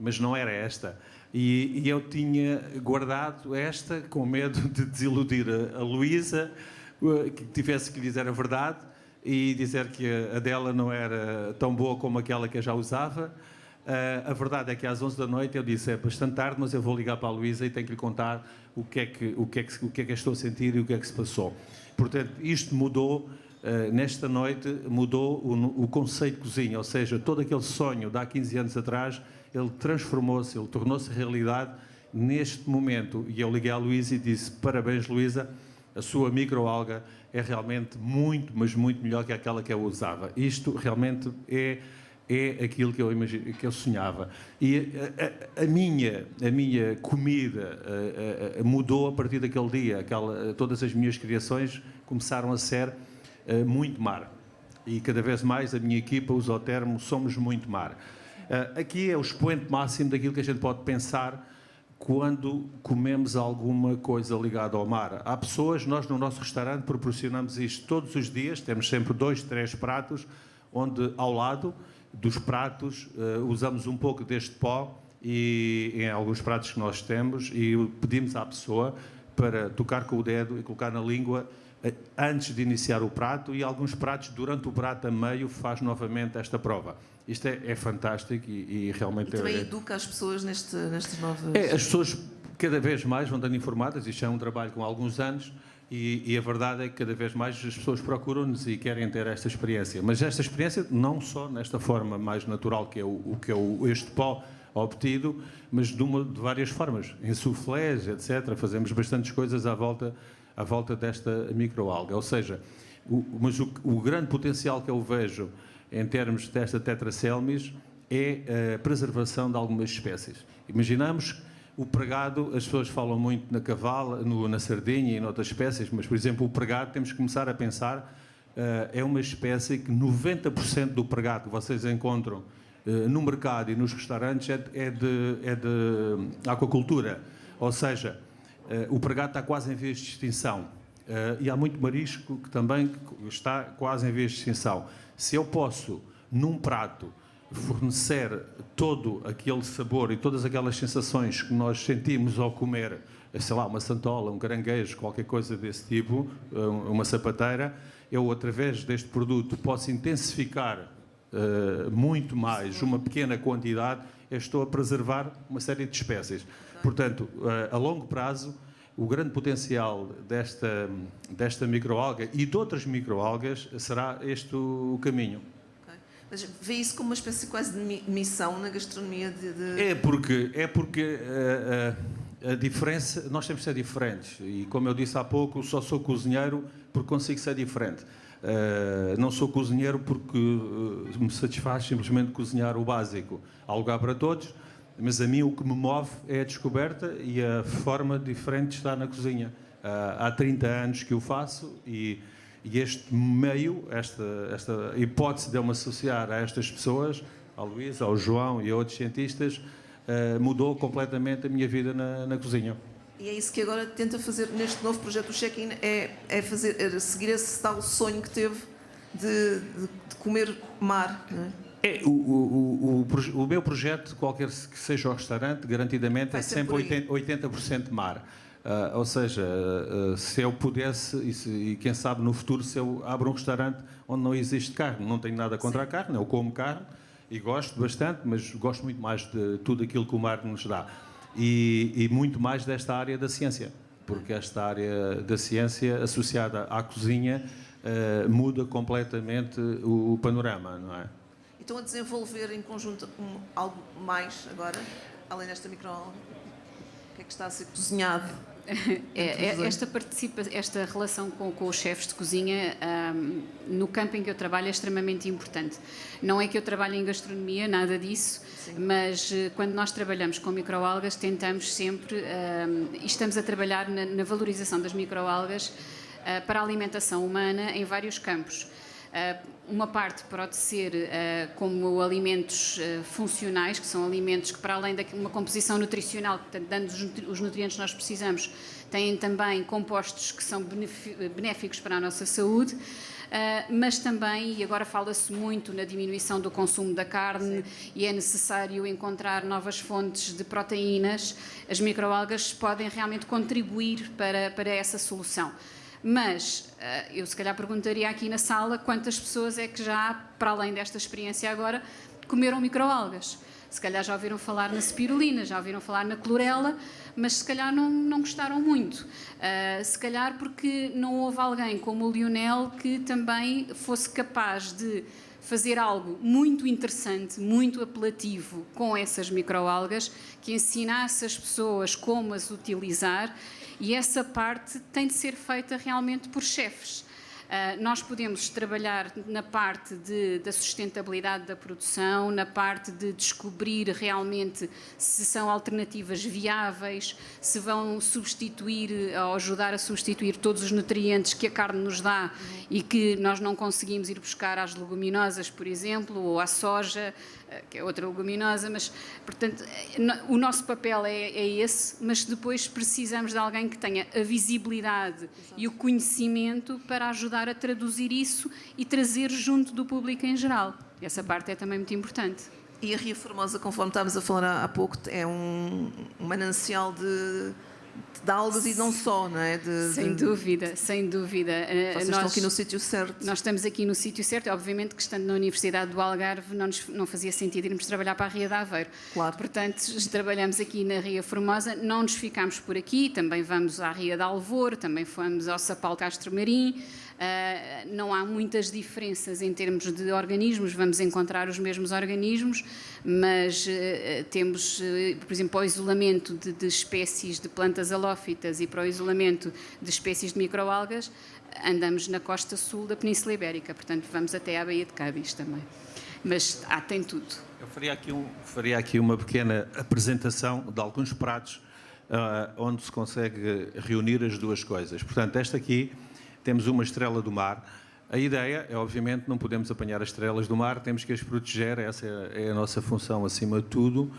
mas não era esta. E eu tinha guardado esta com medo de desiludir a Luísa, que tivesse que lhe dizer a verdade, e dizer que a dela não era tão boa como aquela que eu já usava. A verdade é que às 11 da noite eu disse, é bastante tarde, mas eu vou ligar para a Luísa e tenho que lhe contar o que é que eu estou a sentir e o que é que se passou. Portanto, isto mudou, nesta noite, mudou o conceito de cozinha, ou seja, todo aquele sonho de há 15 anos atrás, ele transformou-se, ele tornou-se realidade neste momento. E eu liguei à Luísa e disse, parabéns, Luísa, a sua microalga é realmente muito, mas muito melhor que aquela que eu usava. Isto realmente é aquilo que eu sonhava. E a minha comida mudou a partir daquele dia. Todas as minhas criações começaram a ser muito mar. E cada vez mais a minha equipa usa o termo somos muito mar. Aqui é o expoente máximo daquilo que a gente pode pensar quando comemos alguma coisa ligada ao mar. Há pessoas, nós no nosso restaurante proporcionamos isto todos os dias, temos sempre 2, 3 pratos, onde ao lado dos pratos usamos um pouco deste pó e em alguns pratos que nós temos e pedimos à pessoa para tocar com o dedo e colocar na língua antes de iniciar o prato, e alguns pratos durante o prato a meio faz novamente esta prova. Isto é fantástico e realmente... E também educa as pessoas nestas novas... As pessoas cada vez mais vão dando informadas, isto é um trabalho com alguns anos, e a verdade é que cada vez mais as pessoas procuram-nos e querem ter esta experiência. Mas esta experiência não só nesta forma mais natural que é este pó obtido, mas de várias formas, em soufflés, etc. Fazemos bastantes coisas à volta desta microalga. Ou seja, o grande potencial que eu vejo em termos desta tetracelmis é a preservação de algumas espécies. Imaginamos o pregado, as pessoas falam muito na cavala, na sardinha e noutras espécies, mas, por exemplo, o pregado, temos que começar a pensar, é uma espécie que 90% do pregado que vocês encontram no mercado e nos restaurantes é de aquacultura. Ou seja, o pregado está quase em vias de extinção. E há muito marisco que também está quase em vias de extinção. Se eu posso, num prato, fornecer todo aquele sabor e todas aquelas sensações que nós sentimos ao comer, sei lá, uma santola, um caranguejo, qualquer coisa desse tipo, uma sapateira, eu, através deste produto, posso intensificar muito mais uma pequena quantidade, eu estou a preservar uma série de espécies. Portanto, a longo prazo, o grande potencial desta microalga e de outras microalgas será este o caminho. Mas vê isso como uma espécie quase de missão na gastronomia É porque a diferença, nós temos de ser diferentes. E como eu disse há pouco, só sou cozinheiro porque consigo ser diferente. Não sou cozinheiro porque me satisfaz simplesmente cozinhar o básico. Há lugar para todos, mas a mim o que me move é a descoberta e a forma diferente de estar na cozinha. Há 30 anos que o faço e este meio, esta hipótese de eu me associar a estas pessoas, ao Luís, ao João e a outros cientistas, mudou completamente a minha vida na cozinha. E é isso que agora tenta fazer neste novo projeto do check-in, é seguir esse tal sonho que teve de comer mar, não é? O meu projeto, qualquer que seja o restaurante, garantidamente é sempre 80% mar. Ou seja, se eu pudesse, e quem sabe no futuro, se eu abro um restaurante onde não existe carne, não tenho nada contra a carne, eu como carne e gosto bastante, mas gosto muito mais de tudo aquilo que o mar nos dá. E muito mais desta área da ciência, porque esta área da ciência associada à cozinha muda completamente o panorama, não é? Estão a desenvolver em conjunto algo mais agora, além desta microalga? O que é que está a ser cozinhado? Esta relação com os chefes de cozinha no campo em que eu trabalho é extremamente importante. Não é que eu trabalhe em gastronomia, nada disso, mas quando nós trabalhamos com microalgas tentamos sempre, e estamos a trabalhar na valorização das microalgas para a alimentação humana em vários campos. Uma parte pode ser como alimentos funcionais, que são alimentos que, para além de uma composição nutricional, portanto, dando os nutrientes que nós precisamos, têm também compostos que são benéficos para a nossa saúde, mas também, e agora fala-se muito na diminuição do consumo da carne, e é necessário encontrar novas fontes de proteínas, as microalgas podem realmente contribuir para essa solução. Mas eu se calhar perguntaria aqui na sala quantas pessoas é que já, para além desta experiência agora, comeram microalgas. Se calhar já ouviram falar na spirulina, já ouviram falar na clorela, mas se calhar não gostaram muito. Se calhar porque não houve alguém como o Lionel que também fosse capaz de fazer algo muito interessante, muito apelativo com essas microalgas, que ensinasse as pessoas como as utilizar, e essa parte tem de ser feita realmente por chefes. Nós podemos trabalhar na parte da sustentabilidade da produção, na parte de descobrir realmente se são alternativas viáveis, se vão substituir ou ajudar a substituir todos os nutrientes que a carne nos dá e que nós não conseguimos ir buscar às leguminosas, por exemplo, ou à soja, que é outra leguminosa, mas, portanto, o nosso papel é esse, mas depois precisamos de alguém que tenha a visibilidade e o conhecimento para ajudar a traduzir isso e trazer junto do público em geral. Essa parte é também muito importante. E a Ria Formosa, conforme estávamos a falar há pouco, é um manancial de algas e não só, não é? Sem dúvida, sem dúvida. Vocês estão aqui no sítio certo. Nós estamos aqui no sítio certo. Obviamente que, estando na Universidade do Algarve, não fazia sentido irmos trabalhar para a Ria de Aveiro. Claro. Portanto, trabalhamos aqui na Ria Formosa, não nos ficámos por aqui, também vamos à Ria de Alvor, também fomos ao Sapal Castro Marim. Não há muitas diferenças em termos de organismos, vamos encontrar os mesmos organismos, mas temos, por exemplo, para o isolamento de espécies de plantas halófitas e para o isolamento de espécies de microalgas, andamos na costa sul da Península Ibérica, portanto vamos até à Baía de Cádiz também. Mas tem tudo. Eu faria aqui uma pequena apresentação de alguns pratos onde se consegue reunir as duas coisas. Portanto, esta aqui temos uma estrela do mar. A ideia é, obviamente, não podemos apanhar as estrelas do mar, temos que as proteger, essa é a nossa função acima de tudo,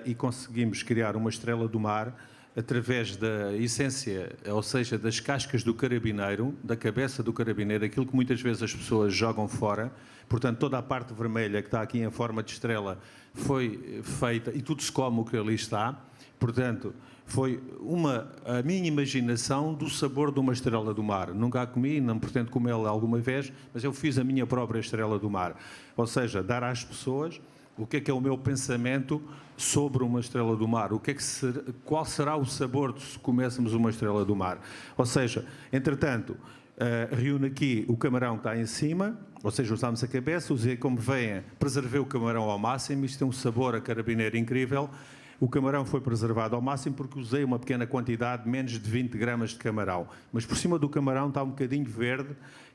e conseguimos criar uma estrela do mar através da essência, ou seja, das cascas do carabineiro, da cabeça do carabineiro, aquilo que muitas vezes as pessoas jogam fora. Portanto, toda a parte vermelha que está aqui em forma de estrela foi feita, e tudo se come o que ali está. Portanto, foi a minha imaginação do sabor de uma estrela do mar. Nunca a comi, não pretendo comê-la alguma vez, mas eu fiz a minha própria estrela do mar. Ou seja, dar às pessoas o que é o meu pensamento sobre uma estrela do mar. Qual será o sabor se coméssemos uma estrela do mar? Ou seja, entretanto, reúne aqui o camarão que está em cima, ou seja, usámos a cabeça, usei como veem, preservei o camarão ao máximo, isto tem um sabor a carabineiro incrível. O camarão foi preservado ao máximo porque usei uma pequena quantidade, menos de 20 gramas de camarão. Mas por cima do camarão está um bocadinho verde.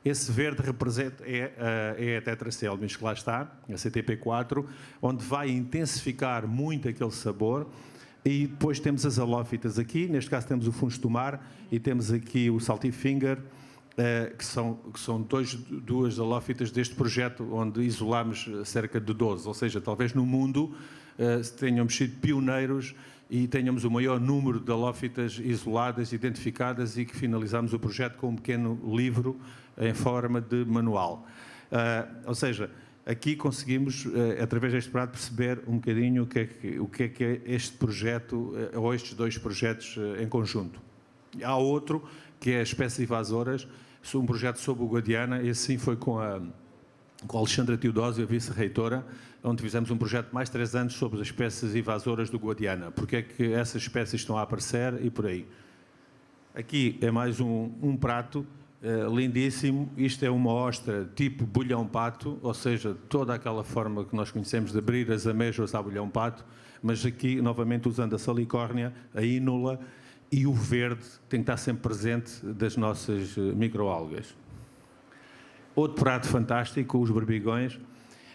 Esse verde representa a tetracelmis que lá está, a CTP4, onde vai intensificar muito aquele sabor. E depois temos as halófitas aqui, neste caso temos o funcho do mar e temos aqui o saltifinger, que são duas halófitas deste projeto, onde isolámos cerca de 12. Ou seja, talvez no mundo tenhamos sido pioneiros e tenhamos o maior número de halófitas isoladas, identificadas, e que finalizámos o projeto com um pequeno livro em forma de manual. Ou seja, aqui conseguimos, através deste prato, perceber um bocadinho o que é este projeto, ou estes dois projetos em conjunto. Há outro, que é as espécies invasoras, um projeto sobre o Guadiana, esse sim foi com a Alexandra Teodósio, a vice-reitora, onde fizemos um projeto de mais 3 anos sobre as espécies invasoras do Guadiana. Porque é que essas espécies estão a aparecer e por aí. Aqui é mais um prato lindíssimo. Isto é uma ostra tipo bolhão-pato, ou seja, toda aquela forma que nós conhecemos de abrir as amêijoas à bolhão-pato, mas aqui, novamente, usando a salicórnia, a ínula e o verde, tem que estar sempre presente das nossas microalgas. Outro prato fantástico, os berbigões,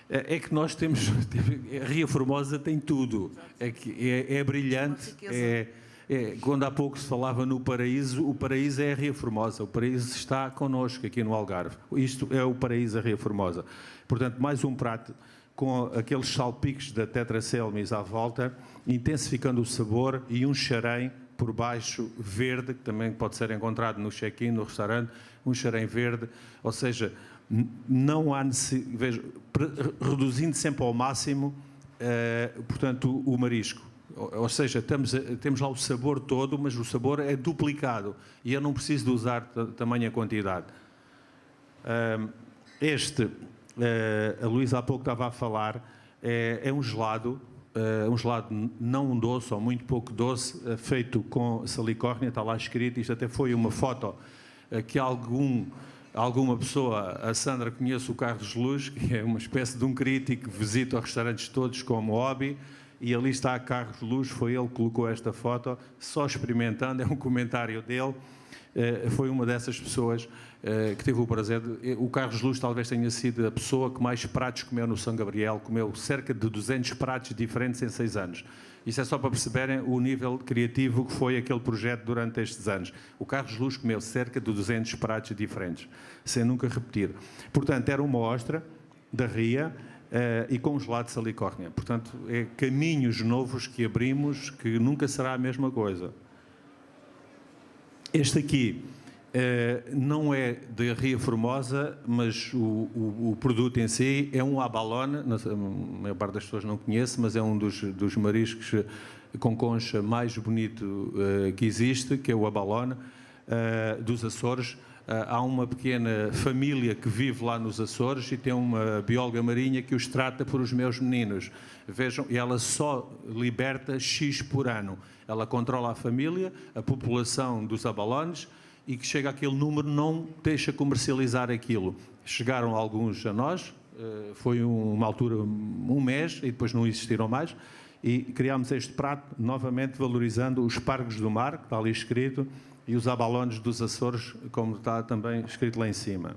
é que nós temos... A Ria Formosa tem tudo. É brilhante. Quando há pouco se falava no paraíso, o paraíso é a Ria Formosa. O paraíso está connosco aqui no Algarve. Isto é o paraíso, a Ria Formosa. Portanto, mais um prato com aqueles salpicos da tetracelmis à volta, intensificando o sabor, e um xarém por baixo verde, que também pode ser encontrado no check-in, no restaurante, um xarém verde. Ou seja, não há necessidade, reduzindo sempre ao máximo, portanto, o marisco. Ou seja, temos lá o sabor todo, mas o sabor é duplicado e eu não preciso de usar tamanha quantidade. A Luísa há pouco estava a falar, é um gelado não doce ou muito pouco doce, feito com salicórnia, está lá escrito. Isto até foi uma foto que alguma pessoa, a Sandra, conhece o Carlos Luz, que é uma espécie de um crítico que visita os restaurantes todos como hobby, e ali está Carlos Luz, foi ele que colocou esta foto, só experimentando, é um comentário dele. Foi uma dessas pessoas que teve o prazer o Carlos Luz talvez tenha sido a pessoa que mais pratos comeu no São Gabriel, comeu cerca de 200 pratos diferentes em 6 anos. Isso é só para perceberem o nível criativo que foi aquele projeto durante estes anos. O Carlos Luz comeu cerca de 200 pratos diferentes, sem nunca repetir. Portanto, era uma ostra da ria e com um gelado de salicórnia. Portanto, é caminhos novos que abrimos, que nunca será a mesma coisa. Este aqui não é da Ria Formosa, mas o produto em si é um abalone. A maior parte das pessoas não conhece, mas é um dos mariscos com concha mais bonito que existe, que é o abalone dos Açores. Há uma pequena família que vive lá nos Açores e tem uma bióloga marinha que os trata por os meus meninos. Vejam, e ela só liberta X por ano. Ela controla a família, a população dos abalones, e que chega àquele número, não deixa comercializar aquilo. Chegaram alguns a nós, foi uma altura, um mês, e depois não existiram mais, e criámos este prato, novamente valorizando os pargos do mar, que está ali escrito, e os abalones dos Açores, como está também escrito lá em cima.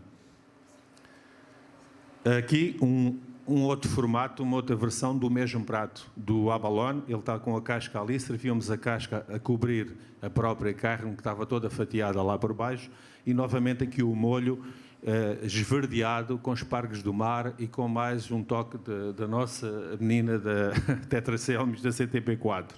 Aqui um outro formato, uma outra versão do mesmo prato, do abalone. Ele está com a casca ali, servíamos a casca a cobrir a própria carne, que estava toda fatiada lá por baixo, e novamente aqui o molho esverdeado, com espargos do mar e com mais um toque da nossa menina da Tetracelmes da CTP4.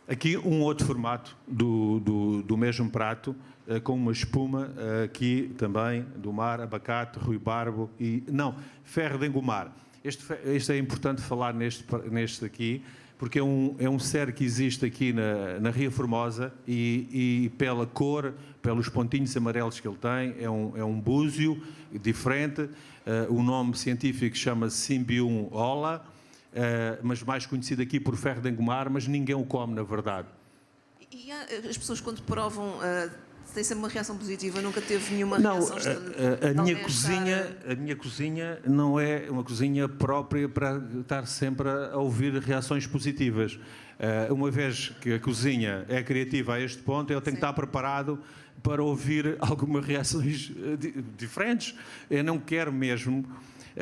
Aqui um outro formato do mesmo prato, com uma espuma aqui também do mar, abacate, ruibarbo e... Não, ferro de engomar. Este é importante falar neste aqui, porque é um ser que existe aqui na Ria Formosa e pela cor, pelos pontinhos amarelos que ele tem, é um búzio diferente. O nome científico chama-se Symbium ola, mas mais conhecido aqui por ferro de engomar, mas ninguém o come, na verdade. E as pessoas, quando provam, têm sempre uma reação positiva? Nunca teve nenhuma reação? A minha cozinha não é uma cozinha própria para estar sempre a ouvir reações positivas. Uma vez que a cozinha é criativa a este ponto, eu tenho que estar preparado para ouvir algumas reações diferentes. Eu não quero mesmo...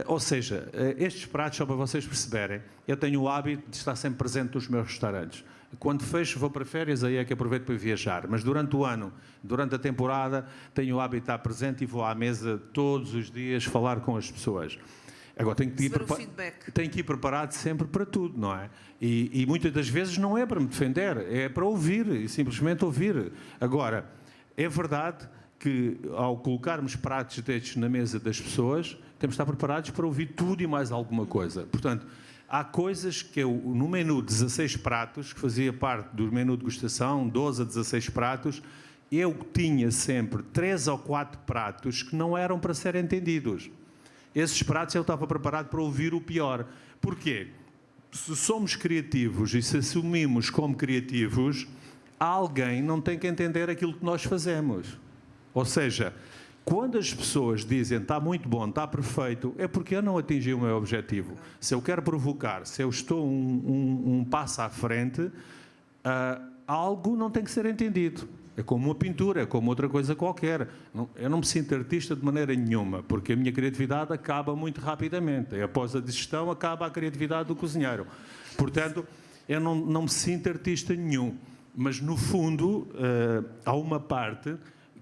Ou seja, estes pratos, só para vocês perceberem, eu tenho o hábito de estar sempre presente nos meus restaurantes. Quando fecho, vou para férias, aí é que aproveito para viajar. Mas durante o ano, durante a temporada, tenho o hábito de estar presente e vou à mesa todos os dias falar com as pessoas. Agora, tenho que ir preparado sempre para tudo, não é? E muitas das vezes não é para me defender, é para ouvir, e simplesmente ouvir. Agora, é verdade que ao colocarmos pratos destes na mesa das pessoas, temos de estar preparados para ouvir tudo e mais alguma coisa. Portanto, há coisas que eu, no menu 16 pratos, que fazia parte do menu de degustação, 12 a 16 pratos, eu tinha sempre 3 ou 4 pratos que não eram para serem entendidos. Esses pratos eu estava preparado para ouvir o pior. Porquê? Se somos criativos e se assumimos como criativos, alguém não tem que entender aquilo que nós fazemos. Ou seja, quando as pessoas dizem está muito bom, está perfeito, é porque eu não atingi o meu objetivo. Se eu quero provocar, se eu estou um passo à frente, algo não tem que ser entendido. É como uma pintura, é como outra coisa qualquer. Eu não me sinto artista de maneira nenhuma, porque a minha criatividade acaba muito rapidamente. E após a digestão, acaba a criatividade do cozinheiro. Portanto, eu não me sinto artista nenhum. Mas, no fundo, há uma parte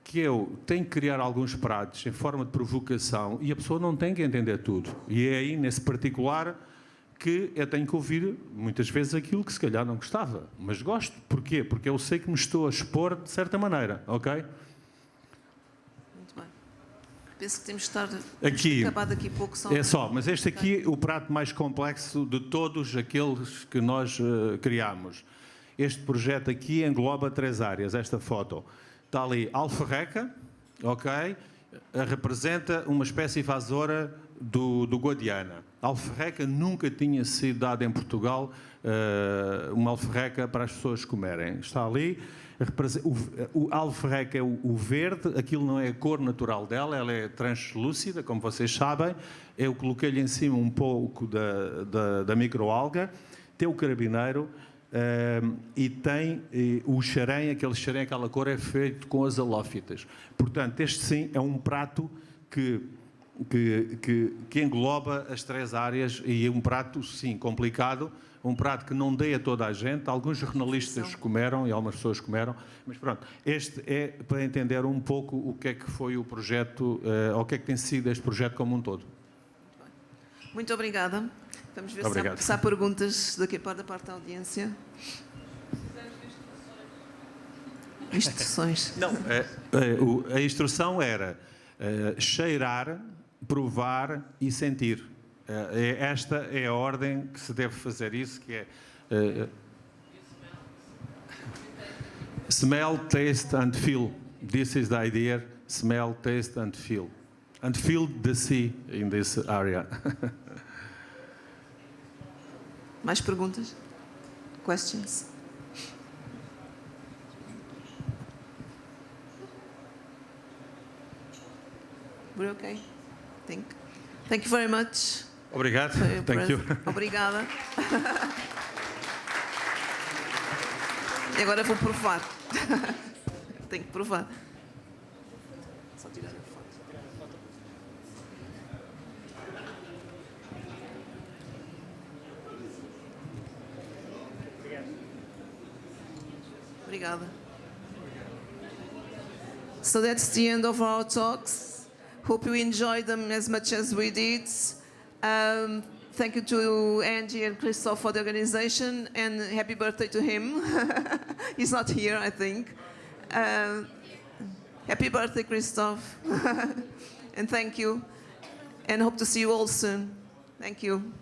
que eu tenho que criar alguns pratos em forma de provocação e a pessoa não tem que entender tudo. E é aí, nesse particular, que eu tenho que ouvir, muitas vezes, aquilo que se calhar não gostava. Mas gosto. Porquê? Porque eu sei que me estou a expor de certa maneira, ok? Muito bem. Penso que temos de estar Aqui, acabar daqui a pouco. é só, mas este aqui é o prato mais complexo de todos aqueles que nós criamos. Este projeto aqui engloba 3 áreas, esta foto. Está ali alfarreca, ok? Representa uma espécie invasora do Guadiana. A alfarreca nunca tinha sido dada em Portugal, uma alfarreca para as pessoas comerem. Está ali. A alfarreca é o verde, aquilo não é a cor natural dela, ela é translúcida, como vocês sabem. Eu coloquei-lhe em cima um pouco da microalga. Tem o carabineiro e tem o xarém, aquela cor é feito com as halófitas. Portanto, este sim é um prato que engloba as 3 áreas e é um prato, sim, complicado, um prato que não dê a toda a gente. Alguns jornalistas comeram e algumas pessoas comeram, mas pronto, este é para entender um pouco o que é que foi o projeto, ou o que é que tem sido este projeto como um todo. Muito obrigada. Vamos ver se há perguntas daqui da parte da audiência. Instruções. Não, a instrução era cheirar, provar e sentir. Esta é a ordem que se deve fazer isso, que é smell, taste and feel. This is the idea. Smell, taste and feel. And feel the sea in this area. Mais perguntas? Questions? We're okay. Thank you very much. Obrigado. Thank you. Obrigada. E agora vou provar. Tenho que provar. Só tirar a foto. Obrigada. So that's the end of our talks. Hope you enjoyed them as much as we did. Thank you to Angie and Christoph for the organization, and happy birthday to him. He's not here, I think. Happy birthday, Christoph. And thank you. And hope to see you all soon. Thank you.